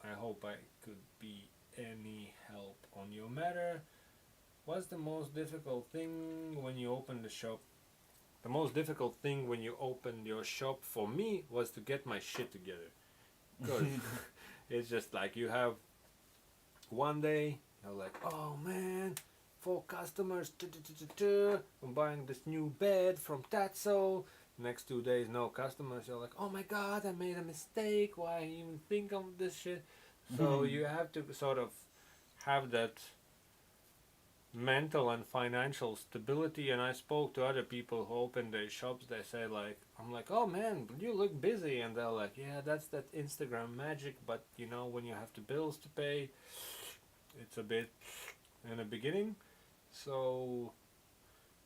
I hope I could be any help on your matter. What's the most difficult thing when you open the shop? The most difficult thing when you opened your shop for me was to get my shit together. Because it's just like you have one day, you're like, oh man, 4 customers, I'm buying this new bed from Tatso. Next 2 days, no customers. You're like, oh my god, I made a mistake. Why I even think of this shit? So you have to sort of have that mental and financial stability. And I spoke to other people who opened their shops. They say like, I'm like, oh man, you look busy, and they're like, yeah, that's that Instagram magic. But you know, when you have the bills to pay, it's a bit in the beginning. So,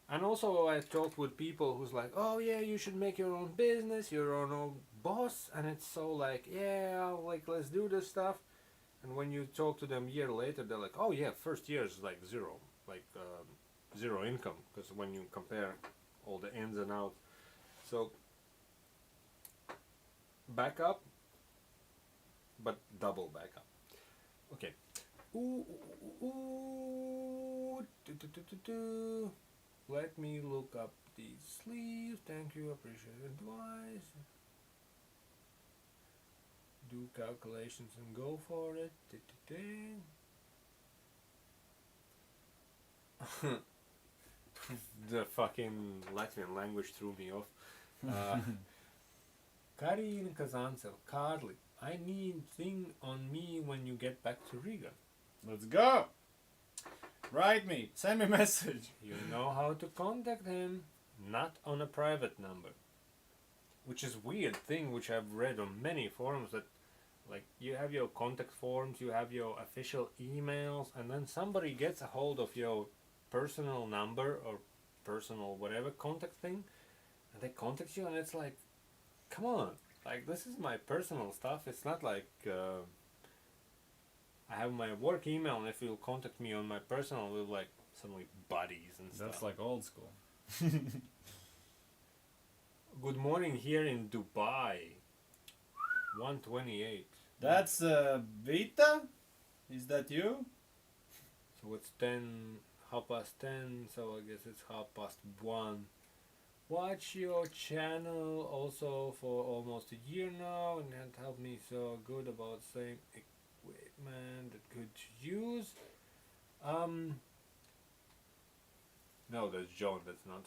and also I talked with people who's like, oh yeah, you should make your own business, your own boss, and it's so like, yeah, like let's do this stuff. And when you talk to them a year later, they're like, oh yeah, first year is like zero, like zero income, because when you compare all the ins and outs. So back up, but double back up. Okay. Ooh, ooh, ooh, do. Let me look up these sleeves. Thank you, appreciate advice. Do calculations and go for it. The fucking Latvian language threw me off. Karin Kazantsev, Carly, I need thing on me when you get back to Riga. Let's go. Write me. Send me a message. You know how to contact him, not on a private number. Which is weird thing which I've read on many forums, that like you have your contact forms, you have your official emails, and then somebody gets a hold of your personal number or personal whatever contact thing, and they contact you, and it's like, come on, like this is my personal stuff. It's not like I have my work email, and if you'll contact me on my personal, we'll like suddenly buddies and stuff. That's like old school. Good morning here in Dubai. 128. That's Vita? Is that you? So it's 10:30, so I guess it's 1:30. Watch your channel also for almost a year now, and it helped me so good about same equipment that good to use. No, that's John, that's not.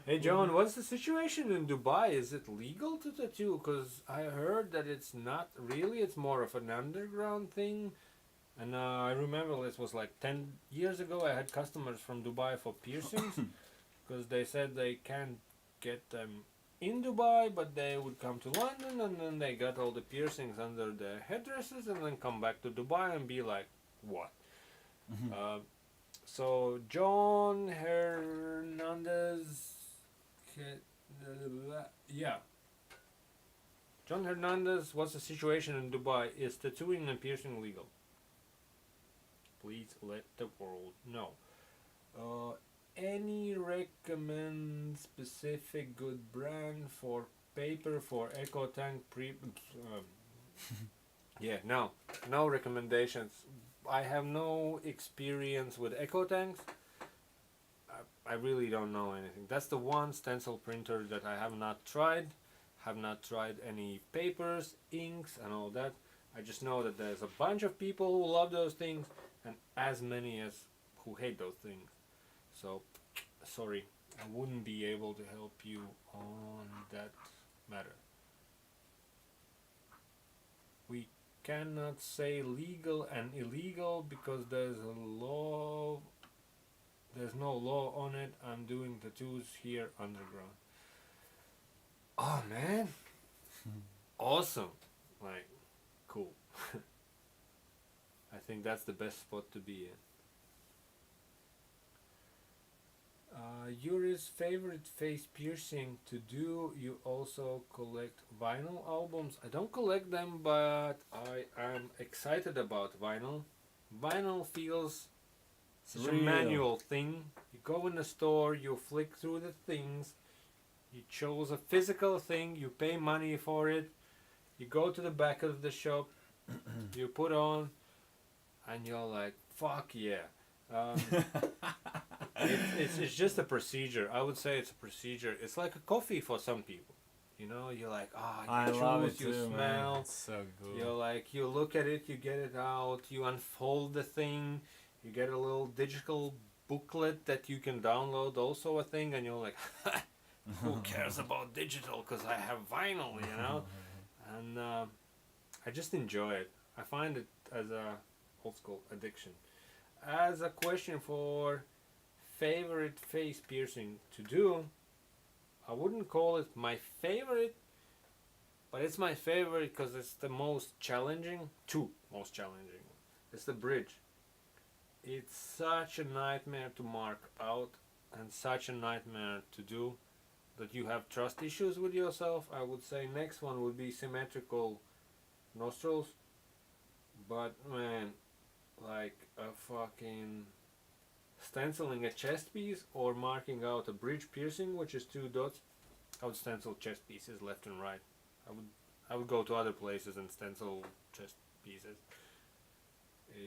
Hey John, what's the situation in Dubai? Is it legal to tattoo? Because I heard that it's not really, it's more of an underground thing. And I remember this was like 10 years ago, I had customers from Dubai for piercings. Because they said they can't get them in Dubai, but they would come to London, and then they got all the piercings under their headdresses, and then come back to Dubai and be like, what? So John Hernandez, yeah. John Hernandez, what's the situation in Dubai? Is tattooing and piercing legal? Please let the world know. Any recommend specific good brand for paper for eco tank Yeah, no recommendations. I have no experience with eco tanks. I really don't know anything. That's the one stencil printer that I have not tried. Have not tried any papers, inks, and all that. I just know that there's a bunch of people who love those things, and as many as who hate those things. So, sorry, I wouldn't be able to help you on that matter. We cannot say legal and illegal because there's a law. There's no law on it. I'm doing tattoos here underground. Oh man, awesome! Like, cool. I think that's the best spot to be in. Juris' favorite face piercing to do. You also collect vinyl albums. I don't collect them, but I am excited about vinyl. Vinyl feels such a Real. manual thing. You go in the store, you flick through the things. You chose a physical thing. You pay money for it. You go to the back of the shop. You put on, and you're like, "Fuck yeah!" Um, it's just a procedure. I would say it's a procedure. It's like a coffee for some people. You know, you're like, I you love choose, it you too, man. smell. It's so good. You're like, you look at it, you get it out, you unfold the thing, you get a little digital booklet that you can download, also a thing, and you're like, who cares about digital? Because I have vinyl, you know. And I just enjoy it. I find it as a old school addiction. As a question for favorite face piercing to do, I wouldn't call it my favorite, but it's my favorite because it's the most challenging. Two most challenging. It's the bridge. It's such a nightmare to mark out and such a nightmare to do that you have trust issues with yourself. I would say next one would be symmetrical nostrils. But man, like a fucking stenciling a chest piece or marking out a bridge piercing, which is two dots. I would stencil chest pieces left and right. I would go to other places and stencil chest pieces.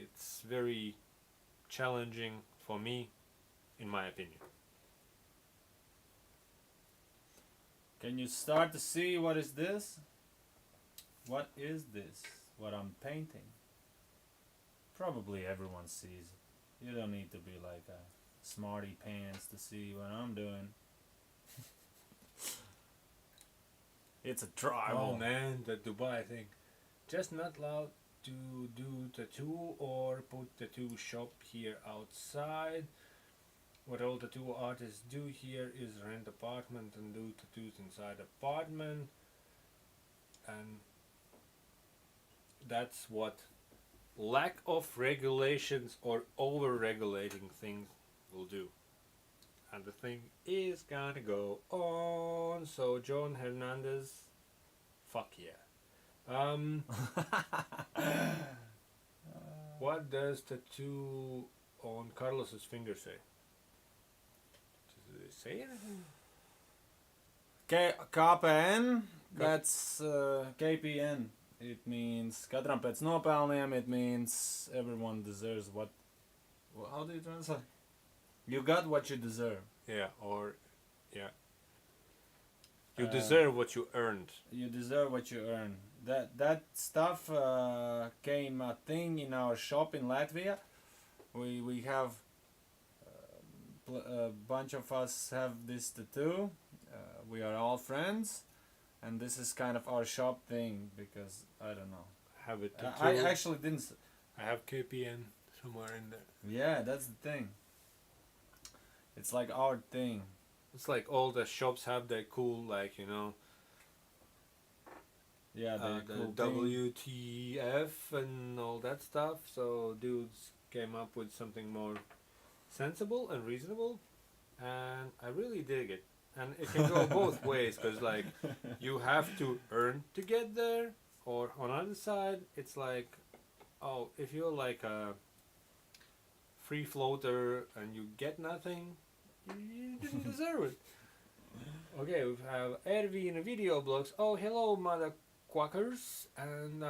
It's very challenging for me, in my opinion. Can you start to see what is this? What is this? What I'm painting? Probably everyone sees it. You don't need to be like a smarty pants to see what I'm doing. It's a tribal. Oh man, the Dubai thing. Just not allowed to do tattoo or put tattoo shop here outside. What all tattoo artists do here is rent apartment and do tattoos inside apartment. And that's what lack of regulations or over regulating things will do. And the thing is gonna go on. So John Hernandez, fuck yeah. What does tattoo on Carlos's finger say? Does it say anything? KPN, that's KPN. It means katram pēc nopelniem. It means everyone deserves what. How do you translate? You got what you deserve. Yeah, or yeah. You deserve what you earned. You deserve what you earn. That stuff came a thing in our shop in Latvia. We have a bunch of us have this tattoo. We are all friends, and this is kind of our shop thing because I don't know. Have it tattooed. I actually didn't. I have KPN somewhere in there. Yeah, that's the thing. It's like our thing. It's like all the shops have their cool, like, you know, Yeah, the cool thing. WTF and all that stuff. So dudes came up with something more sensible and reasonable, and I really dig it. And it can go both ways, because like you have to earn to get there, or on the other side, it's like, oh, if you're like a free floater and you get nothing, you didn't deserve it. Okay, we have Ervi in the video blogs. Oh, hello, mother Quackers, and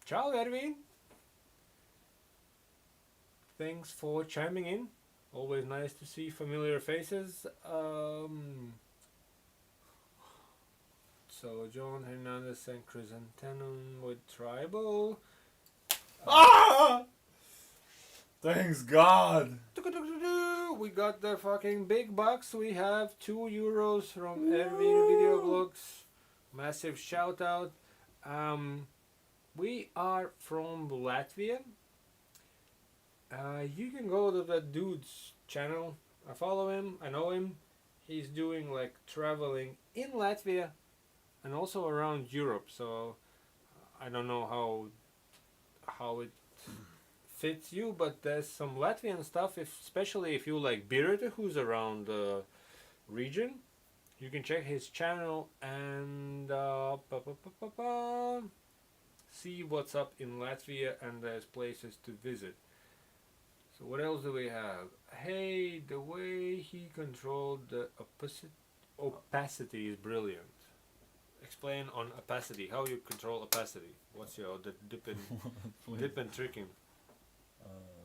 ciao, Erwin. Thanks for chiming in. Always nice to see familiar faces. So John Hernandez and Chrysanthemum with Tribal. Ah! Thanks God. We got the fucking big bucks. We have €2 from Erwin Video Blogs. Massive shout out. We are from Latvia. You can go to that dude's channel. I follow him. I know him. He's doing like traveling in Latvia and also around Europe. So I don't know how it fits you, but there's some Latvian stuff. Especially if you like Birita, who's around the region, you can check his channel and see what's up in Latvia, and there's places to visit. So what else do we have? Hey, the way he controlled the opacity is brilliant. Explain on opacity. How you control opacity? What's your dip and tricking?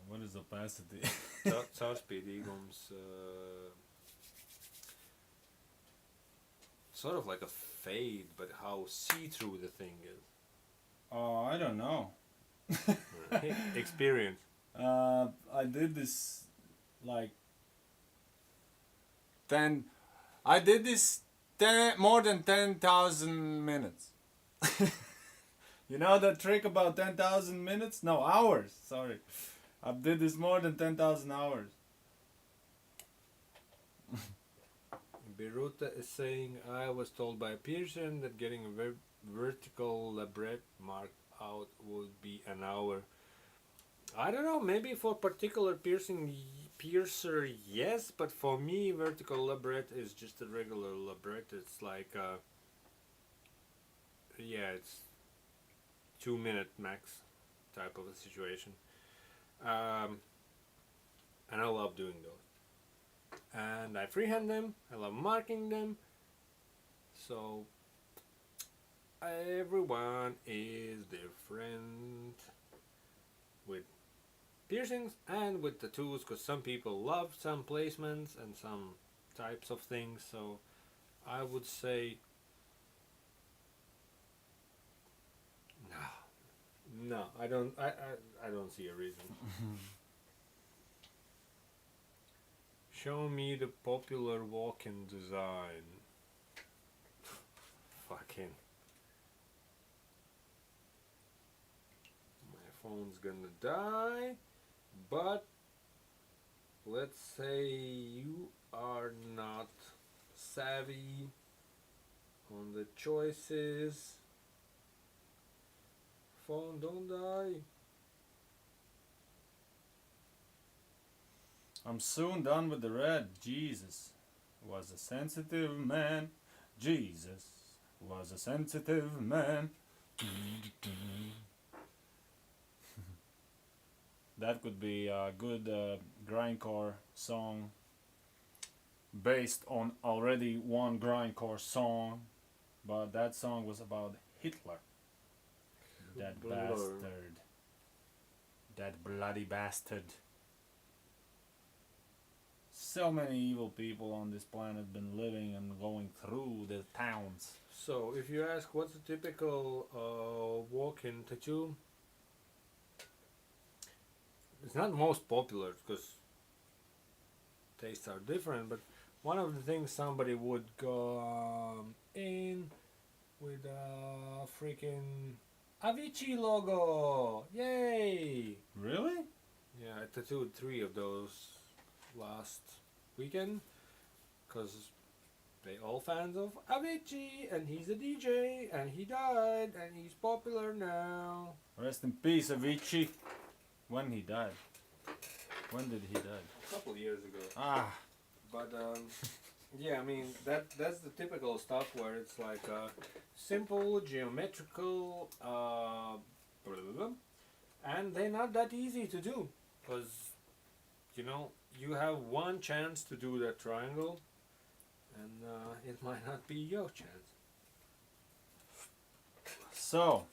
What is opacity? Caurspīdīgums. Sort of like a fade, but how see-through the thing is. Oh, I don't know. Experience. I did this like 10. I did this more than 10,000 minutes. You know that trick about 10,000 minutes? No, hours. Sorry. I did this more than 10,000 hours. Biruta is saying, I was told by Pearson that getting a vertical labret marked out would be an hour. I don't know, maybe for particular piercer, yes, but for me, vertical labret is just a regular labret. It's like, it's 2-minute max type of a situation. And I love doing those. And I freehand them, I love marking them. So, everyone is different with piercings and with tattoos, because some people love some placements and some types of things. So I would say no, I don't see a reason. Show me the popular walk-in design. Fucking my phone's gonna die. But let's say you are not savvy on the choices. Phone, don't die. I'm soon done with the red. Jesus was a sensitive man. Jesus was a sensitive man. That could be a good grindcore song based on already one grindcore song, but that song was about Hitler. That bastard. That bloody bastard. So many evil people on this planet been living and going through the towns. So if you ask what's a typical walk-in tattoo, it's not the most popular because tastes are different, but one of the things somebody would go in with a freaking Avicii logo. Yay! Really? Yeah, I tattooed 3 of those last weekend because they all fans of Avicii, and he's a DJ, and he died, and he's popular now. Rest in peace, Avicii. When he died? When did he die? A couple of years ago. Ah. But yeah, I mean that's the typical stuff where it's like simple geometrical, and they're not that easy to do because you have one chance to do that triangle, and it might not be your chance. So,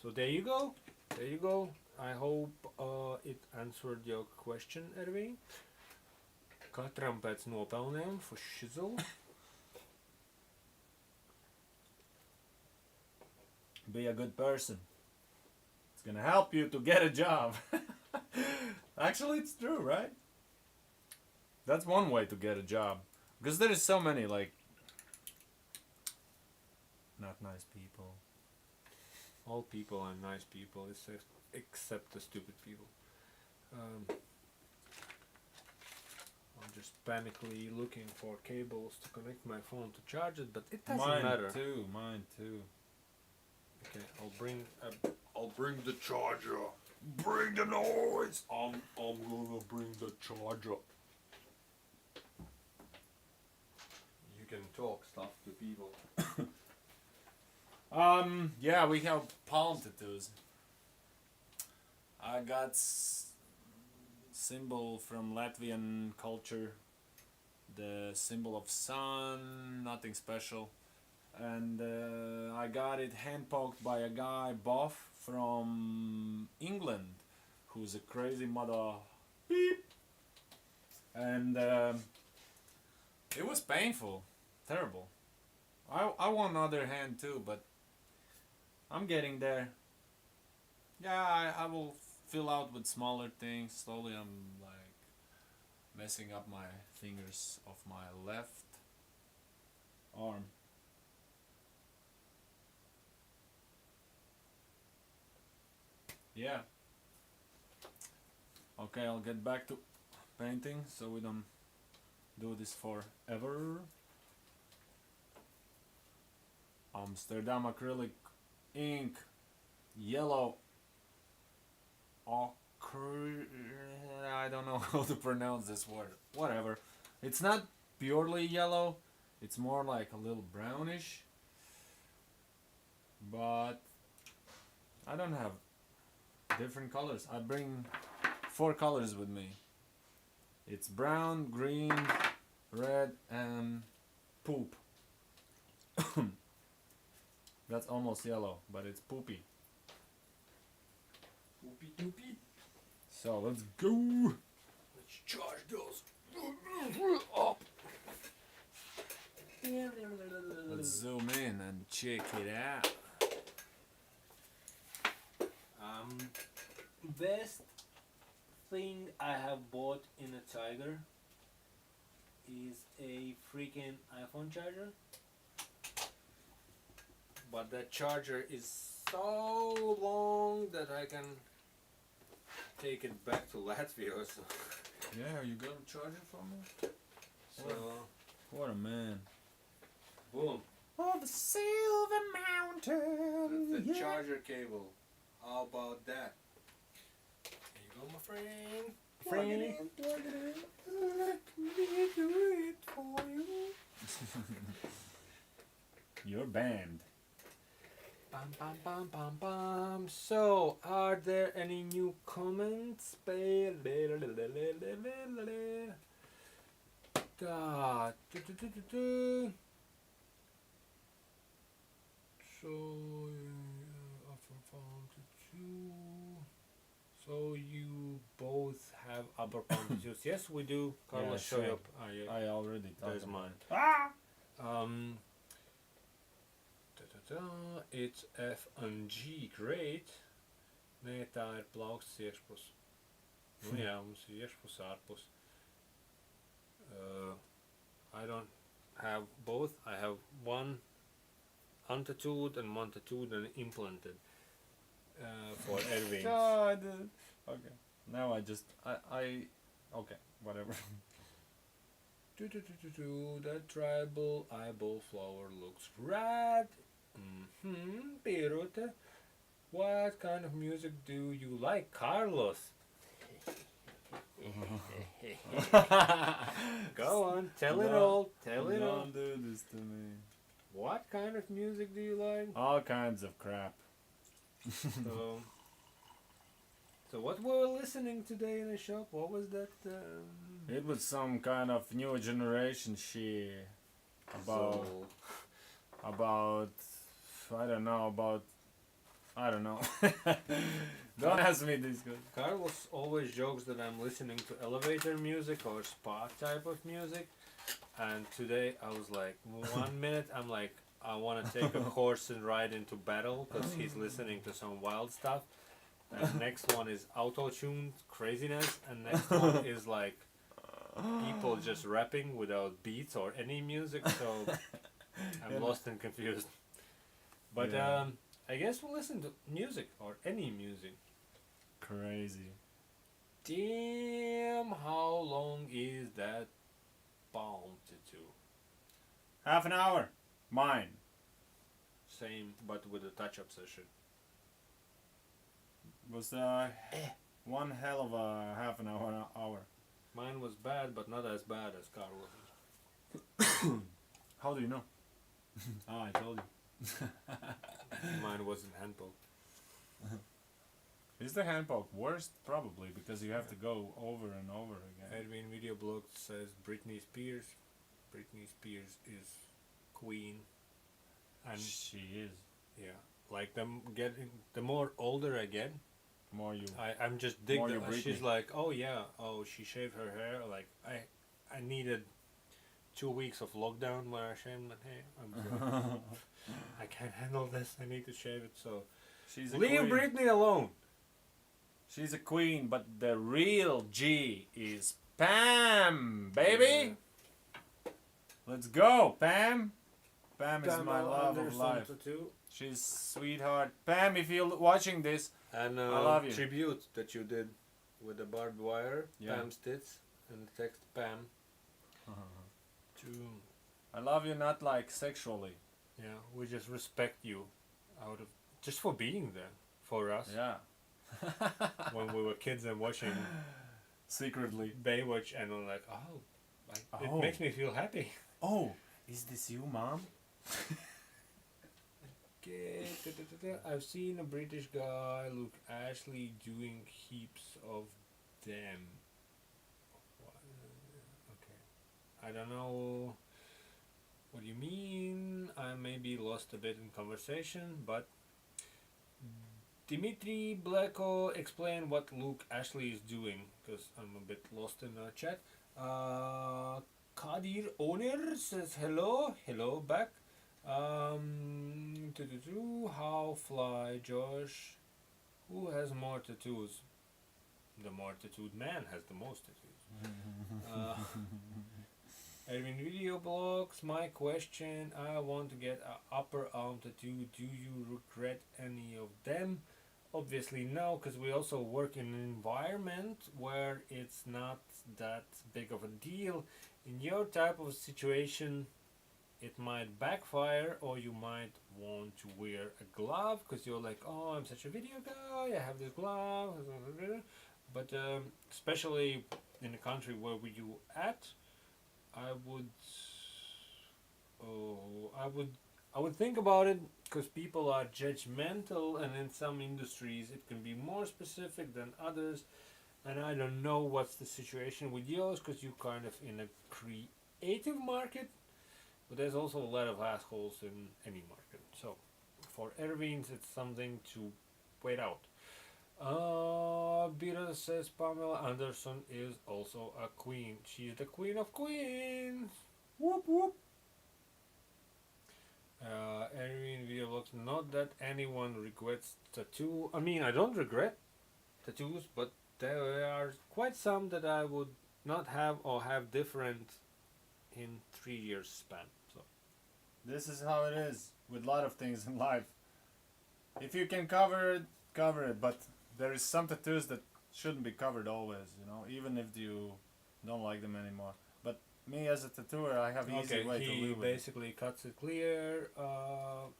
So there you go. There you go. I hope it answered your question, Ervin. Katram pēc nopelniem for shizzle. be a good person. It's gonna help you to get a job. Actually, it's true, right? That's one way to get a job. Because there is so many, like, not nice people. All people are nice people, except the stupid people. I'm just panically looking for cables to connect my phone to charge it, but it doesn't matter. Mine too. Okay, I'll bring the charger. Bring the noise. I'm gonna bring the charger. You can talk stuff to people. Yeah, we have palm tattoos. I got symbol from Latvian culture, the symbol of sun, nothing special. And I got it hand poked by a guy, Buff, from England, who's a crazy mother beep. And it was painful, terrible. I want another hand too, but I'm getting there. Yeah, I will fill out with smaller things. Slowly I'm like messing up my fingers of my left arm. Yeah. Okay, I'll get back to painting so we don't do this forever. Amsterdam acrylic ink, yellow ochre. I don't know how to pronounce this word. Whatever. It's not purely yellow. It's more like a little brownish. But I don't have different colors. I bring 4 colors with me. It's brown, green, red, and poop. That's almost yellow, but it's poopy. Poopy doopy. So let's go. Let's charge those up. Let's zoom in and check it out. Best thing I have bought in a Tiger is a freaking iPhone charger. But that charger is so long that I can take it back to Latvia. So, Yeah, you got a charger for me? so What a man. boom. Oh, the Silver Mountain. That's the yeah. charger cable. How about that? Here you go, my friend. Plug it in, plug it in. Let me do it for you. You're banned. Bam, bam, bam, bam, bam. So, are there any new comments? Da, do, do, do, do, do. So, upper palm to 2. So you both have upper palm tattoos. Yes, we do. Carlos, Yeah, show sure. you up. Ah, yeah. I already thought There's about mine. it. Ah! It's F and G. Great. Nē, tā ir plaukstas iekšpus. Nu jā, mums ir iekšpus, ārpus. I don't have both. I have one untattooed and one tattooed and implanted for Erwin. No, I didn't. Okay. Now I just I okay, whatever. That tribal eyeball flower looks rad. Birute. What kind of music do you like, Carlos? Go on, tell it all. Tell it all. Don't do this to me. What kind of music do you like? All kinds of crap. So what were we listening today in the shop? What was that? It was some kind of new generation shit about So, about I don't know. Don't ask me this good. Carlos always jokes that I'm listening to elevator music or spa type of music, and today I was like, 1 minute I'm like, I want to take a horse and ride into battle because he's listening to some wild stuff, and next one is auto-tuned craziness, and next one is like people just rapping without beats or any music, so I'm lost and confused. But Yeah. I guess we'll listen to music or any music. Crazy. Damn, how long is that bound to? Half an hour. Mine. Same, but with a touch-up session. Was one hell of a half an hour. Mine was bad, but not as bad as Carlos's. How do you know? I told you. Mine wasn't handball. Is the handpoke worst? Probably, because you have to go over and over again. Edwin video blog says Britney Spears. Britney Spears is queen, and She is. yeah, like the more older I get, More you. I'm just dig More that you Britney. she's like, oh yeah, oh she shaved her hair. Like I needed 2 weeks of lockdown where I shaved my hair. I'm sorry. I can't handle this. I need to shave it. So She's a leave queen. Britney alone. She's a queen, but the real G is Pam, baby. Let's go, Pam. Pam is my love of life. Too. She's sweetheart. Pam, if you're watching this, And I love you. tribute that you did with the barbed wire, Yeah. Pam's tits, and text Pam to I love you not like sexually. yeah, we just respect you out of just for being there for us Yeah. when we were kids and watching Secretly. Baywatch and we're like, oh, it Oh. makes me feel happy. Oh, is this you, Mom? Okay, I've seen a British guy, Luke Ashley, doing heaps of them. Okay, I don't know what you mean. I maybe lost a bit in conversation, but Dimitri Bleko, explain what Luke Ashley is doing, because I'm a bit lost in the chat. Kadir Owner says hello back. How fly, Josh? Who has more tattoos? The more tattooed man has the most tattoos. Erwin video blogs. My question: I want to get an upper arm tattoo. Do you regret any of them? Obviously no, because we also work in an environment where it's not that big of a deal. In your type of situation, it might backfire, or you might want to wear a glove because you're like, oh, I'm such a video guy, I have this glove. But especially in the country where you at, I would think about it, because people are judgmental, and in some industries it can be more specific than others, and I don't know what's the situation with yours, because you're kind of in a creative market, but there's also a lot of assholes in any market. So for Erwin's, it's something to wait out. Bira says Pamela Anderson is also a queen. She's the queen of queens. Whoop whoop. Erwin video vlogs. Not that anyone regrets tattoo. I mean, I don't regret tattoos, but there are quite some that I would not have or have different in 3 years span. So This is how it is with a lot of things in life. If you can cover it, cover it. But there is some tattoos that shouldn't be covered always, you know, even if you don't like them anymore. But me as a tattooer, I have easy way to he live with it. basically cuts it clear. I'll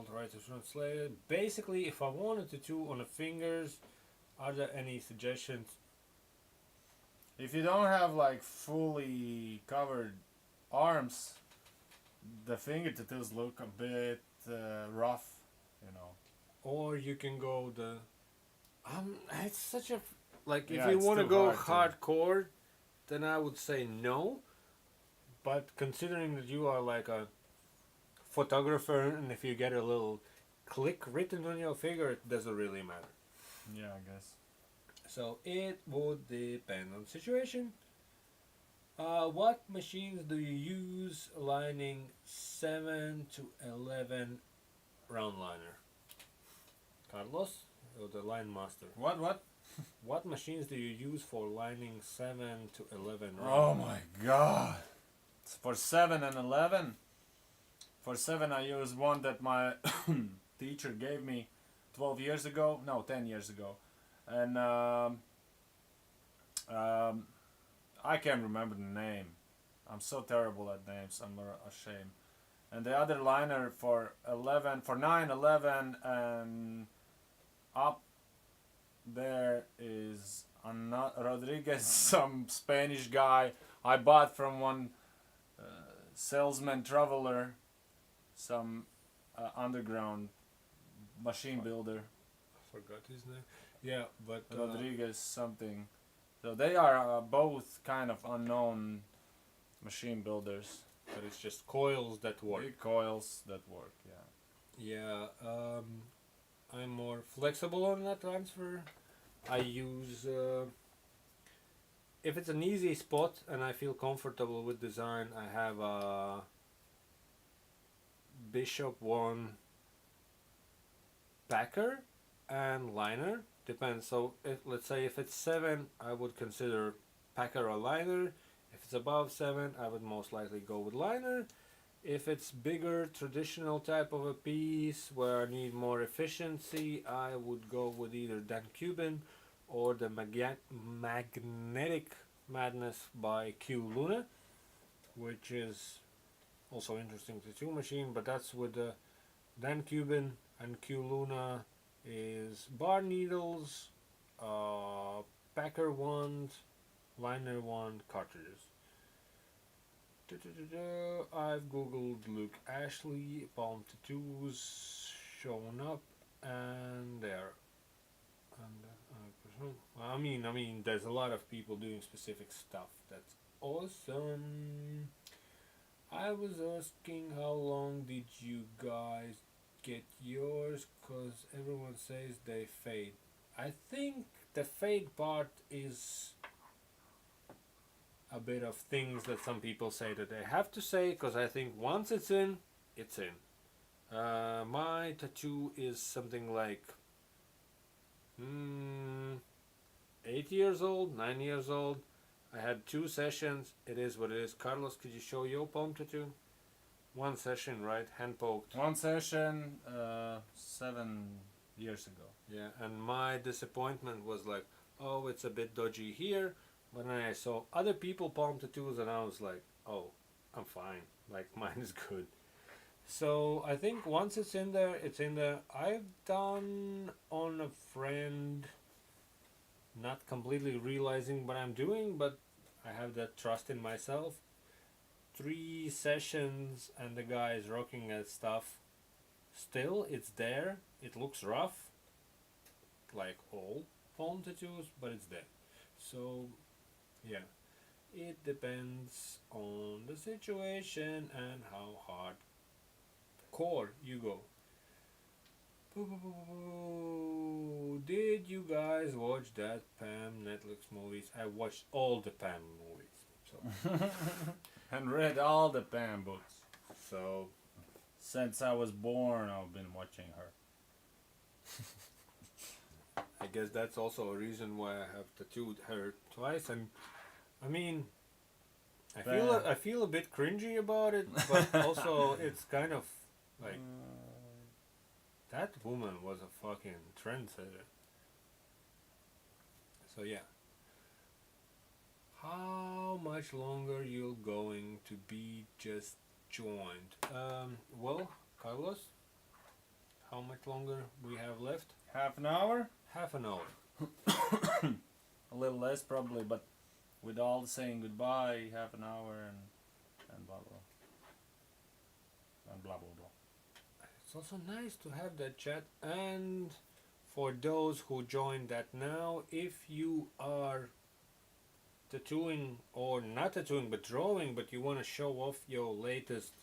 try to translate it. Basically, if I want a tattoo on the fingers, are there any suggestions? If you don't have like fully covered arms, the finger tattoos look a bit rough, you know. Or you can go the it's such a like if Yeah, you it's want to too go hard hardcore, then I would say no. But considering that you are like a photographer, and if you get a little click written on your figure, it doesn't really matter. Yeah, I guess. So it would depend on situation. What machines do you use lining 7 to 11 round liner? Carlos, or the line master? What? What machines do you use for lining 7 to 11 round Oh liner? my god. For 7 and 11? For 7 I use one that my teacher gave me 12 years ago. No, 10 years ago. And I can't remember the name. I'm so terrible at names, I'm ashamed. And the other liner for 11, for 9, 11 and up there is Rodriguez, some Spanish guy I bought from one salesman traveler, some underground machine builder. I forgot his name. Yeah, but Rodriguez something. So they are both kind of unknown machine builders. but it's just coils that work. Big coils that work, yeah. Yeah, I'm more flexible on that transfer. I use if it's an easy spot and I feel comfortable with design. I have a Bishop one packer and liner. Depends. So let's say if it's 7, I would consider packer or liner. If it's above 7, I would most likely go with liner. If it's bigger, traditional type of a piece where I need more efficiency, I would go with either Dan Cuban or the Magnetic Madness by Q Luna, which is also interesting tattoo machine, but that's with the Dan Cuban and Q Luna is bar needles, packer wand, liner wand, cartridges. I've googled Luke Ashley palm tattoos shown up, and there. And I mean, there's a lot of people doing specific stuff. That's awesome. I was asking how long did you guys get yours? Cause everyone says they fade. I think the fade part is a bit of things that some people say that they have to say, because I think once it's in, it's in. My tattoo is something like 8 years old, 9 years old. I had 2 sessions. It is what it is. Carlos, could you show your palm tattoo? 1 session, right? Hand poked. 1 session 7 years ago. Yeah, and my disappointment was like, oh, it's a bit dodgy here. But then I saw other people palm tattoos and I was like, oh, I'm fine. Like, mine is good. So I think once it's in there, it's in there. I've done on a friend, not completely realizing what I'm doing, but I have that trust in myself. 3 sessions and the guy is rocking at stuff. Still, it's there. It looks rough, like all palm tattoos, but it's there. So, yeah, it depends on the situation and how hardcore you go. Did you guys watch that Pam Netflix movies? I watched all the Pam movies. So, And read all the Pam books. so Since I was born, I've been watching her. I guess that's also a reason why I have tattooed her twice. And I mean, I feel a bit cringy about it, but also it's kind of like that woman was a fucking trendsetter. So yeah. How much longer you're going to be just joined? Well, Carlos, how much longer we have left? Half an hour? Half an hour. A little less probably, but with all saying goodbye, half an hour and blah blah. And blah blah blah. It's also nice to have that chat. And for those who joined that now, if you are tattooing, or not tattooing but drawing, but you want to show off your latest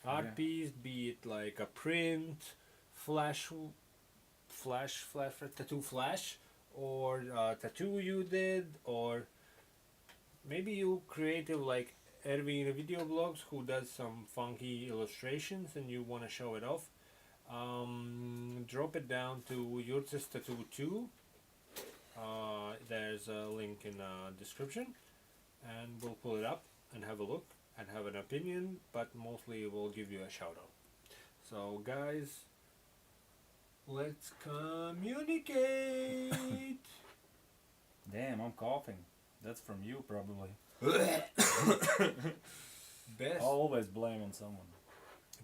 art Yeah. piece, be it like a print, flash, tattoo flash, or a tattoo you did, or maybe you creative like Erwin video blogs who does some funky illustrations and you want to show it off. Drop it down to Juris Tattoo 2. There's a link in the description, and we'll pull it up and have a look and have an opinion, but mostly we'll give you a shout out. So, guys, let's communicate. Damn, I'm coughing. That's from you, probably. Best Always blame on someone.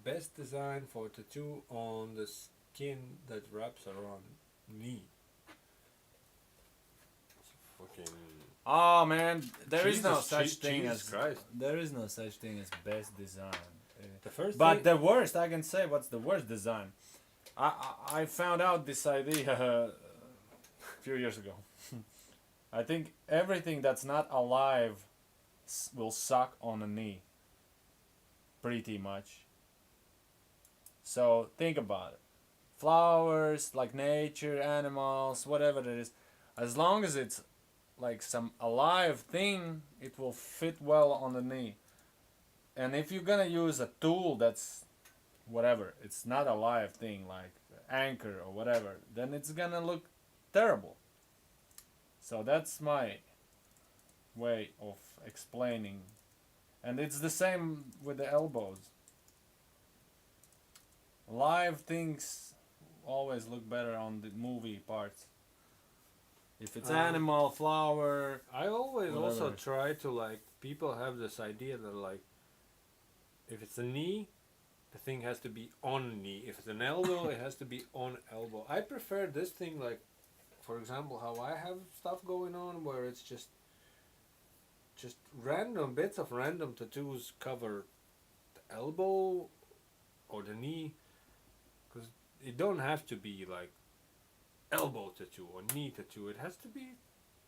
best design for tattoo on the skin that wraps around knee. Fucking Oh man, there is no Jesus, such thing Jesus as Christ. there is no such thing as best design. The first But thing, the worst, I can say, what's the worst design? I found out this idea a few years ago. I think everything that's not alive will suck on a knee. Pretty much. So think about it. Flowers, like nature, animals, whatever it is, as long as it's like some alive thing, it will fit well on the knee. And if you're gonna use a tool that's whatever, it's not a live thing like anchor or whatever, then it's gonna look terrible. So that's my way of explaining. And it's the same with the elbows. Live things always look better on the movie parts. If it's animal, flower. I always also whatever. try to like, people have this idea that like, if it's a knee, the thing has to be on knee. If it's an elbow, it has to be on elbow. I prefer this thing like, for example, how I have stuff going on where it's just random bits of random tattoos cover the elbow or the knee, because it don't have to be like elbow tattoo or knee tattoo. It has to be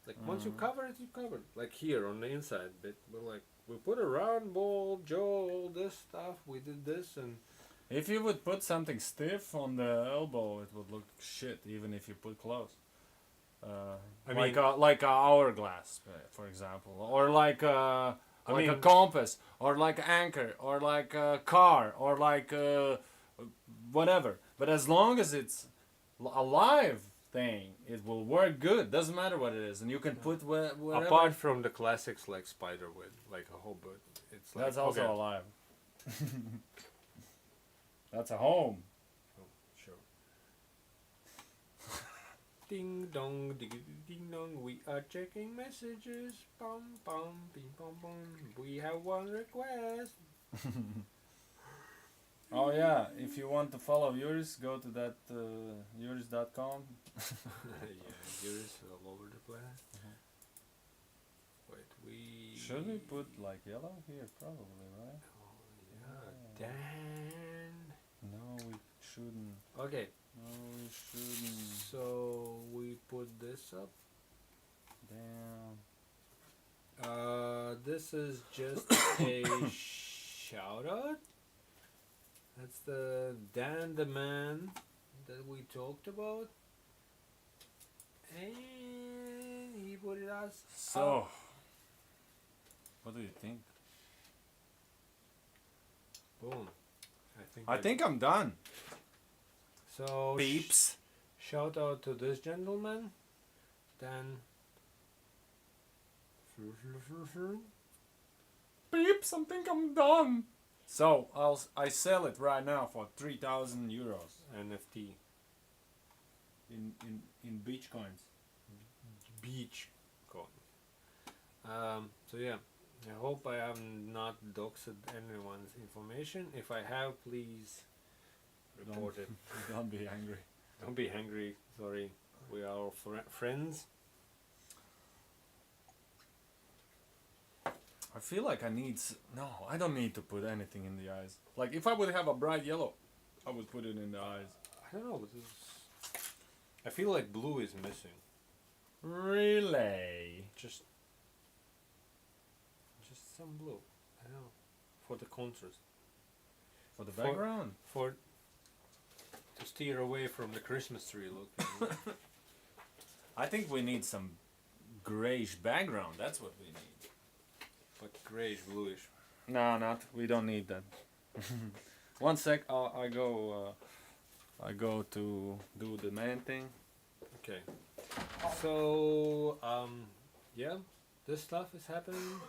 like once you cover it, you cover it. Like here on the inside bit, we're like, we put a round ball, jaw, all this stuff. We did this, and If you would put something stiff on the elbow, it would look shit, even if you put close. I like mean- a hourglass, for example, or like a mean- compass, or like an anchor, or like a car, or like whatever. But as long as it's a live thing, it will work good. Doesn't matter what it is, and you can put whatever. apart from the classics like spiderweb, like a hobbit, it's like That's also okay, alive. That's a home. sure. Ding dong, ding dong. We are checking messages. Bum bum, bing bum bum. We have one request. Oh yeah, if you want to follow Juris, go to that juris.com. Yeah, Juris all over the place. Wait, we Should we put like yellow here? Probably, right? Yeah, Dan. No, we shouldn't. Okay, No, we shouldn't. so we put this up. Damn. This is just a shout out. That's the Dan the Man that we talked about. And he put it us. So, what do you think? Boom. I think I'm done. so. Peeps. Shout out to this gentleman. Dan. Peeps, I think I'm done. So I sell it right now for 3,000 euros NFT. in beach coins. Beach coin. So yeah, I hope I have not doxed anyone's information. If I have, please report it. Don't be angry. Don't be angry. Sorry, we are all friends. I feel like I need. No, I don't need to put anything in the eyes. Like if I would have a bright yellow, I would put it in the eyes. I don't know. I feel like blue is missing. Really? Just some blue. I know. For the contrast. For the For- background. For to steer away from the Christmas tree look. You know? I think we need some grayish background. That's what we need. But grayish, bluish. No, not. We don't need that. One sec. I go. I go to do the main thing. Okay. So yeah, this stuff is happening.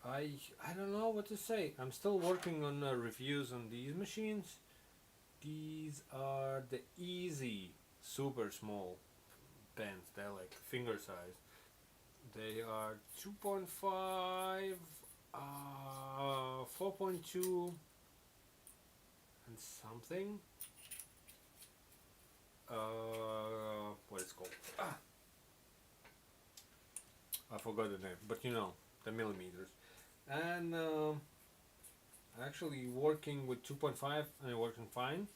I don't know what to say. I'm still working on reviews on these machines. These are the easy, super small pens. They're like finger size. They are 2.5, 4.2, and something. What it's called? I forgot the name, but you know, the millimeters. And actually working with 2.5 and it working fine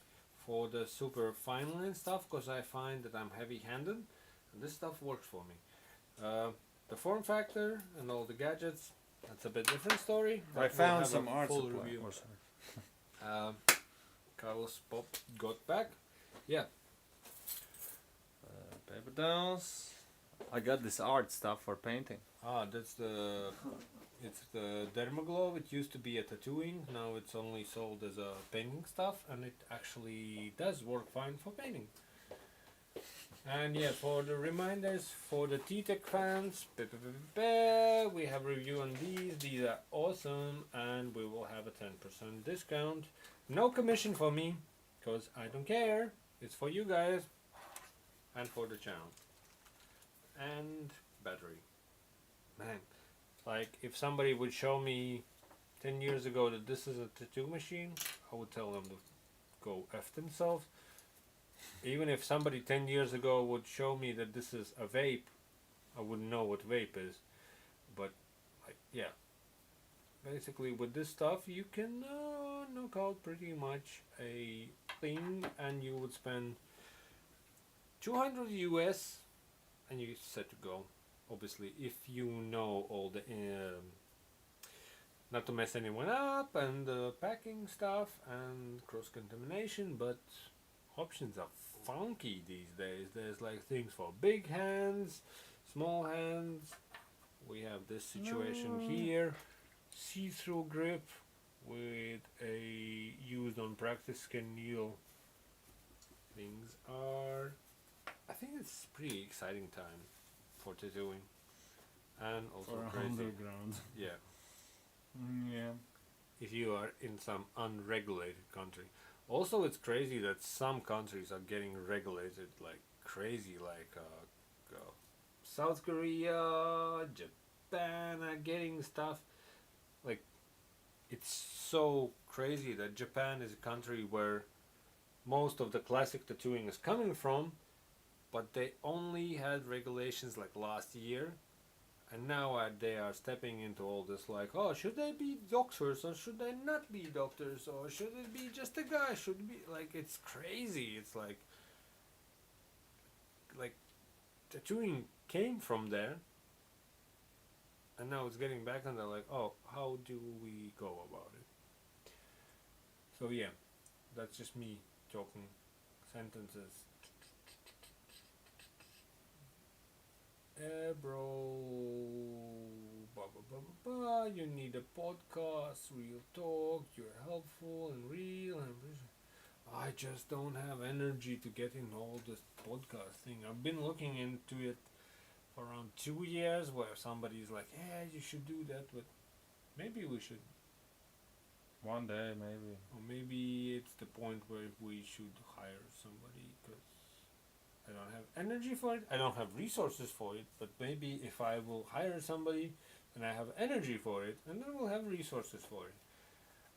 for the super fine line stuff because I find that I'm heavy-handed and this stuff works for me. The form factor and all the gadgets, that's a bit different story. I That we'll found have some a art full supply. review. Oh, sorry. Carlos Pop got back. Yeah. Paper dolls. I got this art stuff for painting. That's the it's the Dermaglow. It used to be a tattooing. Now it's only sold as a painting stuff, and it actually does work fine for painting. And yeah, for the reminders for the T-Tech fans, we have review on these. These are awesome, and we will have a 10% discount. No commission for me, cause I don't care. It's for you guys, and for the channel. And battery. Man, like if somebody would show me 10 years ago that this is a tattoo machine, I would tell them to go F themselves. Even if somebody 10 years ago would show me that this is a vape, I wouldn't know what vape is. But like, yeah, basically with this stuff you can knock out pretty much a thing, and you would spend 200 US and you're set to go. Obviously, if you know all the not to mess anyone up and the packing stuff and cross contamination, but options are funky these days. There's like things for big hands, small hands. We have this situation here, see-through grip with a used on practice skin needle. Things are, I think it's pretty exciting time for tattooing, and also For crazy. underground. Yeah, Yeah. if you are in some unregulated country. Also, it's crazy that some countries are getting regulated like crazy, like South Korea, Japan are getting stuff. Like, it's so crazy that Japan is a country where most of the classic tattooing is coming from, but they only had regulations like last year, and now they are stepping into all this like, oh, should they be doctors or should they not be doctors, or should it be just a guy, should it be like, it's crazy. It's like tattooing came from there and now it's getting back, and they're like, oh, how do we go about it? So yeah, that's just me talking sentences. Bro, you need a podcast, real talk, you're helpful and real, and I just don't have energy to get in all this podcast thing. I've been looking into it for around 2 years, where somebody's like, yeah, you should do that, but maybe we should. One day, maybe. Or maybe it's the point where we should hire somebody, because I don't have energy for it, I don't have resources for it, but maybe if I will hire somebody and I have energy for it, and then we'll have resources for it.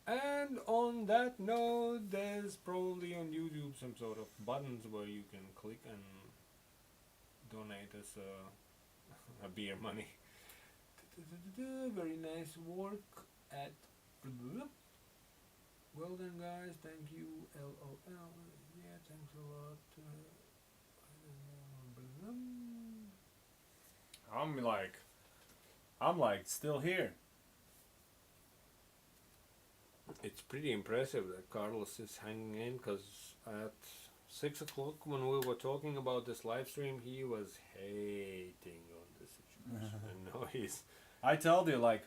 And on that note, there's probably on YouTube some sort of buttons where you can click and donate us a beer money. Very nice work at. Well done, guys. Thank you. LOL. Yeah, thanks a lot. I'm like still here. It's pretty impressive that Carlos is hanging in, because at 6 o'clock when we were talking about this live stream, he was hating on the situation. And now he's I told you, like,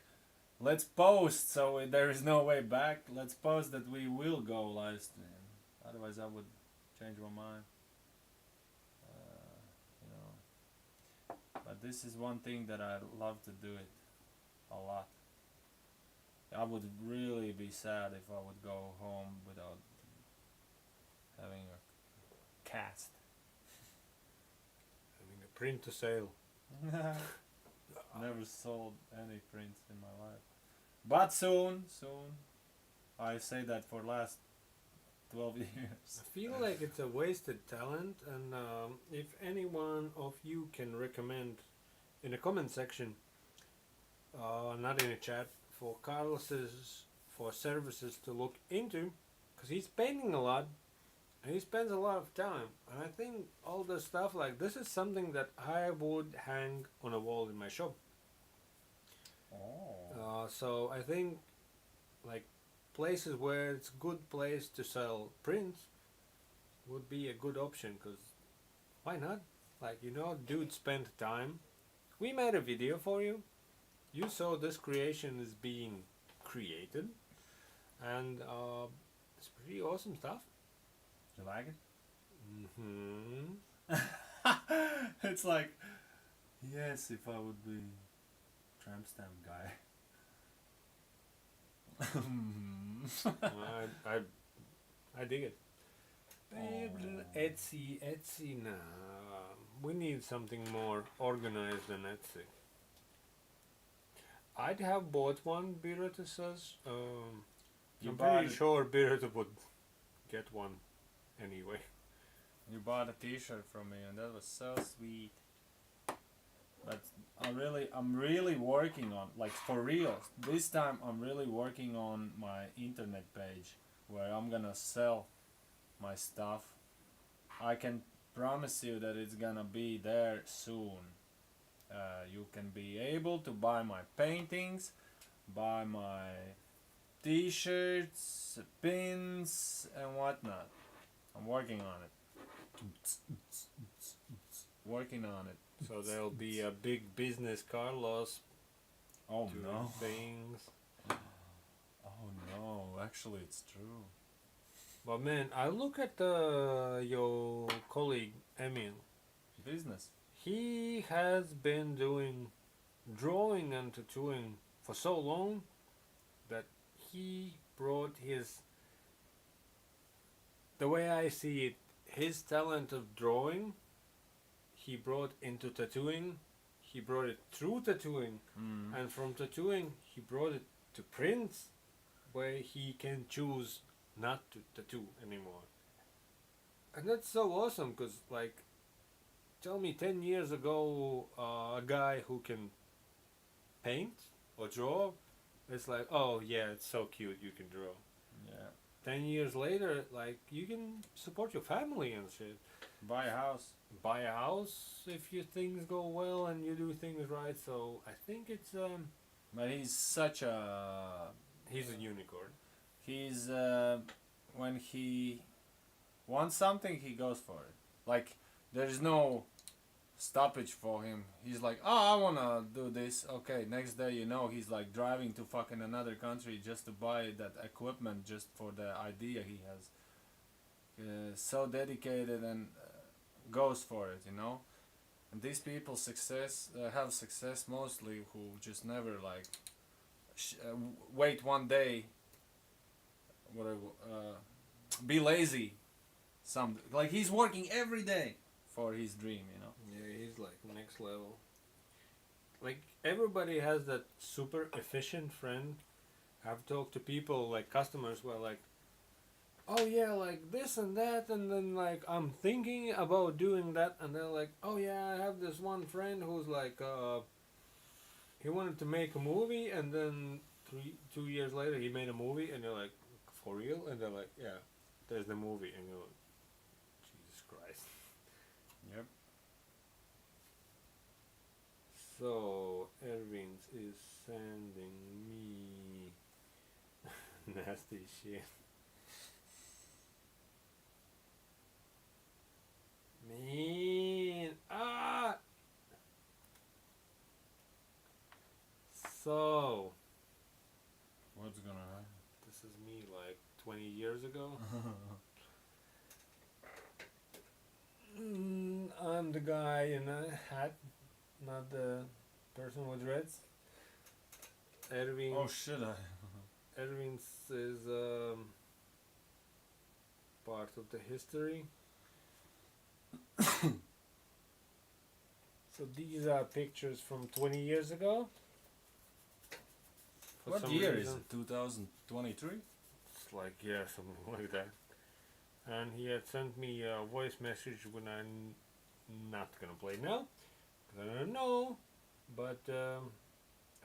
let's post so there is no way back. Let's post that we will go live stream. Otherwise, I would change my mind. You know. But this is one thing that I love to do it a lot. I would really be sad if I would go home without having a cast. having a print to sale. Never sold any prints in my life. But soon. I say that for last 12 years. I feel like it's a wasted talent, and if any one of you can recommend in the comment section, not in the chat, for Carlos's for services to look into, because he's painting a lot and he spends a lot of time, and I think all the stuff like this is something that I would hang on a wall in my shop. So I think like places where it's good place to sell prints would be a good option, because why not? Like, you know, dude spent time. We made a video for you. You saw this creation is being created, and it's pretty awesome stuff. You like it? It's like, yes, if I would be tramp stamp guy. I dig it. Etsy, nah. We need something more organized than Etsy. I'd have bought one, Birita says. I'm pretty sure Birita would get one anyway. You bought a t-shirt from me and that was so sweet. But I'm really working on, like, for real. This time I'm really working on my internet page where I'm gonna sell my stuff. I can promise you that it's gonna be there soon. You can be able to buy my paintings, buy my t-shirts, pins and whatnot. I'm working on it. Working on it. So there'll be a big business Carlos Oh doing no. things. Oh no, actually it's true. But man, I look at your colleague Emil. Business. He has been doing drawing and tattooing for so long that he brought the way I see it, his talent of drawing, he brought into tattooing. He brought it through tattooing, and from tattooing he brought it to prints, where he can choose not to tattoo anymore. And that's so awesome, because, like, tell me 10 years ago, a guy who can paint or draw, it's like, oh yeah, it's so cute, you can draw. Yeah. 10 years later, like, you can support your family and shit. Buy a house. Buy a house if your things go well and you do things right. So I think it's But he's such a... he's a unicorn. He's when he wants something, he goes for it. Like, there's no stoppage for him. He's like, oh, I wanna do this. Okay, next day, you know, he's like driving to fucking another country just to buy that equipment just for the idea he has. So dedicated and goes for it, you know. And these people have success mostly who just never like wait one day. Be lazy. Like he's working every day for his dream, you know. Yeah, he's like next level. Like, everybody has that super efficient friend. I've talked to people, like customers, who are like, oh yeah, like this and that, and then like I'm thinking about doing that, and they're like, oh yeah, I have this one friend who's like, he wanted to make a movie, and then 2 years later he made a movie, and you're like, for real? And they're like, yeah, there's the movie, and you're like, Jesus Christ. Yep. So Ervin's is sending me Nasty shit. Man, So, What's gonna happen? this is me like 20 years ago. I'm the guy in a hat, not the person with dreads. Erwin. Oh shit! Erwin's is part of the history. So these are pictures from 20 years ago. For What some year is reason. it? 2023? It's like, yeah, something like that. And he had sent me a voice message when I'm not gonna play now, 'cause I don't know. But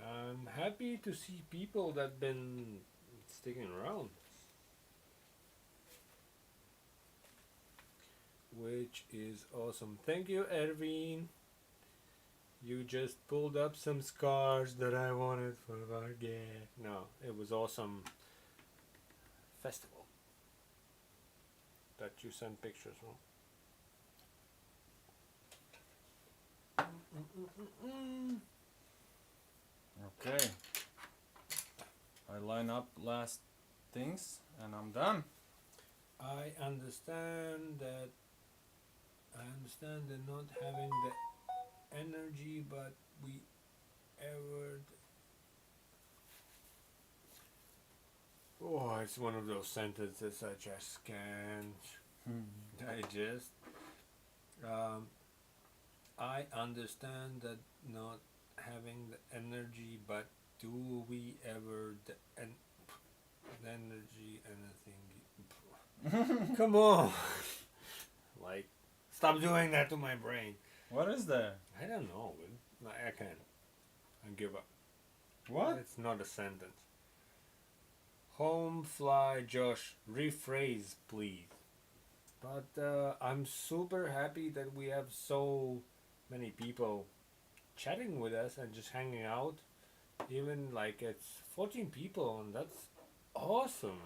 I'm happy to see people that been sticking around, which is awesome. Thank you, Erwin. You just pulled up some scars that I wanted for our game. No, it was awesome festival that you sent pictures from. Okay. I line up last things and I'm done. I understand that not having the energy, but we ever. Oh, it's one of those sentences I just can't digest. I understand that not having the energy, but do we ever the energy anything? Come on, like stop doing that to my brain. What is that? I don't know. I can't. I give up. What? It's not a sentence. Home fly, Josh. Rephrase, please. But I'm super happy that we have so many people chatting with us and just hanging out. Even like it's 14 people, and that's awesome.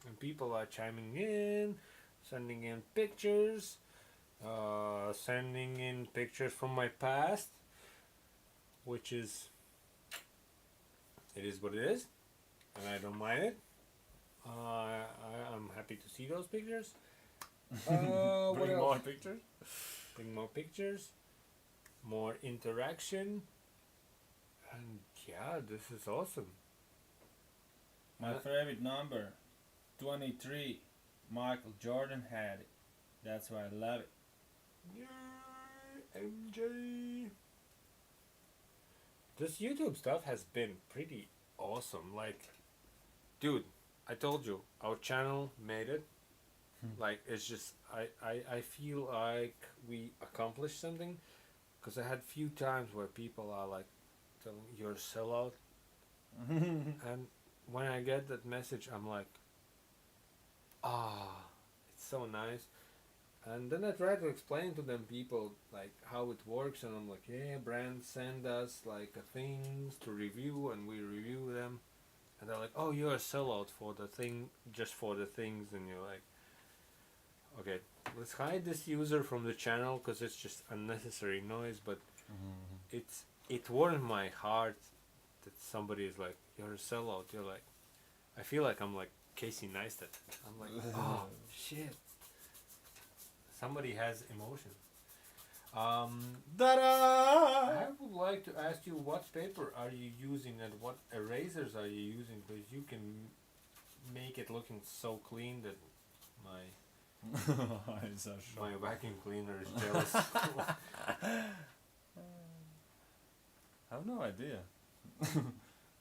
And people are chiming in, sending in pictures, sending in pictures from my past, which is, it is what it is, and I don't mind it. I'm happy to see those pictures. What Bring else? more pictures? Bring more pictures, more interaction, and yeah, this is awesome. My favorite number, 23. Michael Jordan had it. That's why I love it. Yay, MJ. This YouTube stuff has been pretty awesome. Like, dude, I told you, our channel made it. Like, it's just, I feel like we accomplished something. Because I had few times where people are like, telling you're a sellout. And when I get that message, I'm like, it's so nice. And then I try to explain to them people like how it works, and I'm like, yeah, brands send us like things to review, and we review them, and they're like, oh, you're a sellout for the thing, just for the things, and you're like, okay, let's hide this user from the channel because it's just unnecessary noise, but it warmed my heart that somebody is like, you're a sellout. You're like, I feel like I'm like Casey Neistat. I'm like, oh shit. Somebody has emotion. I would like to ask you, what paper are you using and what erasers are you using? Because you can make it looking so clean that It's a shock. my vacuum cleaner is jealous. I have no idea.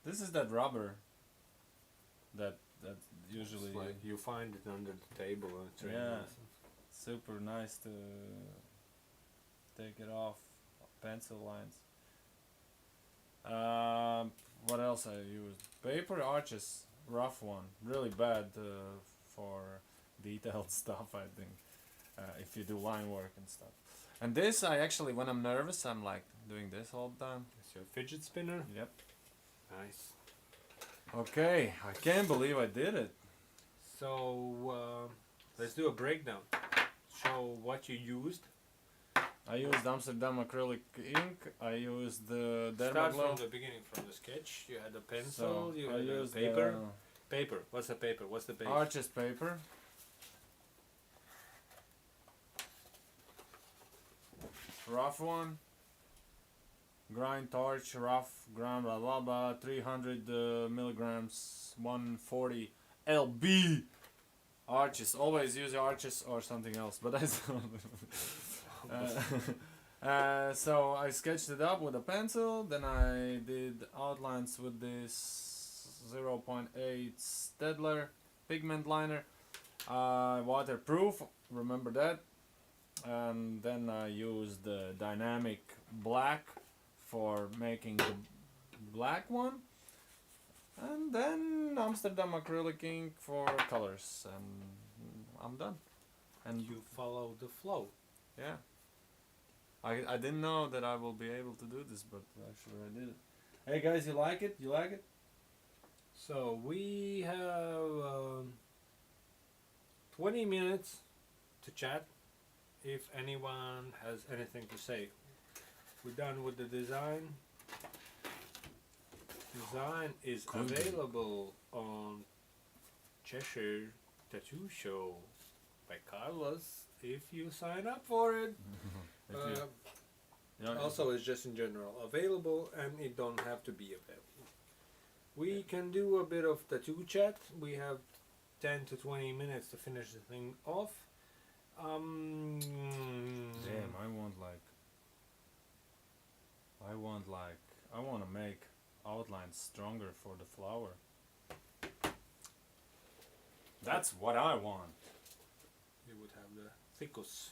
This is that rubber that usually It's like you find it under the table and it's really Yeah. nice. super nice to take it off pencil lines. What else I used? Paper arches, rough one, really bad for detailed stuff. I think if you do line work and stuff. And this I actually, when I'm nervous, I'm like doing this all the time. It's your fidget spinner. Yep. Nice. Okay, I can't believe I did it. So let's do a breakdown. Show what you used. I used Amsterdam acrylic ink. I used the Start Dermaglow. from the beginning, from the sketch. You had a pencil. So You I had a used paper. Paper. What's the paper? What's the the base? Arches paper. Rough one. Grind torch, rough, ground, blah blah blah. 300 milligrams, 140 lb. Arches. Always use arches or something else, but that's. So I sketched it up with a pencil. Then I did outlines with this 0.8 Stedler pigment liner. Waterproof. Remember that. And then I used the dynamic black for making the black one, and then Amsterdam acrylic ink for colors, and I'm done. And You follow the flow. yeah, I didn't know that I will be able to do this, but actually I did it. Hey guys, you like it? You like it? So we have 20 minutes to chat. If anyone has anything to say, we're done with the design. Design is Good. available on Cheshire Tattoo Show by Carlos if you sign up for it. If you- yeah, Also, it's just in general available, and it don't have to be available. We can do a bit of tattoo chat. We have 10 to 20 minutes to finish the thing off. Damn, I want to make outlines stronger for the flower. That's what I want. You would have the ficus.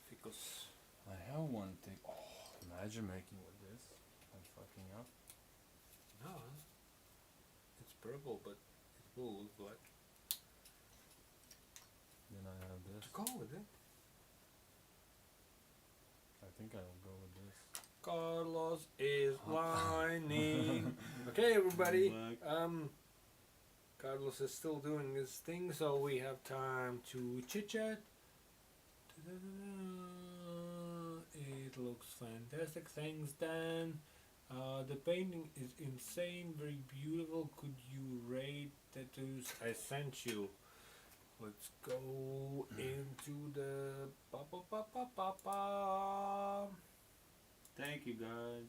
Ficus. I have one thing. Oh, imagine making with this. I'm fucking up. No, it's purple, but it will look black. Then I have this. Go with it. I think I will go with this. Carlos is whining. Okay, everybody. Carlos is still doing his thing, so we have time to chit chat. It looks fantastic. Thanks, Dan. The painting is insane, very beautiful. Could you rate tattoos I sent you? Let's go into the Thank you, guys.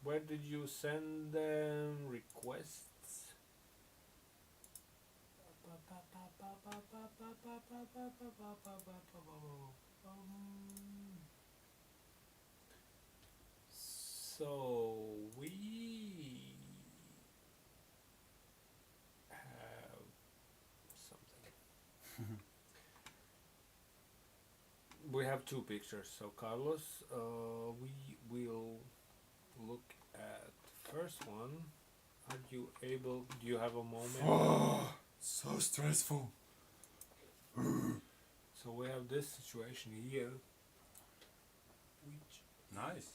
Where did you send them? Requests? So we have something. We have two pictures. So Carlos, we will look at first one. Are you able? Do you have a moment? So stressful. So we have this situation here, which Nice.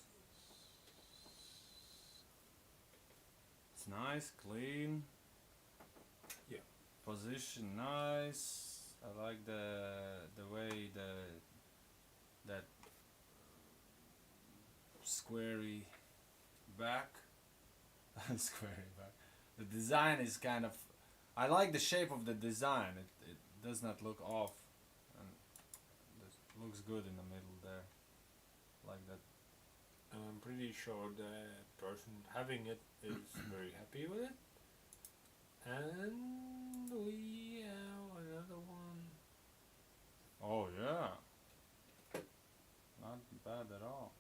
It's nice, clean. Yeah. Position nice. I like the way that squarey back. Squarey back. The design is kind of. I like the shape of the design. It does not look off, and it looks good in the middle there, like that. I'm pretty sure the person having it is very happy with it. And we have another one. Oh yeah. Not bad at all.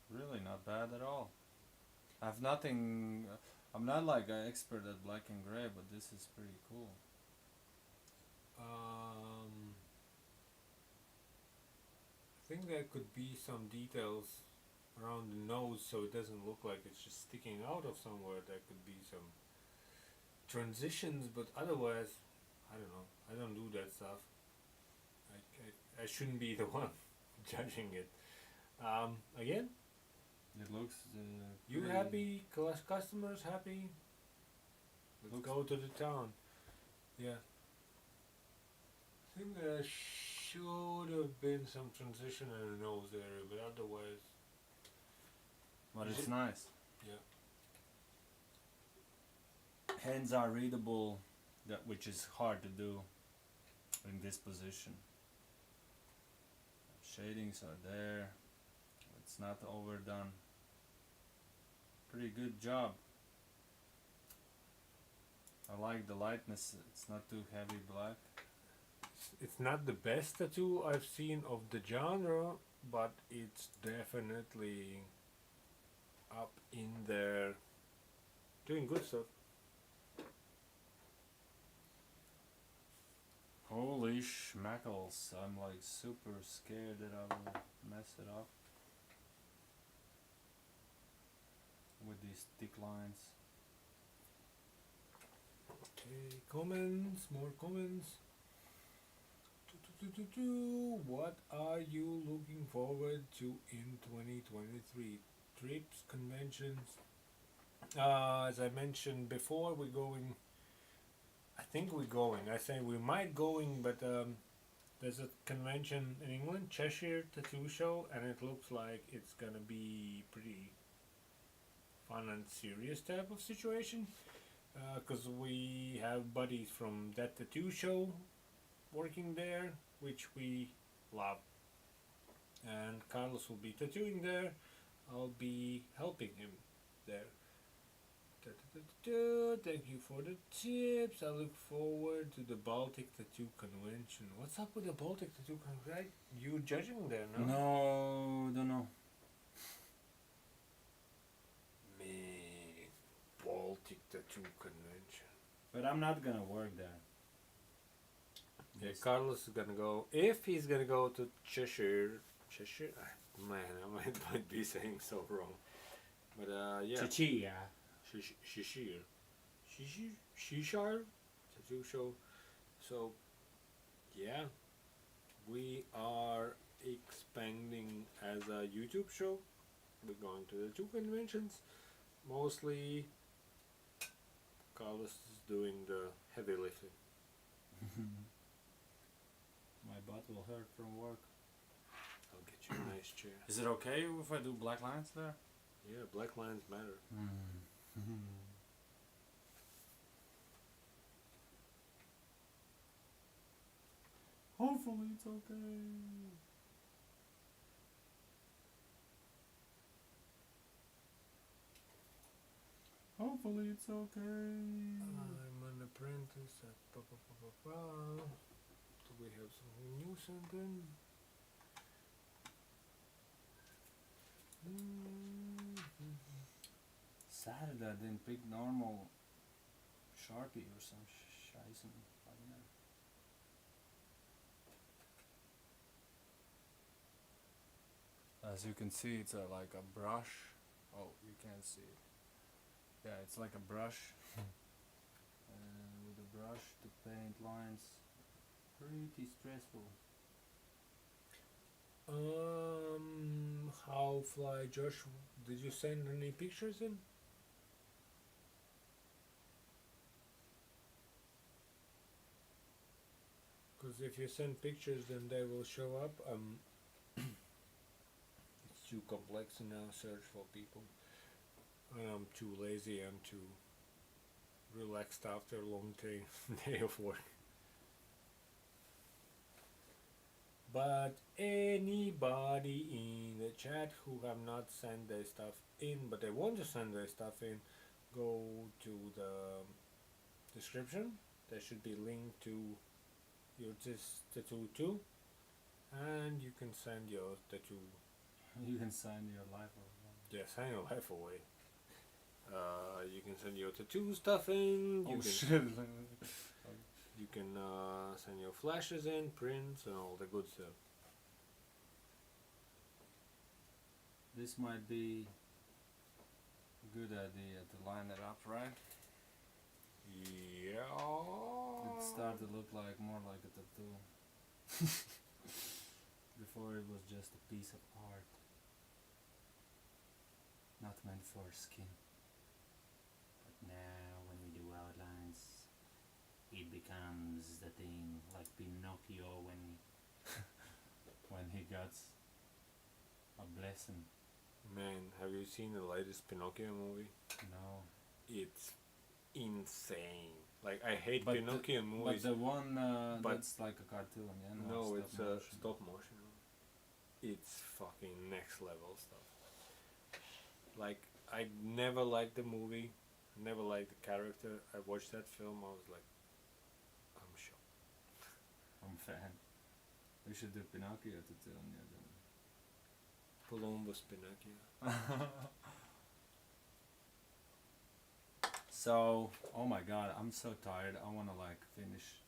Really not bad at all. I've nothing. I'm not like an expert at black and gray, but this is pretty cool. I think there could be some details around the nose so it doesn't look like it's just sticking out of somewhere. There could be some transitions, but otherwise, I don't know. I don't do that stuff. I shouldn't be the one judging it. Again, It looks. You pretty- happy? Customers happy? Let's Looks- go to the town. Yeah. I think there should have been some transition in the nose area, but otherwise, But Is it's it- nice. yeah. Hands are readable, which is hard to do in this position. Shadings are there. It's not overdone. Pretty good job. I like the lightness. It's not too heavy black. It's not the best tattoo I've seen of the genre, but it's definitely up in there, doing good stuff. Holy schmackles. I'm like super scared that I will mess it up with these thick lines. Okay, comments, more comments. What are you looking forward to in 2023? Trips, conventions. As I mentioned before, we're going. I think we're going. I say we might going, but there's a convention in England, Cheshire Tattoo Show, and it looks like it's gonna be pretty fun and serious type of situation. Because we have buddies from that tattoo show working there, which we love. And Carlos will be tattooing there. I'll be helping him there. Thank you for the tips. I look forward to the Baltic Tattoo Convention. What's up with the Baltic Tattoo Convention? You judging there, no? No, don't know. Man, Baltic Tattoo Convention. But I'm not gonna work there. Yeah, Yes. Carlos is gonna go. If he's gonna go to Cheshire, man, might be saying so wrong. But yeah, Chichi, Cheshire tattoo show. So yeah, we are expanding as a YouTube show. We're going to the two conventions. Mostly, Carlos is doing the heavy lifting. My butt will hurt from work. I'll get you a nice chair. Is it okay if I do black lines there? Yeah, black lines matter. Hopefully it's okay. Hopefully it's okay. I'm an apprentice at Do we have something new sent in? Saturday I didn't pick normal Sharpie or some scheißen. I don't know. As you can see, it's like a brush. Oh, you can't see it. Yeah, it's like a brush. With a brush to paint lines. Pretty stressful. How fly, Josh? Did you send any pictures in? Because if you send pictures, then they will show up. It's too complex to now search for people. And I'm too lazy and too relaxed after a long day of work. But anybody in the chat who have not sent their stuff in, but they want to send their stuff in, go to the description. There should be a link to your tattoo too, and you can send your tattoo. You can sign your life away. Yeah, sign your life away. You can send your tattoo stuff in. You Oh can, shit. You can send your flashes in, prints, and all the good stuff. This might be a good idea to line it up, right? Yeah. It started to look like more like a tattoo. Before it was just a piece of art. not meant for skin. But now when we do outlines, it becomes the thing like Pinocchio when he when he got a blessing. Man, have you seen the latest Pinocchio movie? No. It's insane. Like, I hate But Pinocchio But movies. the one but- that's like a cartoon, yeah? No, it's stop motion. stop motion. It's fucking next level stuff. Like, I never liked the movie, never liked the character. I watched that film, I was like, I'm shocked. I'm a fan. We should do Pinocchio to tell you Columbus Pinocchio. So, oh my god, I'm so tired. I wanna like finish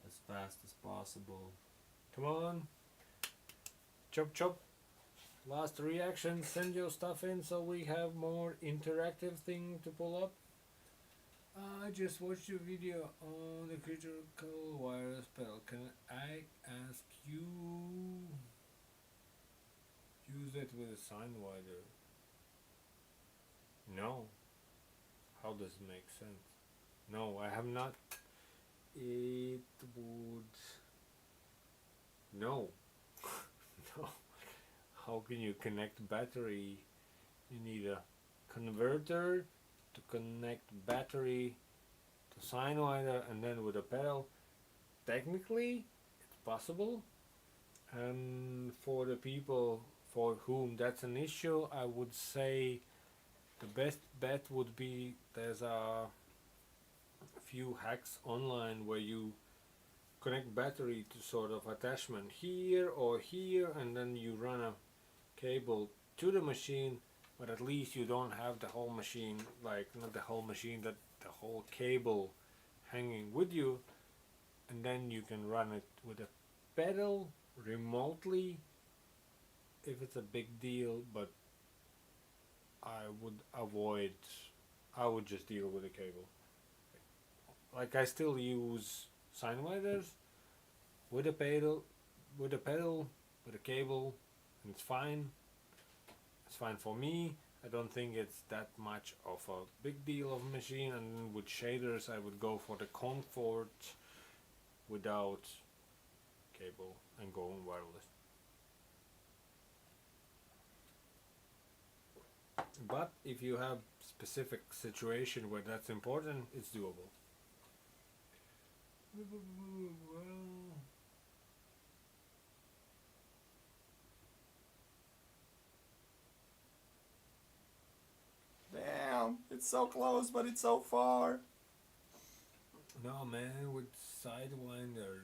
as fast as possible. Come on. Chop chop. Last reaction, send your stuff in so we have more interactive thing to pull up. I just watched your video on the critical wireless pedal. Can I ask you use it with a sine wider? No. How does it make sense? No, I have not. It would. No. No. How can you connect battery? You need a converter to connect battery to sine wider and then with a pedal. Technically, it's possible. And for the people for whom that's an issue, I would say the best bet would be there's a few hacks online where you connect battery to sort of attachment here or here, and then you run a cable to the machine, but at least you don't have the whole machine, like not the whole machine, that the whole cable hanging with you, and then you can run it with a pedal remotely if it's a big deal, but I would just deal with a cable. Like, I still use sine widers with a pedal, with a cable, and it's fine. It's fine for me. I don't think it's that much of a big deal of a machine, and with shaders I would go for the comfort without cable and going wireless. But if you have specific situation where that's important, it's doable. Damn, it's so close, but it's so far. No, man, with Sidewinder,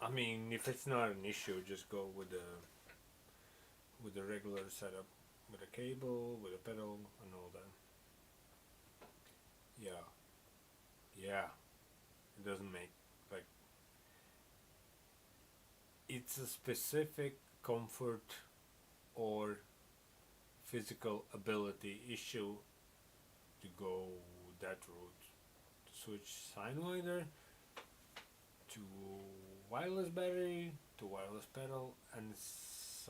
I mean, if it's not an issue, just go with the regular setup, with a cable, with a pedal, and all that. Yeah, it doesn't make, like, it's a specific comfort or physical ability issue to go that route. To switch sine wider to wireless battery to wireless pedal, and it's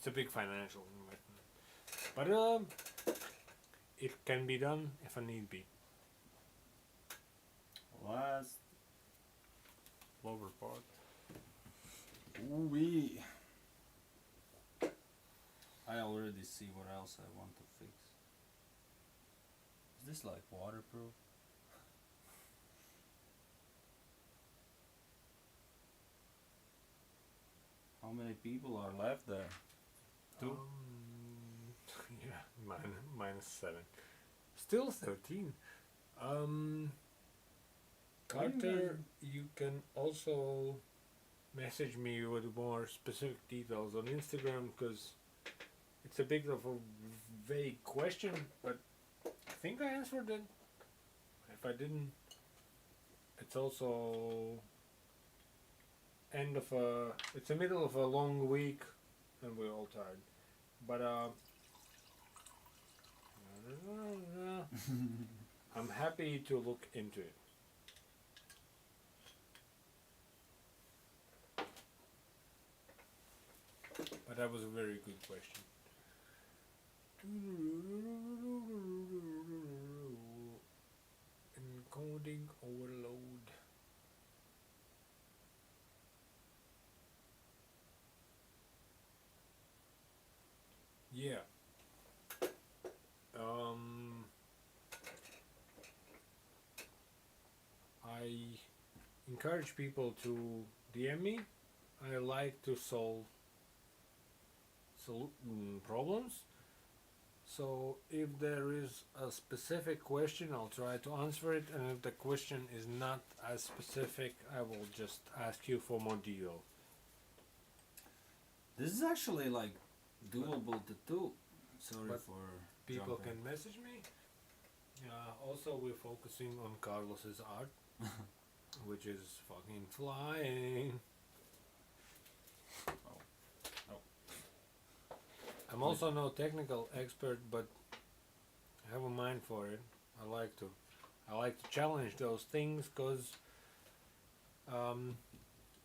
a big financial investment, but it can be done if a need be. Last lower part. Ooh-wee. I already see what else I want to fix. Is this like waterproof? How many people are left there? 2? Yeah, -7. Still 13. Carter, you can also message me with more specific details on Instagram, because it's a bit of a vague question, but I think I answered it. If I didn't, it's also it's the middle of a long week and we're all tired, but I'm happy to look into it. But that was a very good question. Encoding overload. Yeah. I encourage people to DM me. I like to solve problems. So if there is a specific question, I'll try to answer it, and if the question is not as specific, I will just ask you for more detail. This is actually like doable to do. Sorry But for People jumping. can message me. Also, we're focusing on Carlos's art, which is fucking flying. Oh. I'm also no technical expert, but I have a mind for it. I like to challenge those things because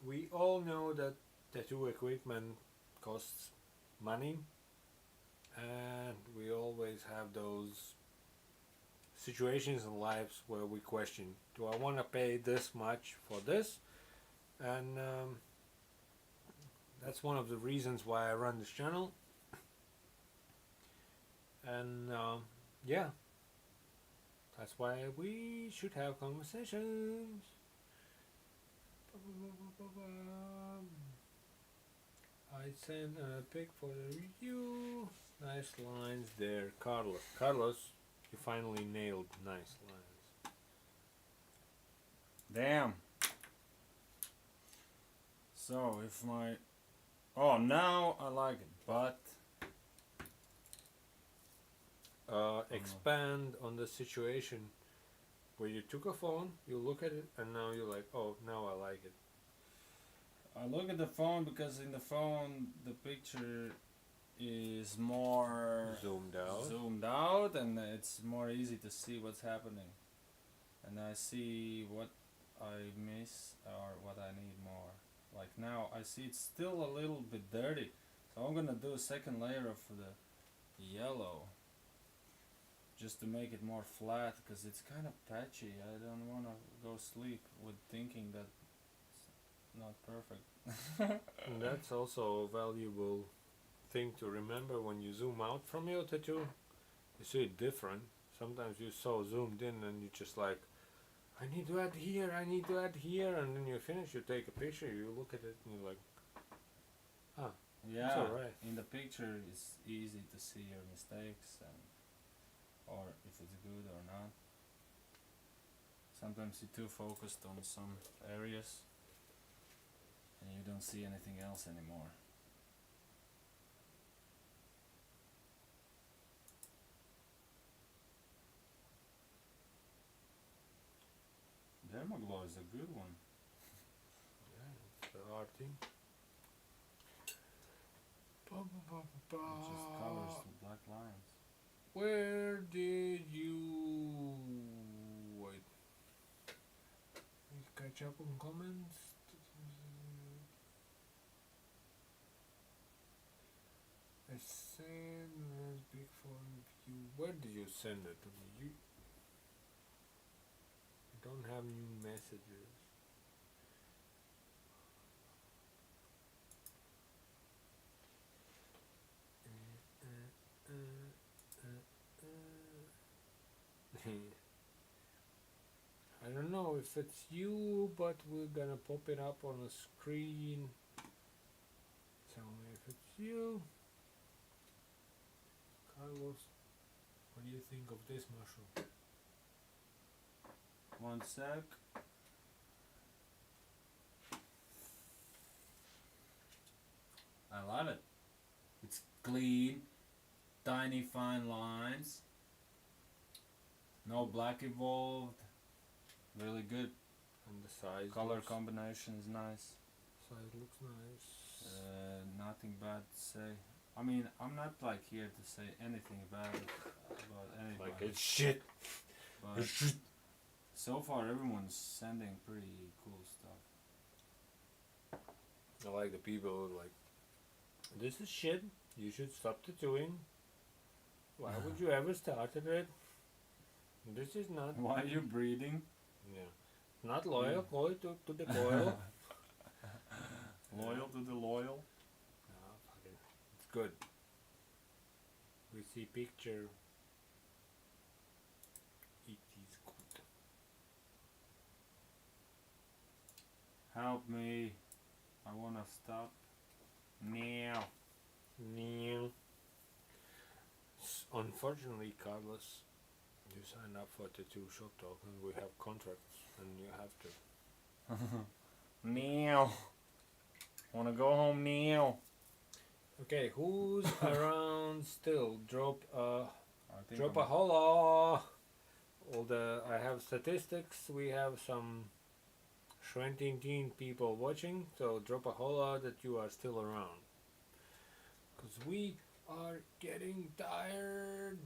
we all know that tattoo equipment costs money, and we always have those situations in lives where we question, do I want to pay this much for this? And that's one of the reasons why I run this channel. And yeah, that's why we should have conversations. I sent a pic for the review. Nice lines there, Carlos. Carlos, you finally nailed nice lines. Damn. So if my... Oh, now I like it, but... Expand on the situation where you took a phone, you look at it, and now you're like, oh, now I like it. I look at the phone because in the phone the picture is more Zoomed out. and it's more easy to see what's happening. And I see what I miss or what I need more. Like now I see it's still a little bit dirty. So I'm gonna do a second layer of the yellow. Just to make it more flat because it's kind of patchy. I don't want to go sleep with thinking that it's not perfect. And that's also a valuable thing to remember when you zoom out from your tattoo. You see it different. Sometimes you're so zoomed in and you just like, I need to add here, I need to add here, and then you finish, you take a picture, you look at it and you're like, ah, Yeah, it's alright. in the picture it's easy to see your mistakes and or if it's good or not. Sometimes you're too focused on some areas and you don't see anything else anymore. Dermaglow is a good one. Yeah, it's the art thing. It just covers the black lines. Where did you wait? Please catch up on comments. I sent a big for review. Where did you send it to me? You don't have new messages. I don't know if it's you, but we're gonna pop it up on the screen. Tell me if it's you. Carlos, what do you think of this mushroom? One sec. I love it. It's clean, tiny fine lines, no black involved, really good. And the size. Color looks, combination is nice. size looks nice. Nothing bad to say. I mean, I'm not like here to say anything bad about anybody. Like it's shit. But It's shit. so far, everyone's sending pretty cool stuff. I like the people who are like, this is shit. You should stop tattooing. Why would you ever started it? This is not. Why are you breathing? Yeah. Not loyal. Loyal to the coil. Loyal to the loyal? No, fucking. It's good. We see picture. It is good. Help me. I wanna stop. Now. New. Unfortunately, Carlos, you signed up for Tattoo Shop Talk and we have contracts and you have to. Now. Wanna go home now. Okay, who's around still? Drop a I think drop a holla. I have statistics. We have some 17 people watching, so drop a holla that you are still around. Cause we are getting tired.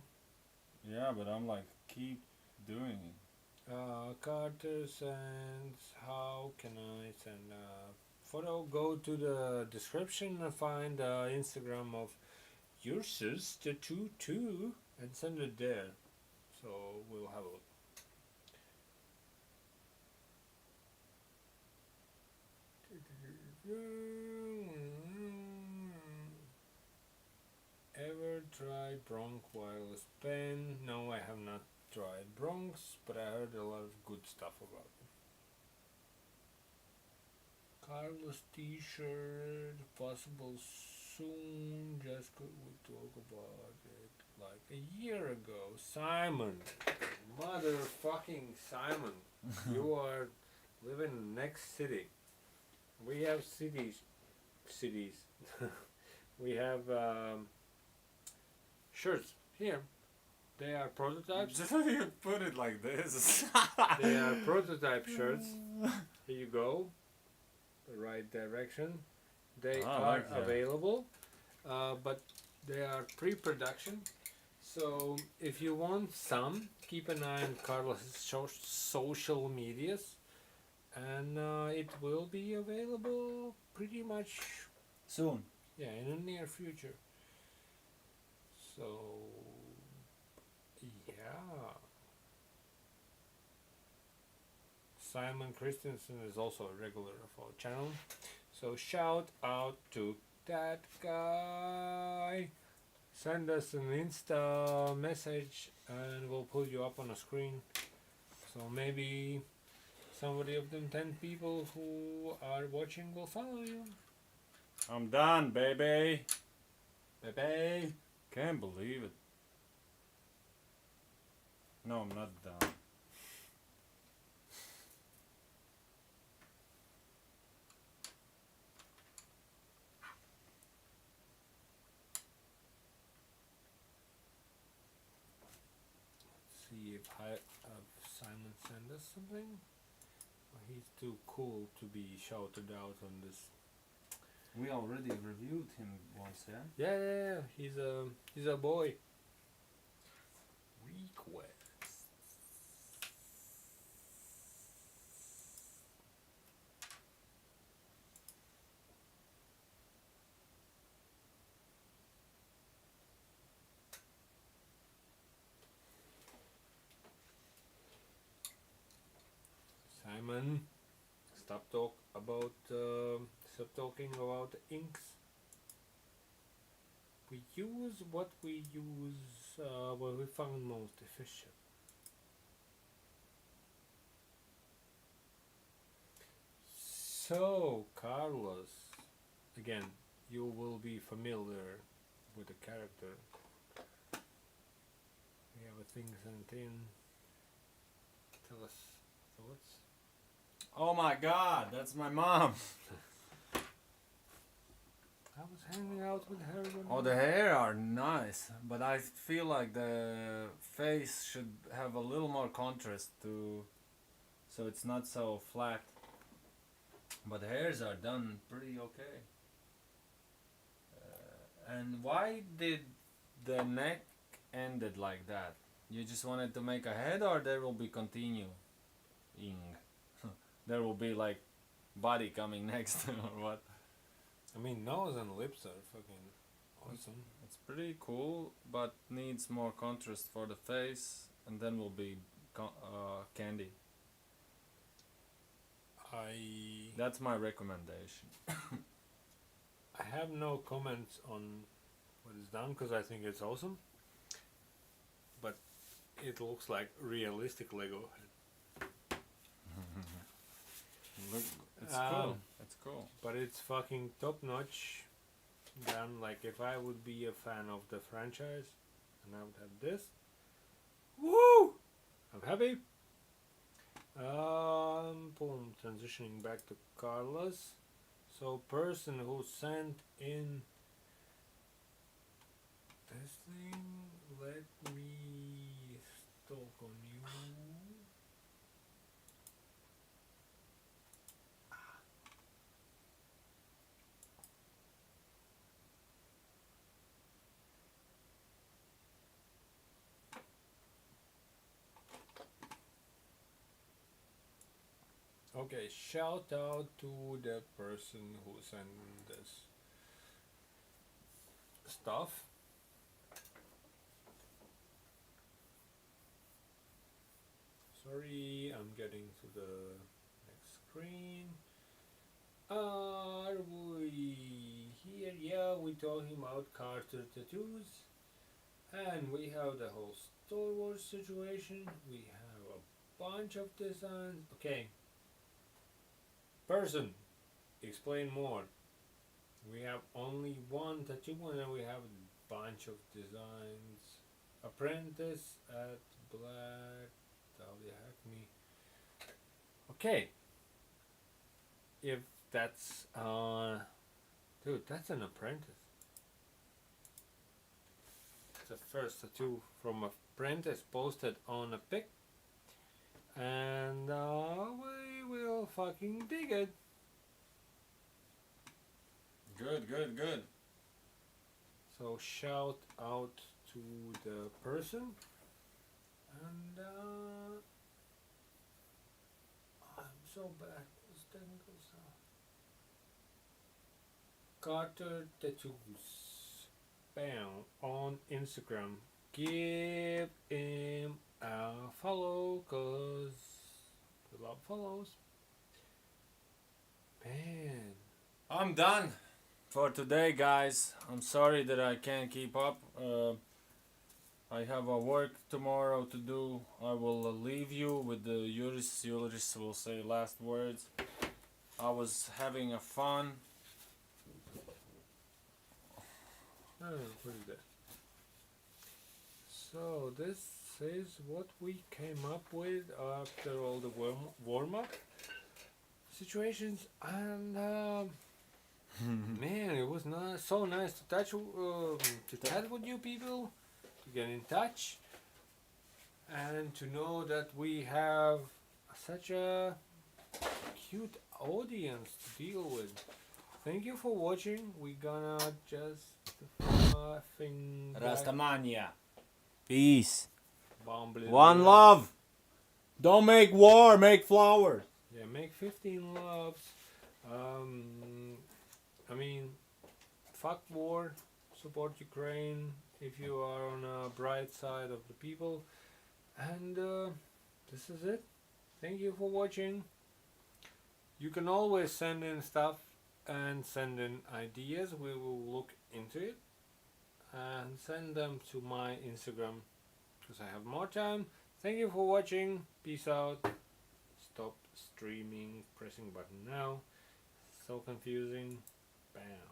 Yeah, but I'm like, keep doing it. Carter sends. How can I send a photo? Go to the description and find the Instagram of Juris Tattoo 2 and send it there. So we'll have a look. Ever tried Bronx wireless pen? No, I have not tried Bronx, but I heard a lot of good stuff about it. Carlos t-shirt, possible soon. Just could we talk about it like a year ago. Simon, motherfucking Simon, you are living in the next city. We have cities. We have shirts here. They are prototypes. You put it like this. They are prototype shirts. Here you go. The right direction. They I are like that. available, but they are pre-production. So if you want some, keep an eye on Carlos's social medias, and it will be available pretty much, Soon. yeah, in the near future. So yeah. Simon Christensen is also a regular of our channel. So shout out to that guy. Send us an Insta message and we'll put you up on a screen. So maybe somebody of them 10 people who are watching will follow you. I'm done, baby. Bye-bye. Can't believe it. No, I'm not done. See if Simon send us something. He's too cool to be shouted out on this. We already reviewed him once, yeah? Yeah. He's a boy. Request. Simon, stop talking about the inks. We use what we use, what we found most efficient. So, Carlos, again, you will be familiar with the character. We have a thing sent in. Tell us thoughts. Oh my god, that's my mom. I was hanging out with her when Oh, the hair are nice, but I feel like the face should have a little more contrast to, so it's not so flat. But the hairs are done pretty okay. And why did the neck ended like that? You just wanted to make a head, or there will be continuing? There will be like body coming next, or what? I mean, nose and lips are fucking Awesome. It's pretty cool, but needs more contrast for the face, and then will be candy. That's my recommendation. I have no comments on what is done because I think it's awesome. But it looks like realistic Lego. Look, it's cool. It's cool. But it's fucking top notch. Done like if I would be a fan of the franchise and I would have this. Woo! I'm happy. Boom. Transitioning back to Carlos. So person who sent in this thing, let me stalk on you. Okay, shout out to the person who sent this stuff. Sorry, I'm getting to the next screen. Are we here? Yeah, we're talking about Carter tattoos. And we have the whole Star Wars situation. We have a bunch of designs. Okay. Person, explain more. We have only one tattoo and then we have a bunch of designs. Apprentice at Black. Dahlia Hackney. Okay. If that's dude, that's an apprentice. The first tattoo from Apprentice posted on a pic. And we will fucking dig it. Good. So shout out to the person. And I'm so bad with technical stuff. Carter Tattoos. Bam. On Instagram. Give him a follow, cause we love follows. Man. I'm done for today, guys. I'm sorry that I can't keep up. I have a work tomorrow to do. I will leave you with the Juris. Juris will say last words. I was having a fun. Oh, what is that? So this is what we came up with after all the warm-up situations, and man, it was so nice to touch to chat with you people, to get in touch, and to know that we have such a cute audience to deal with. Thank you for watching. We're gonna just Rastamania. Peace. One One love. Don't make war, make flowers. Yeah, make 15 loves. I mean, fuck war, support Ukraine if you are on a bright side of the people. And this is it. Thank you for watching. You can always send in stuff and send in ideas. We will look into it and send them to my Instagram because I have more time. Thank you for watching. Peace out. Stop streaming. Pressing button now. So confusing. Bam.